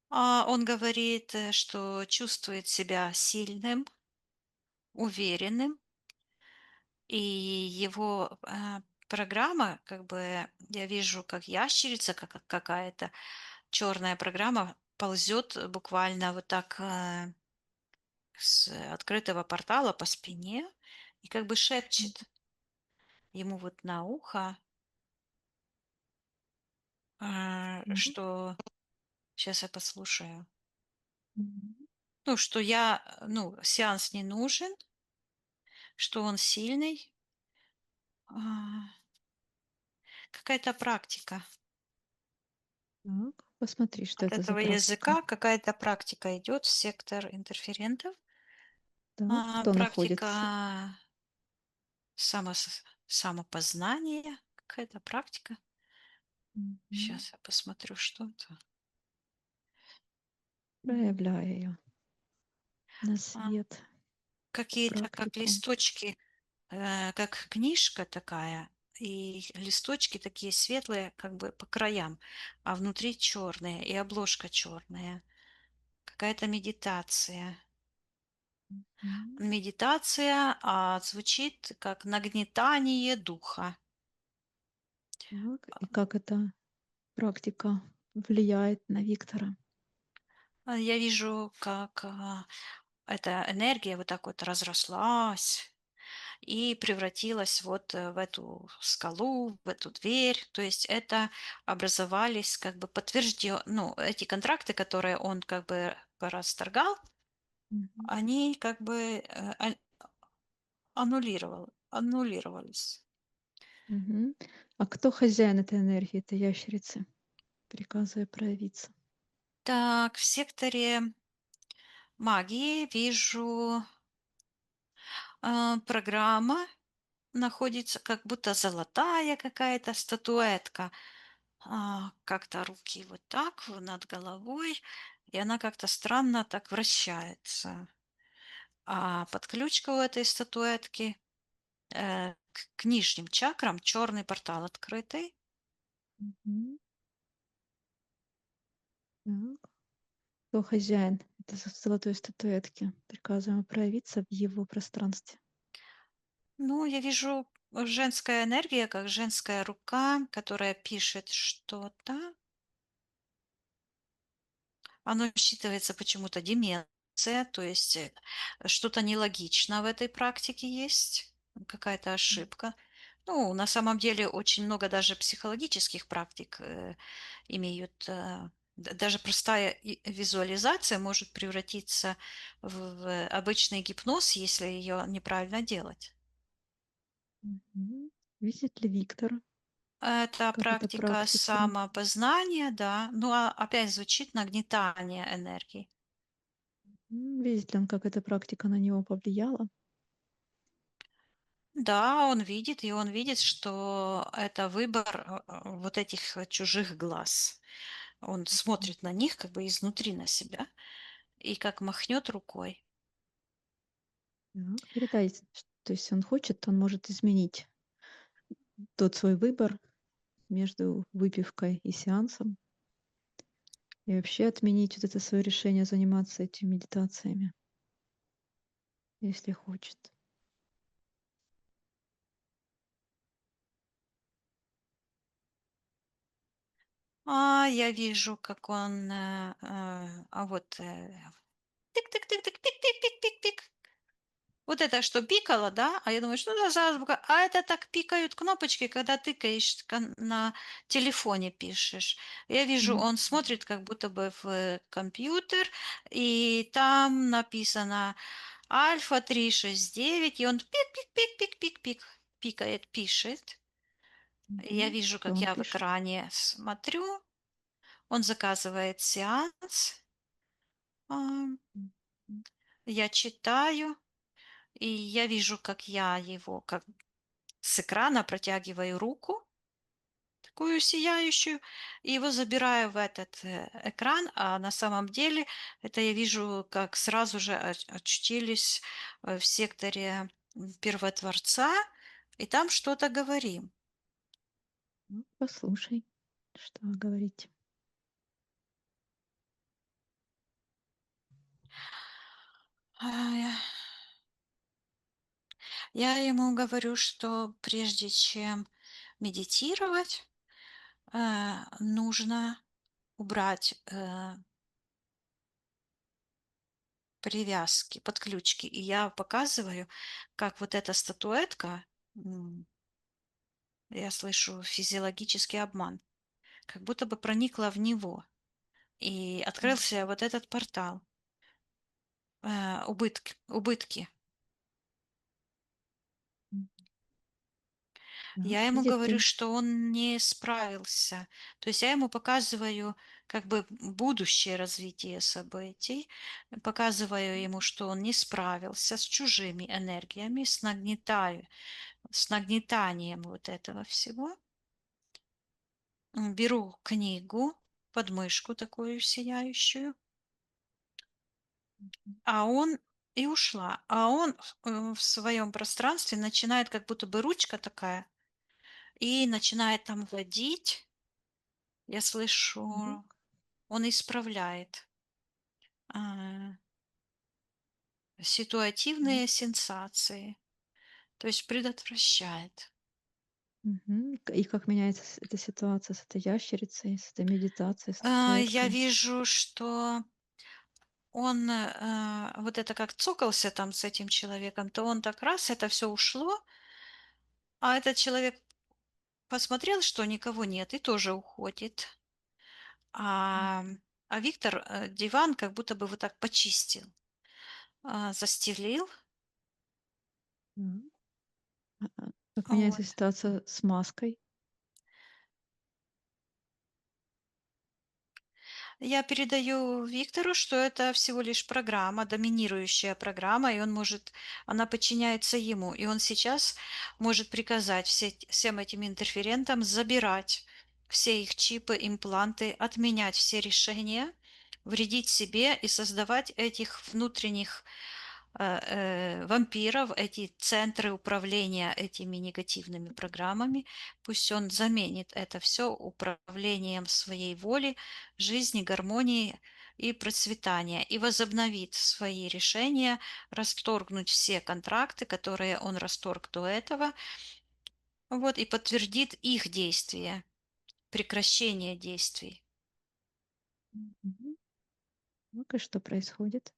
Он говорит, что чувствует себя сильным, уверенным, и его программа, как бы я вижу, как ящерица какая-то, черная программа ползет буквально вот так с открытого портала по спине и как бы шепчет ему вот на ухо, Так. что сейчас я послушаю. Мгм. Ну, что ну, сеанс не нужен, что он сильный. А, Какая-то практика. Так. Посмотри, что От это за этого практика. языка какая-то практика идет в сектор интерферентов. Так. Кто Практика находится? самопознания, какая-то практика. Мгм. Сейчас я посмотрю, что это. М. Проявляя ее на А, свет, Какие-то как практику. листочки, как книжка такая, и листочки такие светлые, как бы по краям, а внутри черные, и обложка черная. Какая-то медитация. Мгм. Медитация, звучит как нагнетание духа. Так. И как эта практика влияет на Виктора? Я вижу, как эта энергия вот так вот разрослась и превратилась вот в эту скалу, в эту дверь. То есть это образовались как бы ну, эти контракты, которые он как бы порасторгал, Мгм. они как бы аннулировались. Мгм. А кто хозяин этой энергии, этой ящерицы, приказывая проявиться? Так, в секторе магии вижу программа находится, как будто золотая какая-то статуэтка. Как-то руки вот так над головой, и она как-то странно так вращается. А подключка у этой статуэтки к нижним чакрам черный портал открытый. Мгм. Так. Кто хозяин этой золотой статуэтки, приказываем проявиться в его пространстве? Ну, я вижу женская энергия, как женская рука, которая пишет что-то. Оно считывается почему-то деменция, то есть что-то нелогично в этой практике есть, какая-то ошибка. Ну, на самом деле очень много даже психологических практик имеют. Даже простая визуализация может превратиться в обычный гипноз, если ее неправильно делать. Мгм. Видит ли Виктор, Это как эта практика практика, самопознания, да. Ну, а опять звучит нагнетание энергии. видит ли он, как эта практика на него повлияла? Да, он видит, и он видит, что это выбор вот этих чужих глаз. Он М, смотрит на них как бы изнутри на себя и как махнет рукой. так, передайте, то есть он хочет, он может изменить тот свой выбор между выпивкой и сеансом и вообще отменить вот это свое решение заниматься этими медитациями, если хочет. Я вижу, как он, тык-тык-тык-тык-пик-пик-пик-пик-пик-пик. Вот это что пикало, да? А я думаю, что это за азбука? А это так пикают кнопочки, когда тыкаешь на телефоне пишешь. Я вижу, М, он смотрит как будто бы в компьютер, и там написано Альфа 369, и он пик-пик-пик-пик-пик-пик пикает, пишет. Я мгм. вижу, Что как он я в пишет? экране смотрю, он заказывает сеанс, а, М, я читаю, и я вижу, как я его как с экрана протягиваю руку, такую сияющую, и его забираю в этот экран, а на самом деле это я вижу, как сразу же очутились в секторе Первотворца, и там что-то говорим. ну, послушай, что вы говорите. А, Я ему говорю, что прежде чем медитировать, нужно убрать привязки, подключки. И я показываю, как вот эта статуэтка, я слышу физиологический обман, как будто бы проникла в него. И М, открылся вот этот портал. Убытки. м. Я Так, ему видит говорю, ли? что он не справился. То есть я ему показываю как бы будущее развитие событий, показываю ему, что он не справился с чужими энергиями, с нагнетанием вот этого всего. Беру книгу, подмышку такую сияющую, а он и ушла. А он в своем пространстве начинает, как будто бы ручка такая, и начинает там водить. Я Мгм, слышу, он исправляет а, м, ситуативные сенсации, то есть предотвращает. мгм. И как меняется эта ситуация с этой ящерицей, с этой медитацией, с Я статуэткой? вижу, что он вот это как цокался там с этим человеком, то он так раз, это все ушло, а этот человек посмотрел, что никого нет, и тоже уходит. А, Мгм. а Виктор диван как будто бы вот так почистил, застелил. М. Как меняется Вот. ситуация с маской? Я передаю Виктору, что это всего лишь программа, доминирующая программа, и она подчиняется ему, и он сейчас может приказать всем этим интерферентам забирать все их чипы, импланты, отменять все решения, вредить себе и создавать этих внутренних вампиров, эти центры управления этими негативными программами. Пусть он заменит это все управлением своей воли, жизни, гармонии и процветания и возобновит свои решения, расторгнуть все контракты, которые он расторг до этого, вот, и подтвердит их действие, прекращение действий. Мгм. Ну-ка, что происходит?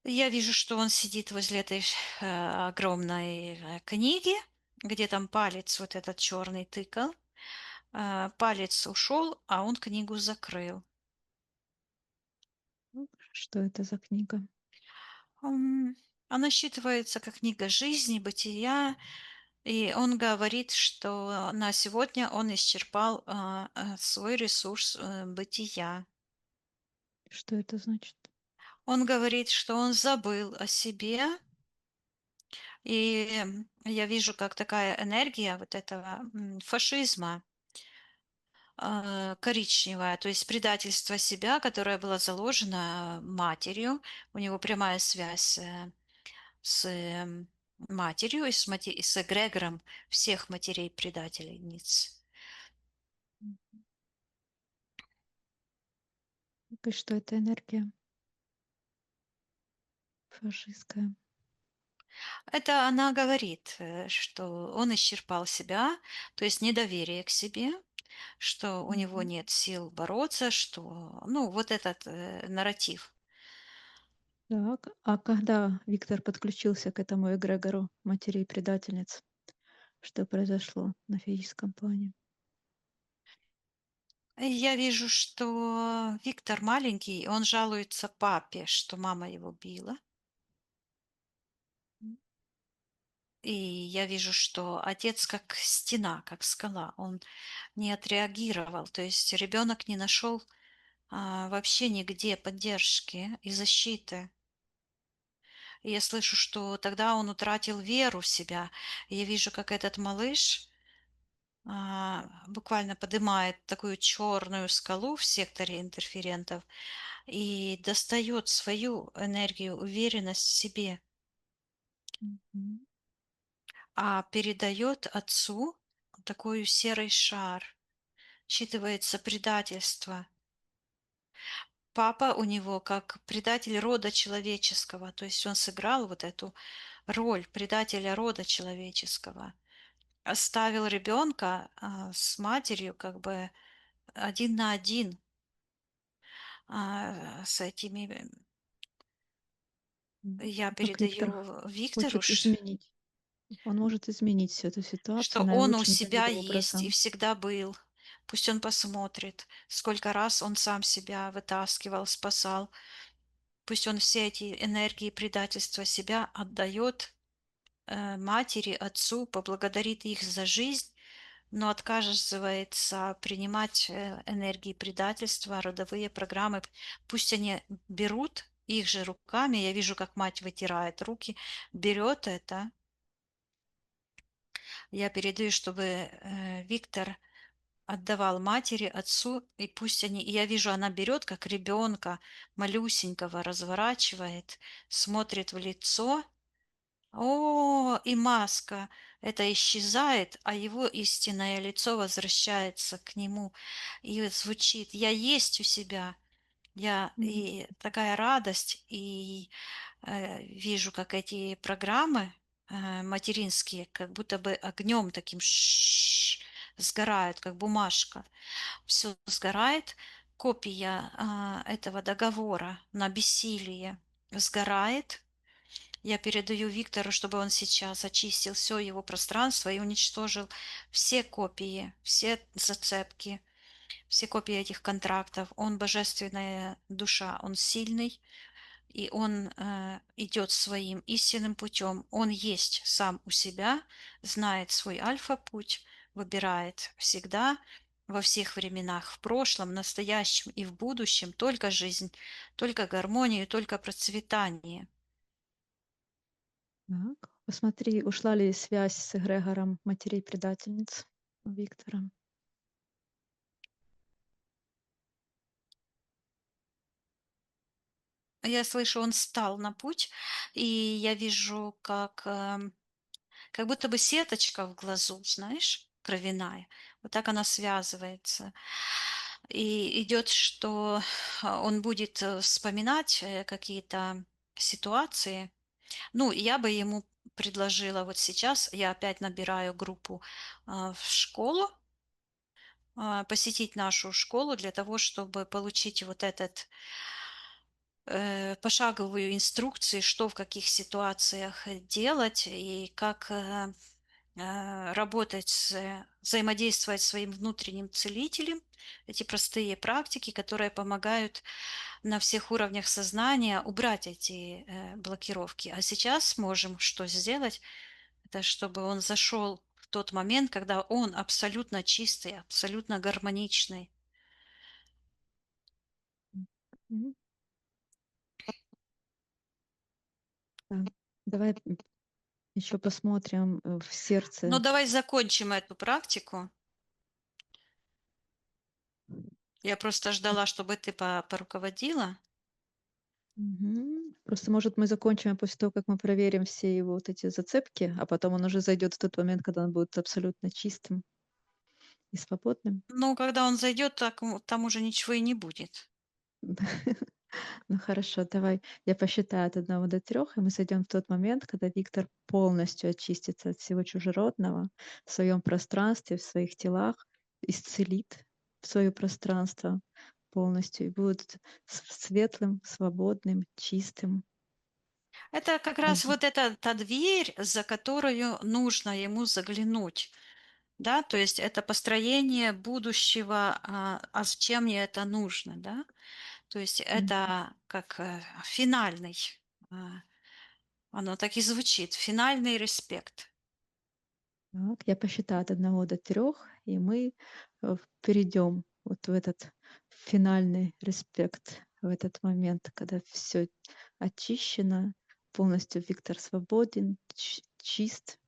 Я вижу, что он сидит возле этой огромной книги, где там палец вот этот черный тыкал. Палец ушел, а он книгу закрыл. Что это за книга? Ам, Она считывается как книга жизни, бытия, и он говорит, что на сегодня он исчерпал свой ресурс бытия. Что это значит? Он говорит, что он забыл о себе, и я вижу, как такая энергия вот этого фашизма коричневая, то есть предательство себя, которое было заложено матерью. У него прямая связь с матерью и с эгрегором всех матерей-предательниц. И что это энергия фашистская? Это она говорит, что он исчерпал себя, то есть недоверие к себе, что у него Мгм. нет сил бороться, что, ну, вот этот нарратив. Так, а когда Виктор подключился к этому эгрегору матерей-предательниц, что произошло на физическом плане? И я вижу, что Виктор маленький, он жалуется папе, что мама его била. М. И я вижу, что отец как стена, как скала. Он не отреагировал. То есть ребенок не нашел вообще нигде поддержки и защиты. И я слышу, что тогда он утратил веру в себя. И я вижу, как этот малыш буквально поднимает такую черную скалу в секторе интерферентов и достает свою энергию, уверенность в себе, Мгм. а передает отцу такой серый шар. Считывается предательство. Папа у него как предатель рода человеческого, то есть он сыграл вот эту роль предателя рода человеческого. Оставил ребенка с матерью как бы один на один с этими. Я А как Виктор передаю Виктору, хочет изменить? Он может изменить всю эту что ситуацию он у наилучшим для себя него есть и образом. всегда был. Пусть он посмотрит, сколько раз он сам себя вытаскивал, спасал. Пусть он все эти энергии предательства себя отдает матери, отцу, поблагодарит их за жизнь, но отказывается принимать энергии предательства, родовые программы. Пусть они берут их же руками. Я вижу, как мать вытирает руки, берет это. Я передаю, чтобы Виктор отдавал матери, отцу, и пусть они, и я вижу, она берет, как ребенка малюсенького, разворачивает, смотрит в лицо. О, и маска это исчезает, а его истинное лицо возвращается к нему. И вот звучит: "Я есть у себя". Мгм. И такая радость, и вижу, как эти программы материнские, как будто бы огнем таким сгорают, как бумажка. Все сгорает. Копия этого договора на бессилие сгорает. Я передаю Виктору, чтобы он сейчас очистил все его пространство и уничтожил все копии, все зацепки, все копии этих контрактов. Он божественная душа, он сильный, и он идет своим истинным путем. Он есть сам у себя, знает свой альфа-путь, выбирает всегда, во всех временах, в прошлом, настоящем и в будущем только жизнь, только гармонию, только процветание. Так, посмотри, ушла ли связь с эгрегором матерей-предательниц у Виктора. Я слышу, он стал на путь, и я вижу, как будто бы сеточка в глазу, знаешь, кровяная. Вот так она связывается. И идет, что он будет вспоминать какие-то ситуации. Ну, я бы ему предложила вот сейчас, я опять набираю группу в школу, посетить нашу школу для того, чтобы получить вот этот пошаговую инструкцию, что в каких ситуациях делать и как работать, взаимодействовать с своим внутренним целителем. Эти простые практики, которые помогают на всех уровнях сознания убрать эти блокировки. А сейчас можем что сделать? Это чтобы он зашел в тот момент, когда он абсолютно чистый, абсолютно гармоничный. Мгм. Так, давай еще посмотрим в Но сердце. давай закончим эту практику. Я просто ждала, чтобы ты поруководила. Просто, может, мы закончим после того, как мы проверим все его вот эти зацепки, а потом он уже зайдет в тот момент, когда он будет абсолютно чистым и свободным. Ну, когда он зайдет, так, там уже ничего и не будет. Ну хорошо, давай я посчитаю от 1 до 3, и мы зайдем в тот момент, когда Виктор полностью очистится от всего чужеродного в своем пространстве, в своих телах, исцелит свое пространство полностью и будет светлым, свободным, чистым. Это как раз Один. вот эта та дверь, за которую нужно ему заглянуть. Да, то есть это построение будущего, а зачем мне это нужно, да? То есть М. это как финальный, а, оно так и звучит, финальный респект. Так, я посчитаю от 1 до 3, и мы перейдем вот в этот финальный респект, в этот момент, когда все очищено, полностью Виктор свободен, чист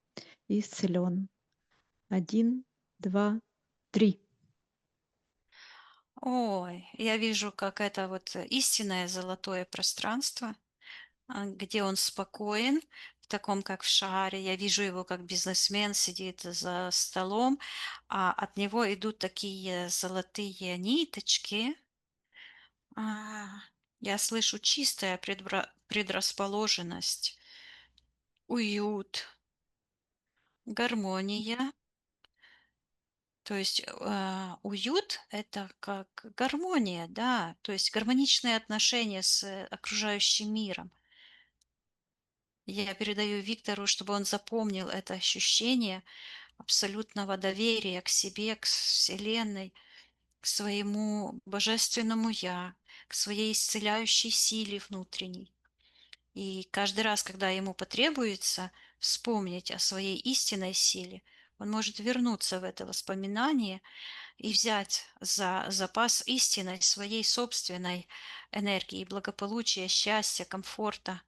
и исцелен. 1, 2, 3. Ой, я вижу, как это вот истинное золотое пространство, где он спокоен, в таком как в шаре. Я вижу его, как бизнесмен сидит за столом, а от него идут такие золотые ниточки. А, я слышу чистая предрасположенность, уют, гармония. То есть уют — это как гармония, да, то есть гармоничные отношения с окружающим миром. Я передаю Виктору, чтобы он запомнил это ощущение абсолютного доверия к себе, к Вселенной, к своему божественному Я, к своей исцеляющей силе внутренней. И каждый раз, когда ему потребуется вспомнить о своей истинной силе, он может вернуться в это воспоминание и взять за запас истинной своей собственной энергии, благополучия, счастья, комфорта.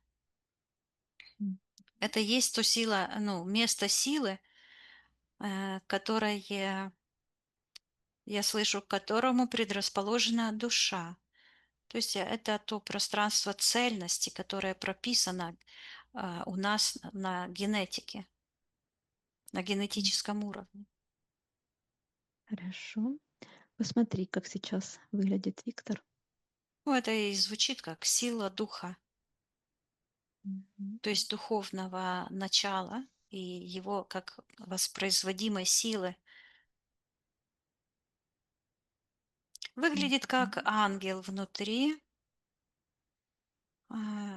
М. Это есть то сила, ну, место силы, которое, я слышу, к которому предрасположена душа. То есть это то пространство цельности, которое прописано у нас на генетике, на М. генетическом уровне. Хорошо. Посмотри, как сейчас выглядит Виктор. Ну, это и звучит как сила духа, Мгм. то есть духовного начала и его как воспроизводимой силы. Выглядит как Мгм. ангел внутри.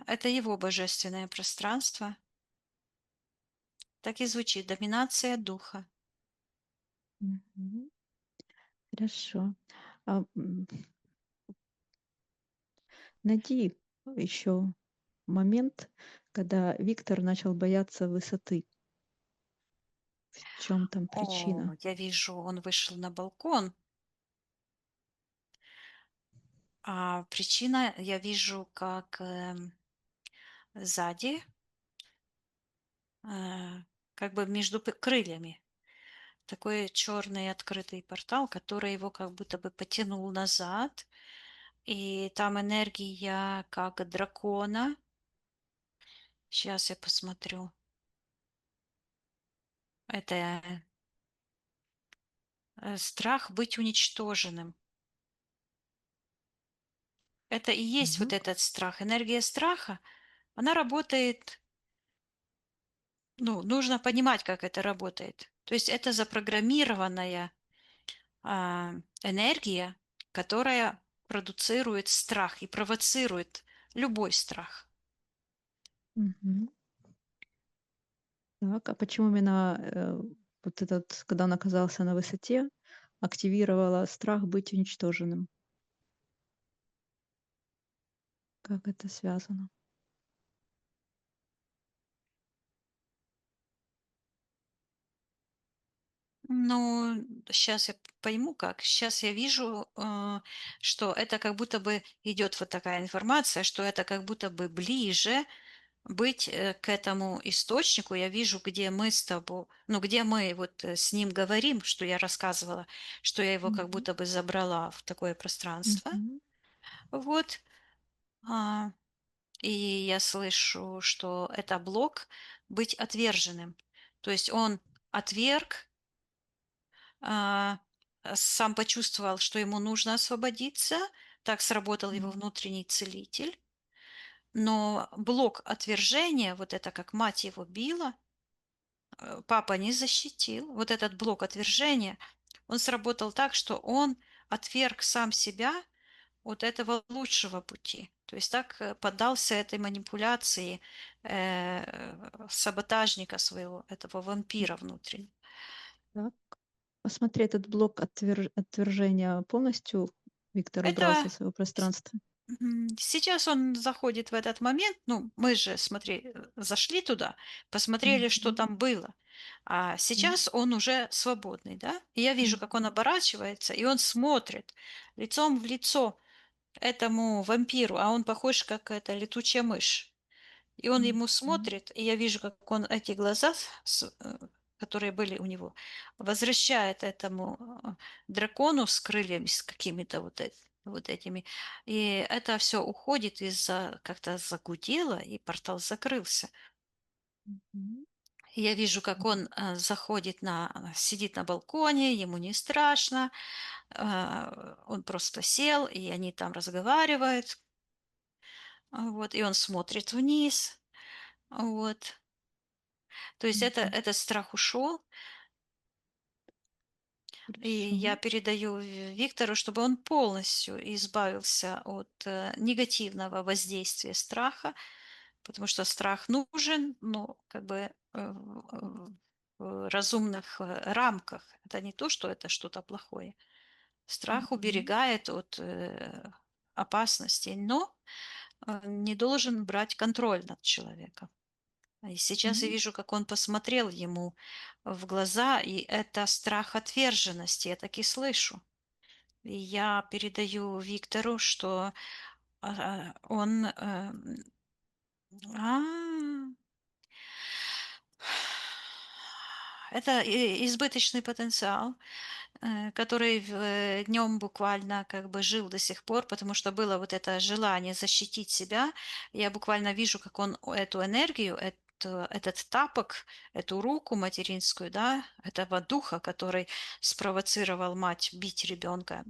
Это его божественное пространство. Так и звучит доминация духа. Мгм. Хорошо. А, найди еще момент, когда Виктор начал бояться высоты. В чем там О, причина? я вижу, он вышел на балкон. А причина, я вижу, как сзади, э, как бы между крыльями, такой черный открытый портал, который его как будто бы потянул назад. И там энергия как дракона. Сейчас я посмотрю. Это страх быть уничтоженным. Это и есть вот Так. этот страх. Энергия страха, она работает, ну, нужно понимать, как это работает. То есть это запрограммированная энергия, которая продуцирует страх и провоцирует любой страх. Мгм. Так, а почему именно, вот этот, когда он оказался на высоте, активировало страх быть уничтоженным? Как это связано? Ну, сейчас я пойму как. Сейчас я вижу, что это как будто бы идет вот такая информация, что это как будто бы ближе быть к этому источнику. Я вижу, где мы с тобой, ну, где мы вот с ним говорим, что я рассказывала, что я его как Мгм. будто бы забрала в такое пространство. Мгм. Вот. А, и я слышу, что это блок быть отверженным. То есть он отверг, а, сам почувствовал, что ему нужно освободиться. Так сработал его М. внутренний целитель. Но блок отвержения, вот это как мать его била, папа не защитил. Вот этот блок отвержения, он сработал так, что он отверг сам себя от этого лучшего пути. То есть так поддался этой манипуляции саботажника своего, этого вампира внутреннего. Так. Посмотри, этот блок отвержения полностью Виктор убрал Это со своего с- пространства? Сейчас он заходит в этот момент, ну, мы же, смотри, зашли туда, посмотрели, что Мгм. там было, а Так. сейчас он уже свободный, да? И я вижу, как он Мгм. оборачивается, и он смотрит лицом в лицо этому вампиру, а он похож, как эта летучая мышь. И он ему Мгм. смотрит, и я вижу, как он эти глаза, которые были у него, возвращает этому дракону с крыльями, с какими-то вот этими. И это все уходит из-за, как-то загудело, и портал закрылся. Мгм. И я вижу, как он заходит сидит на балконе, ему не страшно, он просто сел, и они там разговаривают, вот, и он смотрит вниз, вот. То есть Мгм. этот страх ушел, и Хорошо. я передаю Виктору, чтобы он полностью избавился от негативного воздействия страха, потому что страх нужен, но как бы в разумных рамках. Это не то, что это что-то плохое. Страх Мгм. уберегает от опасностей, но не должен брать контроль над человеком. И сейчас я Мгм. вижу, как он посмотрел ему в глаза, и это страх отверженности, я таки слышу. И я передаю Виктору, что он... а, это избыточный потенциал, который в нем буквально как бы жил до сих пор, потому что было вот это желание защитить себя. Я буквально вижу, как он эту энергию, этот тапок, эту руку материнскую, да, этого духа, который спровоцировал мать бить ребенка,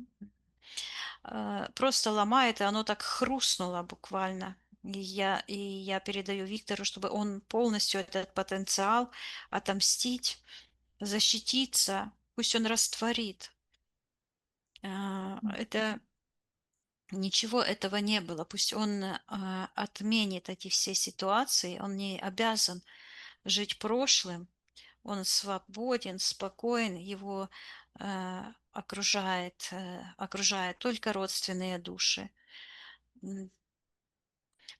просто ломает, и оно так хрустнуло буквально. И я передаю Виктору, чтобы он полностью этот потенциал отомстить, защититься, пусть он растворит. М. Это ничего этого не было. Пусть он отменит эти все ситуации. Он не обязан жить прошлым. Он свободен, спокоен. Его окружает только родственные души.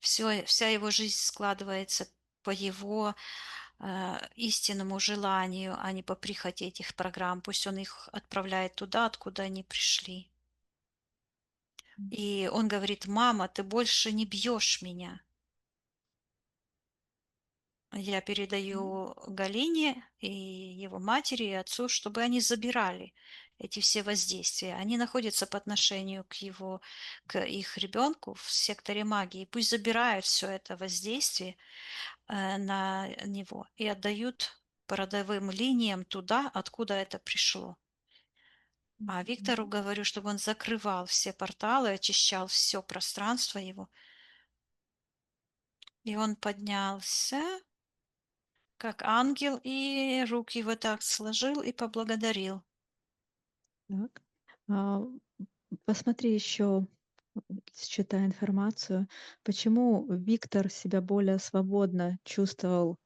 Вся его жизнь складывается по его истинному желанию, а не по прихоти этих программ. Пусть он их отправляет туда, откуда они пришли. И он говорит: мама, ты больше не бьешь меня. Я М. передаю Галине и его матери, и отцу, чтобы они забирали эти все воздействия. Они находятся по отношению к их ребенку в секторе магии. Пусть забирают все это воздействие на него и отдают по родовым линиям туда, откуда это пришло. А Виктору Мгм. говорю, чтобы он закрывал все порталы, очищал все пространство его. И он поднялся, как ангел, и руки вот так сложил и поблагодарил. Так. А, посмотри еще, считай информацию, почему Виктор себя более свободно чувствовал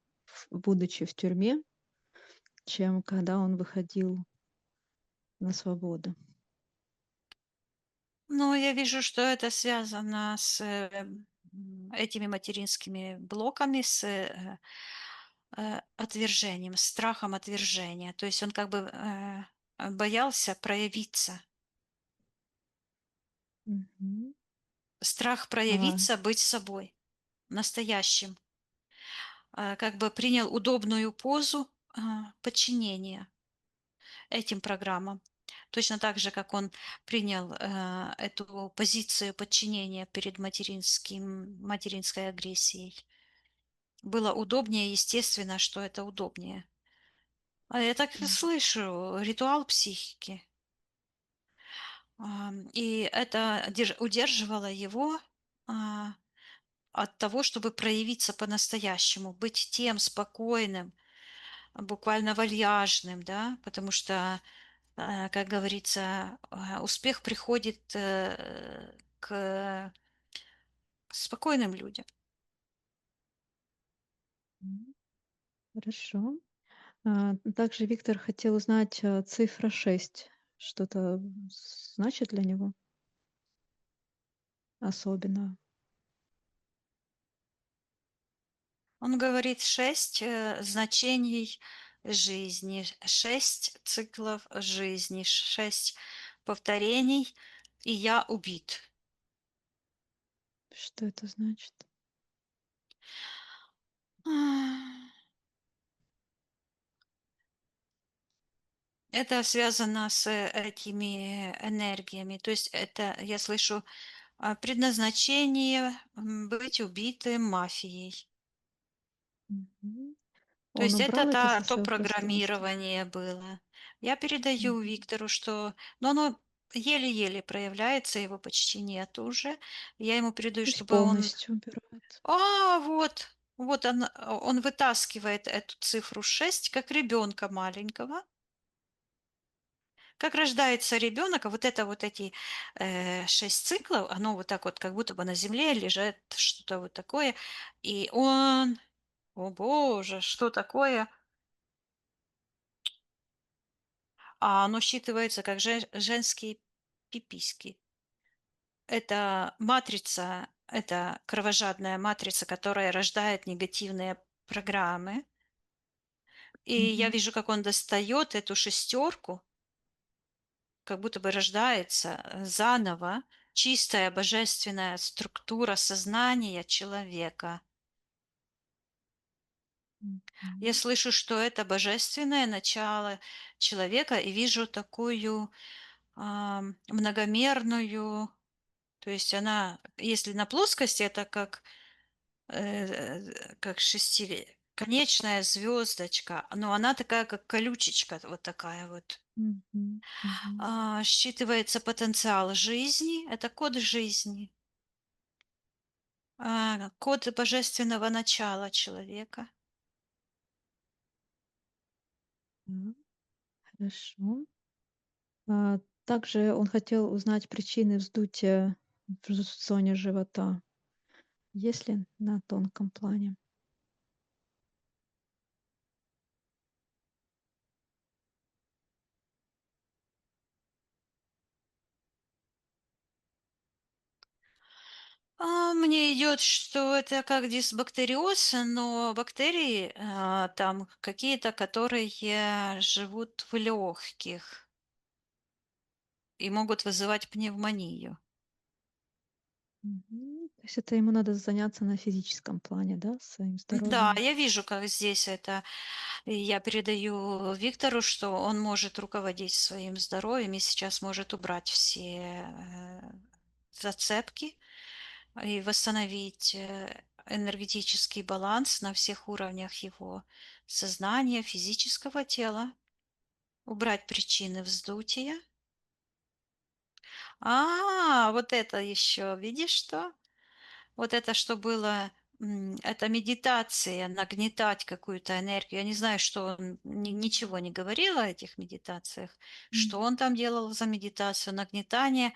будучи в тюрьме, чем когда он выходил на свободу. Но я вижу, что это связано с этими материнскими блоками, с отвержением, страхом отвержения. То есть он как бы боялся проявиться. Мгм. Страх А, проявиться, быть собой, настоящим. Как бы принял удобную позу подчинения этим программам. Точно так же, как он принял эту позицию подчинения перед материнской агрессией. Было удобнее, естественно, что это удобнее. А я так и м, слышу, ритуал психики. И это удерживало его а, от того, чтобы проявиться по-настоящему, быть тем спокойным, буквально вальяжным, да, потому что, как говорится, успех приходит к спокойным людям. м, хорошо. Также Виктор хотел узнать, цифра 6 что-то значит для него особенно? Он говорит 6 значений жизни, 6 циклов жизни, 6 повторений, и я убит. Что это значит? Это связано с этими энергиями. То есть это, я слышу, предназначение быть убитым мафией. Мгм. То Он есть это убрал это со то своего пространства? программирование было. Я передаю Мгм. Виктору, что но оно еле-еле проявляется, его почти нет уже. Я ему передаю, То есть чтобы он полностью убирает. вот он вытаскивает эту цифру 6 как ребенка маленького. Как рождается ребенок, а вот это вот эти 6 циклов, оно вот так вот как будто бы на земле лежит, что-то вот такое. И он, о боже, что такое? А оно считывается как женские пиписьки. Это матрица, это кровожадная матрица, которая рождает негативные программы. И я Мгм. вижу, как он достает эту шестерку, как будто бы рождается заново чистая божественная структура сознания человека. Я Мгм. слышу, что это божественное начало человека, и вижу такую многомерную, то есть она, если на плоскости, это как шестиконечная звездочка, но она такая, как колючечка, вот такая вот. Мгм. Мгм. Считывается потенциал жизни, это код жизни, код божественного начала человека. Да, хорошо. Также он хотел узнать причины вздутия в зоне живота. Есть ли на тонком плане? Мне идет, что это как дисбактериоз, но бактерии там какие-то, которые живут в легких и могут вызывать пневмонию. Мгм. То есть это ему надо заняться на физическом плане, да, своим Да, здоровьем? я вижу, как здесь это. И я передаю Виктору, что он может руководить своим здоровьем и сейчас может убрать все зацепки и восстановить энергетический баланс на всех уровнях его сознания, физического тела, убрать причины вздутия. Вот это еще, видишь что? Вот это что было, это медитация, нагнетать какую-то энергию. Я не знаю, что он ничего не говорил о этих медитациях, что М. он там делал за медитацию, нагнетание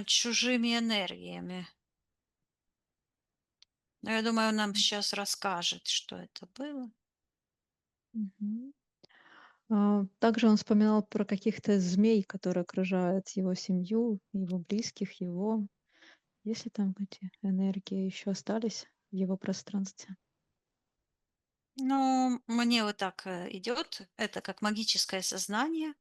чужими энергиями. Но я думаю, он нам сейчас расскажет, что это было. Мгм. Также он вспоминал про каких-то змей, которые окружают его семью, его близких, его. Есть ли там эти энергии еще остались в его пространстве? Но мне вот так идет, это как магическое сознание,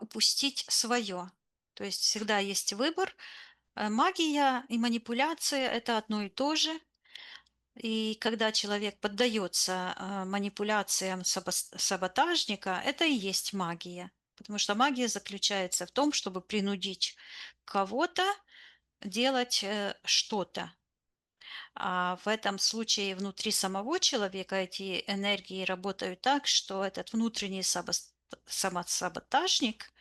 упустить свое. То есть всегда есть выбор. Магия и манипуляция — это одно и то же. И когда человек поддается манипуляциям саботажника, это и есть магия. Потому что магия заключается в том, чтобы принудить кого-то делать что-то. А в этом случае внутри самого человека эти энергии работают так, что этот внутренний самосаботажник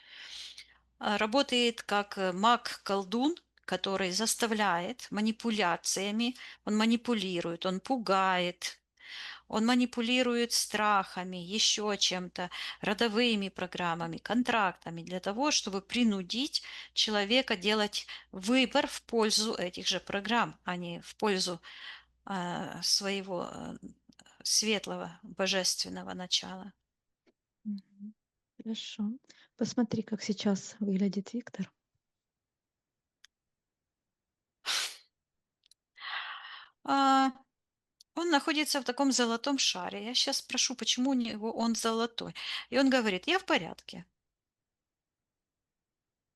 работает как маг-колдун, который заставляет манипуляциями, он манипулирует, он пугает, он манипулирует страхами, еще чем-то, родовыми программами, контрактами для того, чтобы принудить человека делать выбор в пользу этих же программ, а не в пользу своего светлого божественного начала. Мгм. Хорошо. Посмотри, как сейчас выглядит Виктор. А, Он находится в таком золотом шаре. Я сейчас спрошу, почему у него он золотой. И он говорит, я в порядке.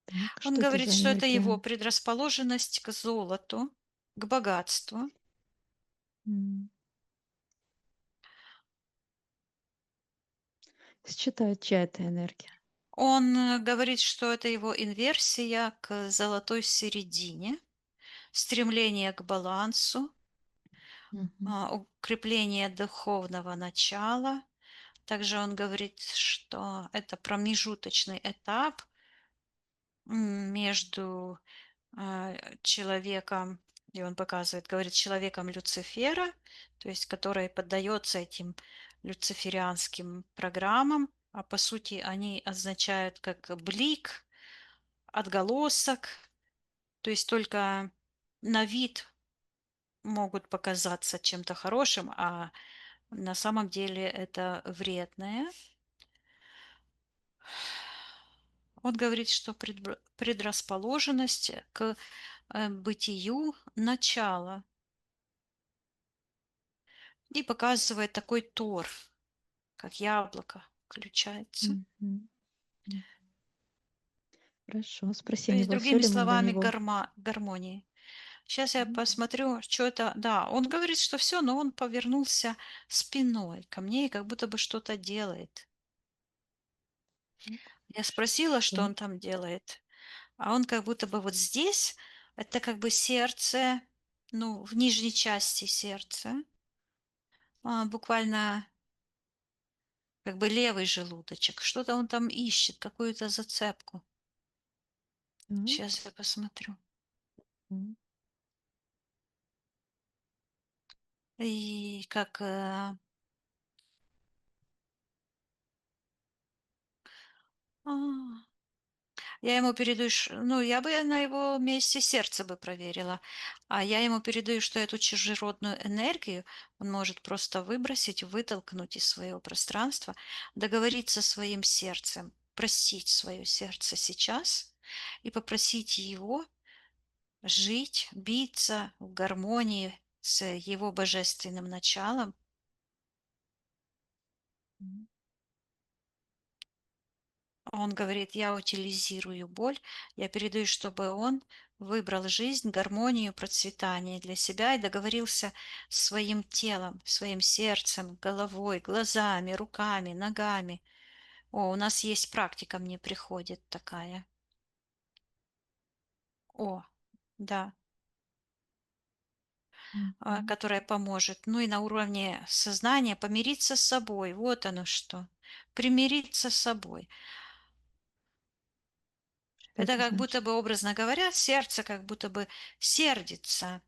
Так, Он что это говорит, за что это его энергия? предрасположенность к золоту, к богатству. М. Считает, чья это энергия. Он говорит, что это его инверсия к золотой середине, стремление к балансу, Мгм. укрепление духовного начала. Также он говорит, что это промежуточный этап между человеком, и он показывает, говорит, человеком Люцифера, то есть который поддается этим люциферианским программам, а по сути они означают как блик, отголосок, то есть только на вид могут показаться чем-то хорошим, а на самом деле это вредное. Он говорит, что предрасположенность к бытию начала и показывает такой тор, как яблоко включается. Мгм. М. Хорошо. Спроси То у есть, него, все другими ли мы для словами, него. гармонии. Сейчас я М, посмотрю, что это. Да, он говорит, что все, но он повернулся спиной ко мне и как будто бы что-то делает. так, Я спросила, что что? он там делает, а он как будто бы вот здесь, это как бы сердце, ну, в нижней части сердца, буквально как бы левый желудочек. Что-то он там ищет, какую-то зацепку. Так. Сейчас я посмотрю. М. И как а, я ему передаю, ну, я бы на его месте сердце бы проверила, а я ему передаю, что эту чужеродную энергию он может просто выбросить, вытолкнуть из своего пространства, договориться со своим сердцем, простить свое сердце сейчас и попросить его жить, биться в гармонии с его божественным началом. М. Он говорит, я утилизирую боль, я передаю, чтобы он выбрал жизнь, гармонию, процветание для себя и договорился с своим телом, своим сердцем, головой, глазами, руками, ногами. О, у нас есть практика, мне приходит такая. О, да, Мгм. которая поможет. Ну и на уровне сознания помириться с собой. Вот оно что. Примириться с собой. Что Это это как будто значит? бы, образно говоря, сердце как будто бы сердится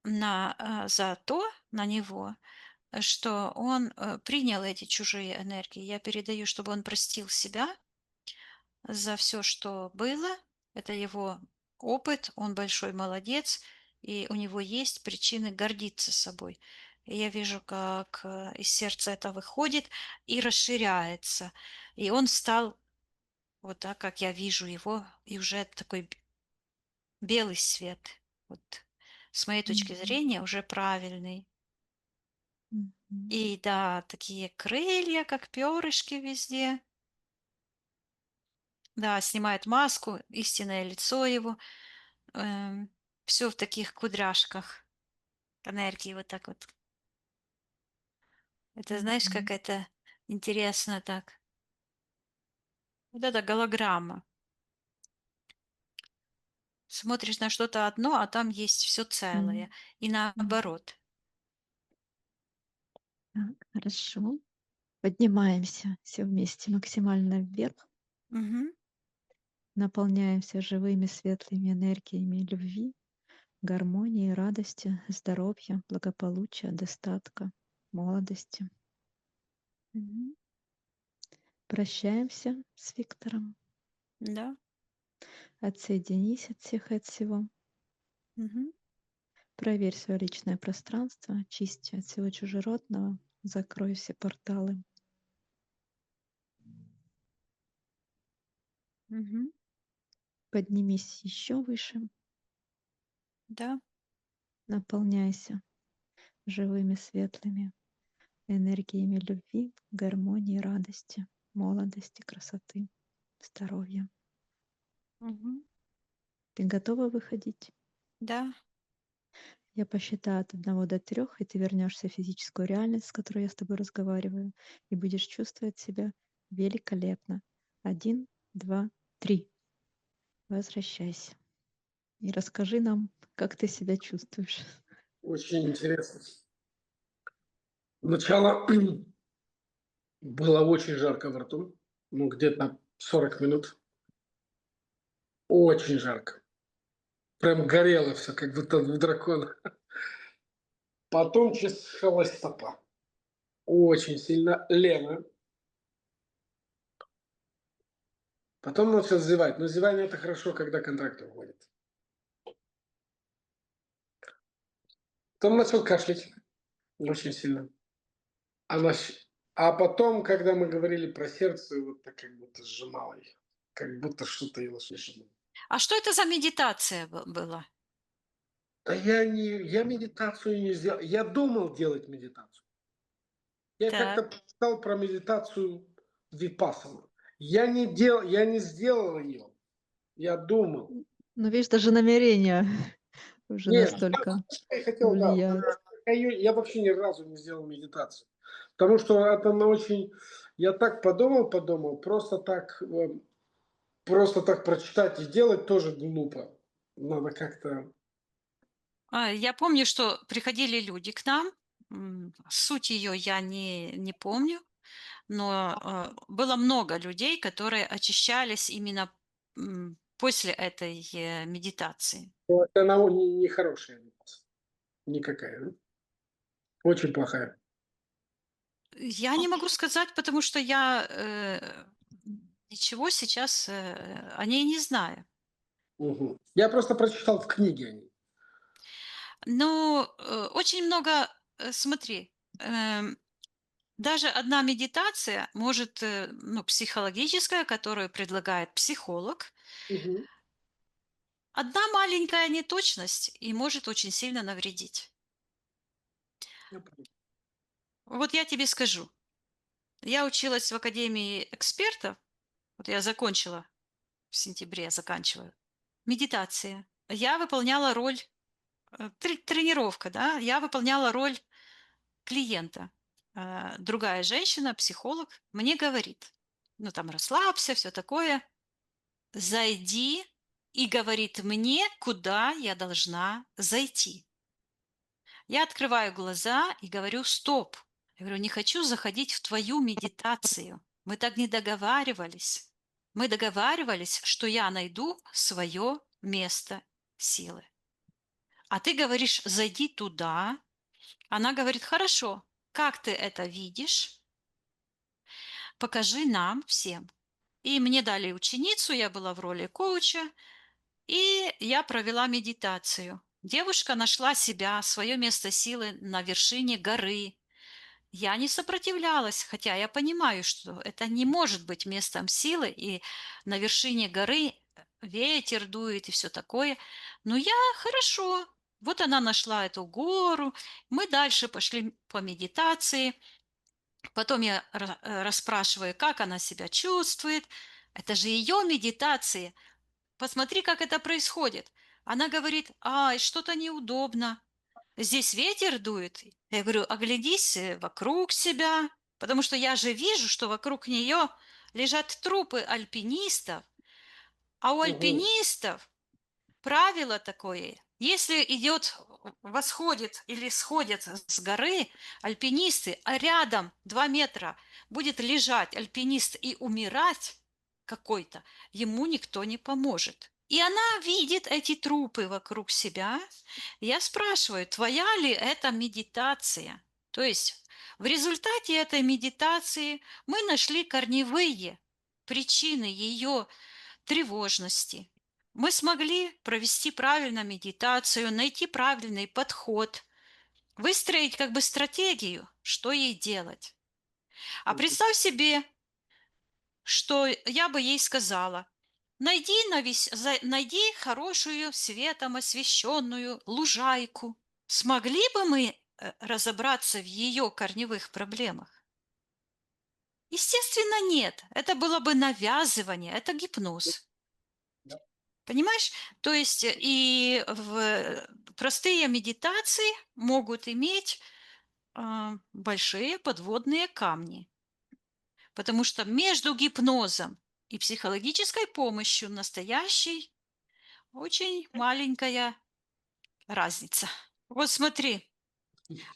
за то, на него, что он принял эти чужие энергии. Я передаю, чтобы он простил себя за все, что было. Это его опыт, он большой молодец, и у него есть причины гордиться собой. И я вижу, как из сердца это выходит и расширяется. И он стал вот так, как я вижу его, и уже такой белый свет. Вот с моей точки Мгм. зрения уже правильный. Мгм. И да, такие крылья, как перышки везде. Да, снимает маску, истинное лицо его. Все в таких кудряшках. Энергии вот так вот. Это знаешь, как Мгм. это интересно так. Вот это голограмма. Смотришь на что-то одно, а там есть все целое. М. И М. наоборот. Так, хорошо. Поднимаемся все вместе максимально вверх, Мгм, наполняемся живыми светлыми энергиями любви, гармонии, радости, здоровья, благополучия, достатка, молодости. мгм. Прощаемся с Виктором. Да. Отсоединись от всех и от всего. Мгм, Проверь свое личное пространство, очисти от всего чужеродного, закрой все порталы. мгм. Поднимись еще выше, Да. наполняйся живыми светлыми энергиями любви, гармонии, радости, молодости, красоты, здоровья. Мгм. Ты готова выходить? Да. Я посчитаю от 1 до 3, и ты вернешься в физическую реальность, с которой я с тобой разговариваю, и будешь чувствовать себя великолепно. 1, 2, 3. Возвращайся. И расскажи нам, как ты себя чувствуешь. Очень интересно. Начало было очень жарко во рту, ну, где-то 40 минут. Очень жарко. Прям горело все, как будто у дракона. Потом чесалась стопа. Очень сильно. Лена. Потом начал зевать. Но зевание это хорошо, когда контракт уходит. Потом начал кашлять. Очень сильно. А, а потом, когда мы говорили про сердце, вот так как будто сжимало их. Как будто что-то его сжимало. А что это за медитация была? Да я медитацию не сделал. Я думал делать медитацию. Я Так. как-то прочитал про медитацию випассану. Я не сделал ее. Я думал. Ну, видишь, даже намерения уже Нет, настолько я хотел, да. влияют. Я вообще ни разу не сделал медитацию. Потому что это на очень... Я так подумал, просто так прочитать и делать тоже глупо. Надо как-то... Я помню, что приходили люди к нам. Суть ее я не помню, но было много людей, которые очищались именно после этой медитации. Это она нехорошая медитация. Никакая. Да? Очень плохая. Я не могу сказать, потому что я ничего сейчас о ней не знаю. Мгм. Я просто прочитал в книге о ней. Но очень много, смотри, даже одна медитация может, ну, психологическая, которую предлагает психолог, Мгм. одна маленькая неточность и может очень сильно навредить. Я понял. Вот я тебе скажу. Я училась в Академии экспертов, вот я закончила, в сентябре заканчиваю, медитация. Я выполняла роль, тренировка, да, я выполняла роль клиента. Другая женщина, психолог, мне говорит, ну там расслабься, все такое, зайди и говорит мне, куда я должна зайти. Я открываю глаза и говорю: "Стоп". Я говорю: "Не хочу заходить в твою медитацию. Мы так не договаривались. Мы договаривались, что я найду свое место силы. А ты говоришь: "Зайди туда". Она говорит: "Хорошо. Как ты это видишь? Покажи нам всем". И мне дали ученицу, я была в роли коуча, и я провела медитацию. Девушка нашла себя, свое место силы на вершине горы. Я не сопротивлялась, хотя я понимаю, что это не может быть местом силы, и на вершине горы ветер дует и все такое. Но я хорошо. Вот она нашла эту гору, мы дальше пошли по медитации. Потом я расспрашиваю, как она себя чувствует. Это же ее медитации. Посмотри, как это происходит. Она говорит, ай, что-то неудобно. Здесь ветер дует. Я говорю, оглядись вокруг себя, потому что я же вижу, что вокруг нее лежат трупы альпинистов, а у Мгм. альпинистов правило такое, если идет, восходит или сходит с горы альпинисты, а рядом 2 метра будет лежать альпинист и умирать какой-то, ему никто не поможет. И она видит эти трупы вокруг себя. Я спрашиваю, твоя ли это медитация? То есть в результате этой медитации мы нашли корневые причины ее тревожности. Мы смогли провести правильно медитацию, найти правильный подход, выстроить как бы стратегию, что ей делать. А Мгм. представь себе, что я бы ей сказала, найди хорошую светом освещенную лужайку. Смогли бы мы разобраться в ее корневых проблемах? Естественно, нет. Это было бы навязывание, это гипноз. Да. Понимаешь? То есть простые медитации могут иметь большие подводные камни, потому что между гипнозом и психологической помощью настоящей очень маленькая разница. Вот смотри,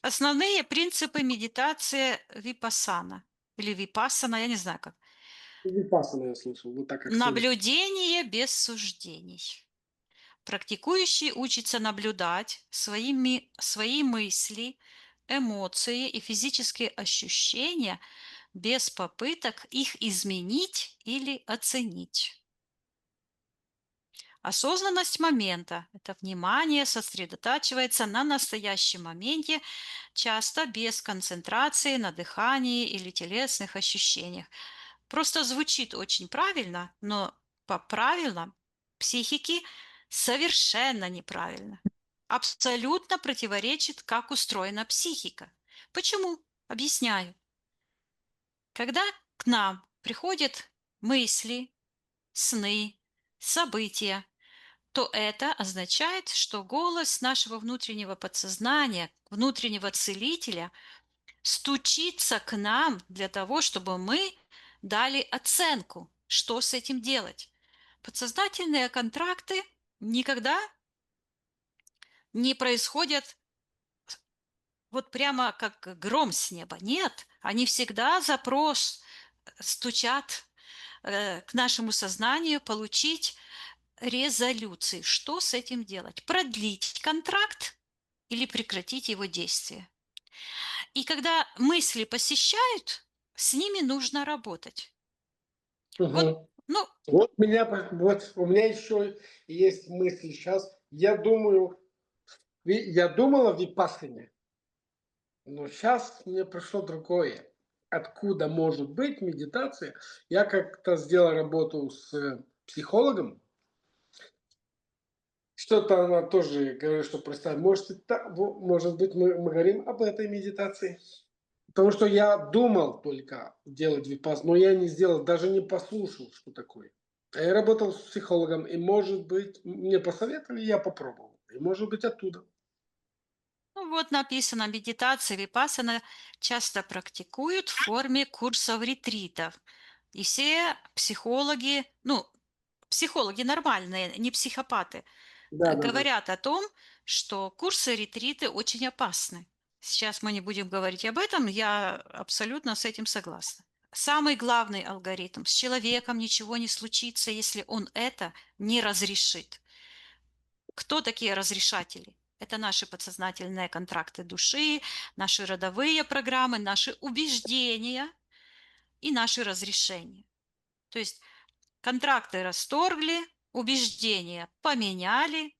основные принципы медитации випассана или випассана, я не знаю как. Випассана я слышал, вот так как сын. Наблюдение без суждений. Практикующий учится наблюдать свои мысли, эмоции и физические ощущения без попыток их изменить или оценить. Осознанность момента– это внимание сосредотачивается на настоящем моменте, часто без концентрации на дыхании или телесных ощущениях. Просто звучит очень правильно, но по правилам психики совершенно неправильно. Абсолютно противоречит, как устроена психика. Почему? Объясняю. Когда к нам приходят мысли, сны, события, то это означает, что голос нашего внутреннего подсознания, внутреннего целителя стучится к нам для того, чтобы мы дали оценку, что с этим делать. Подсознательные контракты никогда не происходят вот прямо как гром с неба. Нет, они всегда запрос стучат к нашему сознанию получить резолюции. Что с этим делать? Продлить контракт или прекратить его действие? И когда мысли посещают, с ними нужно работать. Вот, Мгм. ну, Вот у меня еще есть мысль сейчас. Я думаю, я думала в випассане, но сейчас мне пришло другое. Откуда может быть медитация? Я как-то сделал работу с психологом. Что-то она тоже говорит, что представь, может быть, мы говорим об этой медитации. Потому что я думал только делать випас, но я не сделал, даже не послушал, что такое. А я работал с психологом, и, может быть, мне посоветовали, я попробовал. И, может быть, оттуда. ну вот написано, медитация випассана часто практикуют в форме курсов ретритов. И все психологи, ну, психологи нормальные, не психопаты, Да-да-да. говорят о том, что курсы ретриты очень опасны. Сейчас мы не будем говорить об этом, я абсолютно с этим согласна. Самый главный алгоритм– с человеком ничего не случится, если он это не разрешит. Кто такие разрешатели? Это наши подсознательные контракты души, наши родовые программы, наши убеждения и наши разрешения. То есть контракты расторгли, убеждения поменяли,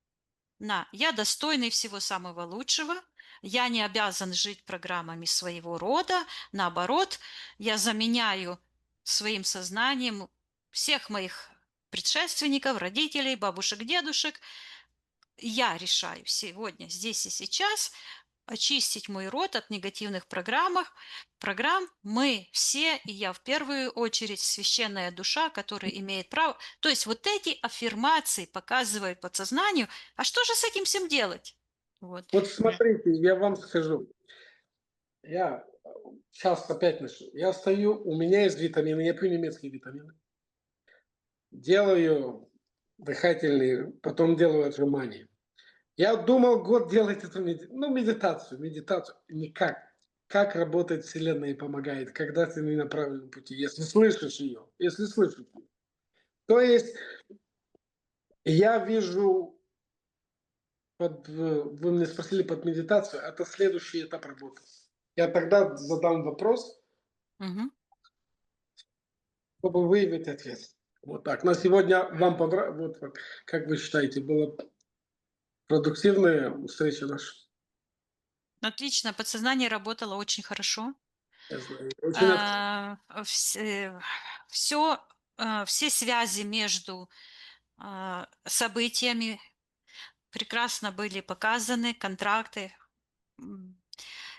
я достойный всего самого лучшего, я не обязан жить программами своего рода, наоборот, я заменяю своим сознанием всех моих предшественников, родителей, бабушек, дедушек. Я решаю сегодня, здесь и сейчас очистить мой род от негативных программ. Мы все, и я в первую очередь, священная душа, которая имеет право. То есть вот эти аффирмации показывают подсознанию, а что же с этим всем делать? Вот. Вот смотрите, я вам скажу. Я сейчас опять начну. Я стою, у меня есть витамины, я пью немецкие витамины. Делаю дыхательные, потом делаю отжимания. Я думал год делать эту медитацию. Никак. Как работает Вселенная и помогает, когда ты не на правильном пути, если слышишь ее, если слышишь её. То есть я вижу, вы меня спросили под медитацию, это следующий этап работы. Я тогда задам вопрос, Мгм. чтобы выявить ответ. Вот так. На сегодня вам понравилось, вот как вы считаете, была продуктивная встреча наша? Отлично, подсознание работало очень хорошо. Я знаю, очень А, все, все связи между событиями прекрасно были показаны, контракты. М,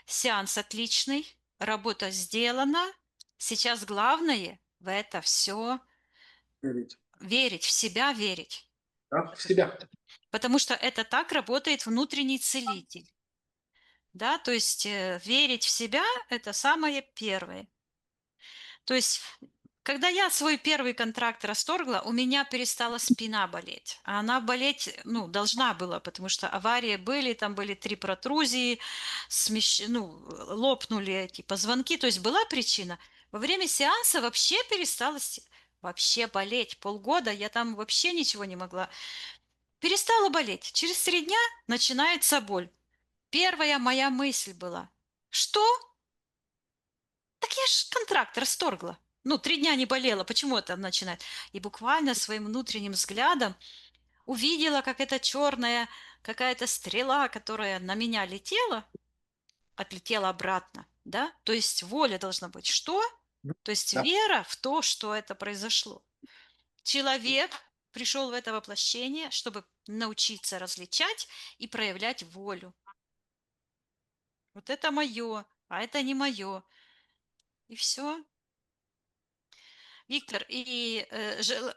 Сеанс отличный, работа сделана. Сейчас главное в это все верить. верить, в себя верить. Да? В себя. Потому что это так работает внутренний целитель. Да, то есть верить в себя– это самое первое. То есть, когда я свой первый контракт расторгла, у меня перестала спина болеть. А она болеть, ну, должна была, потому что аварии были, там были 3 протрузии, лопнули эти позвонки. То есть была причина. Во время сеанса вообще перестала вообще болеть. Полгода я там вообще ничего не могла. Перестала болеть. Через 3 дня начинается боль. Первая моя мысль была: что? Так я ж контракт расторгла. Ну, 3 дня не болела, почему это начинает? И буквально своим внутренним взглядом увидела, как эта черная какая-то стрела, которая на меня летела, отлетела обратно, да? То есть воля должна быть. Что? То есть Да, вера в то, что это произошло. Человек пришел в это воплощение, чтобы научиться различать и проявлять волю. Вот это мое, а это не мое. И все. Виктор, и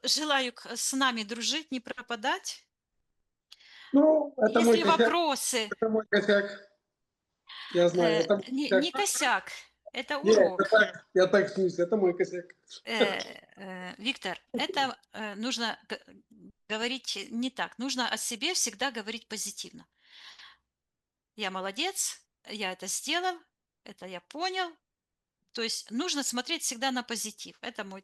желаю с нами дружить, не пропадать. ну, Если вопросы, это мой косяк, я знаю, это мой не косяк. косяк, это Нет, урок. я так смеюсь, это мой косяк. Виктор, это нужно говорить не так. Нужно о себе всегда говорить позитивно. Я молодец, я это сделал, это я понял. То есть нужно смотреть всегда на позитив. Это мой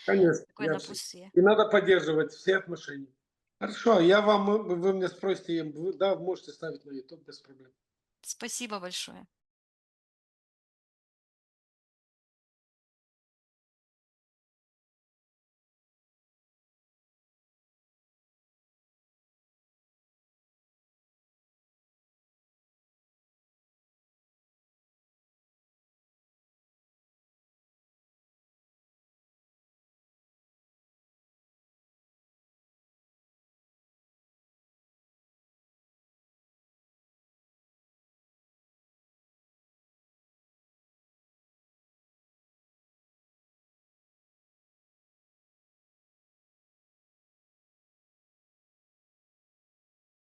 Конечно, такое я все. напутствие. И надо поддерживать все отношения. Хорошо, вы мне спросите, да, можете ставить на YouTube без проблем. Спасибо большое.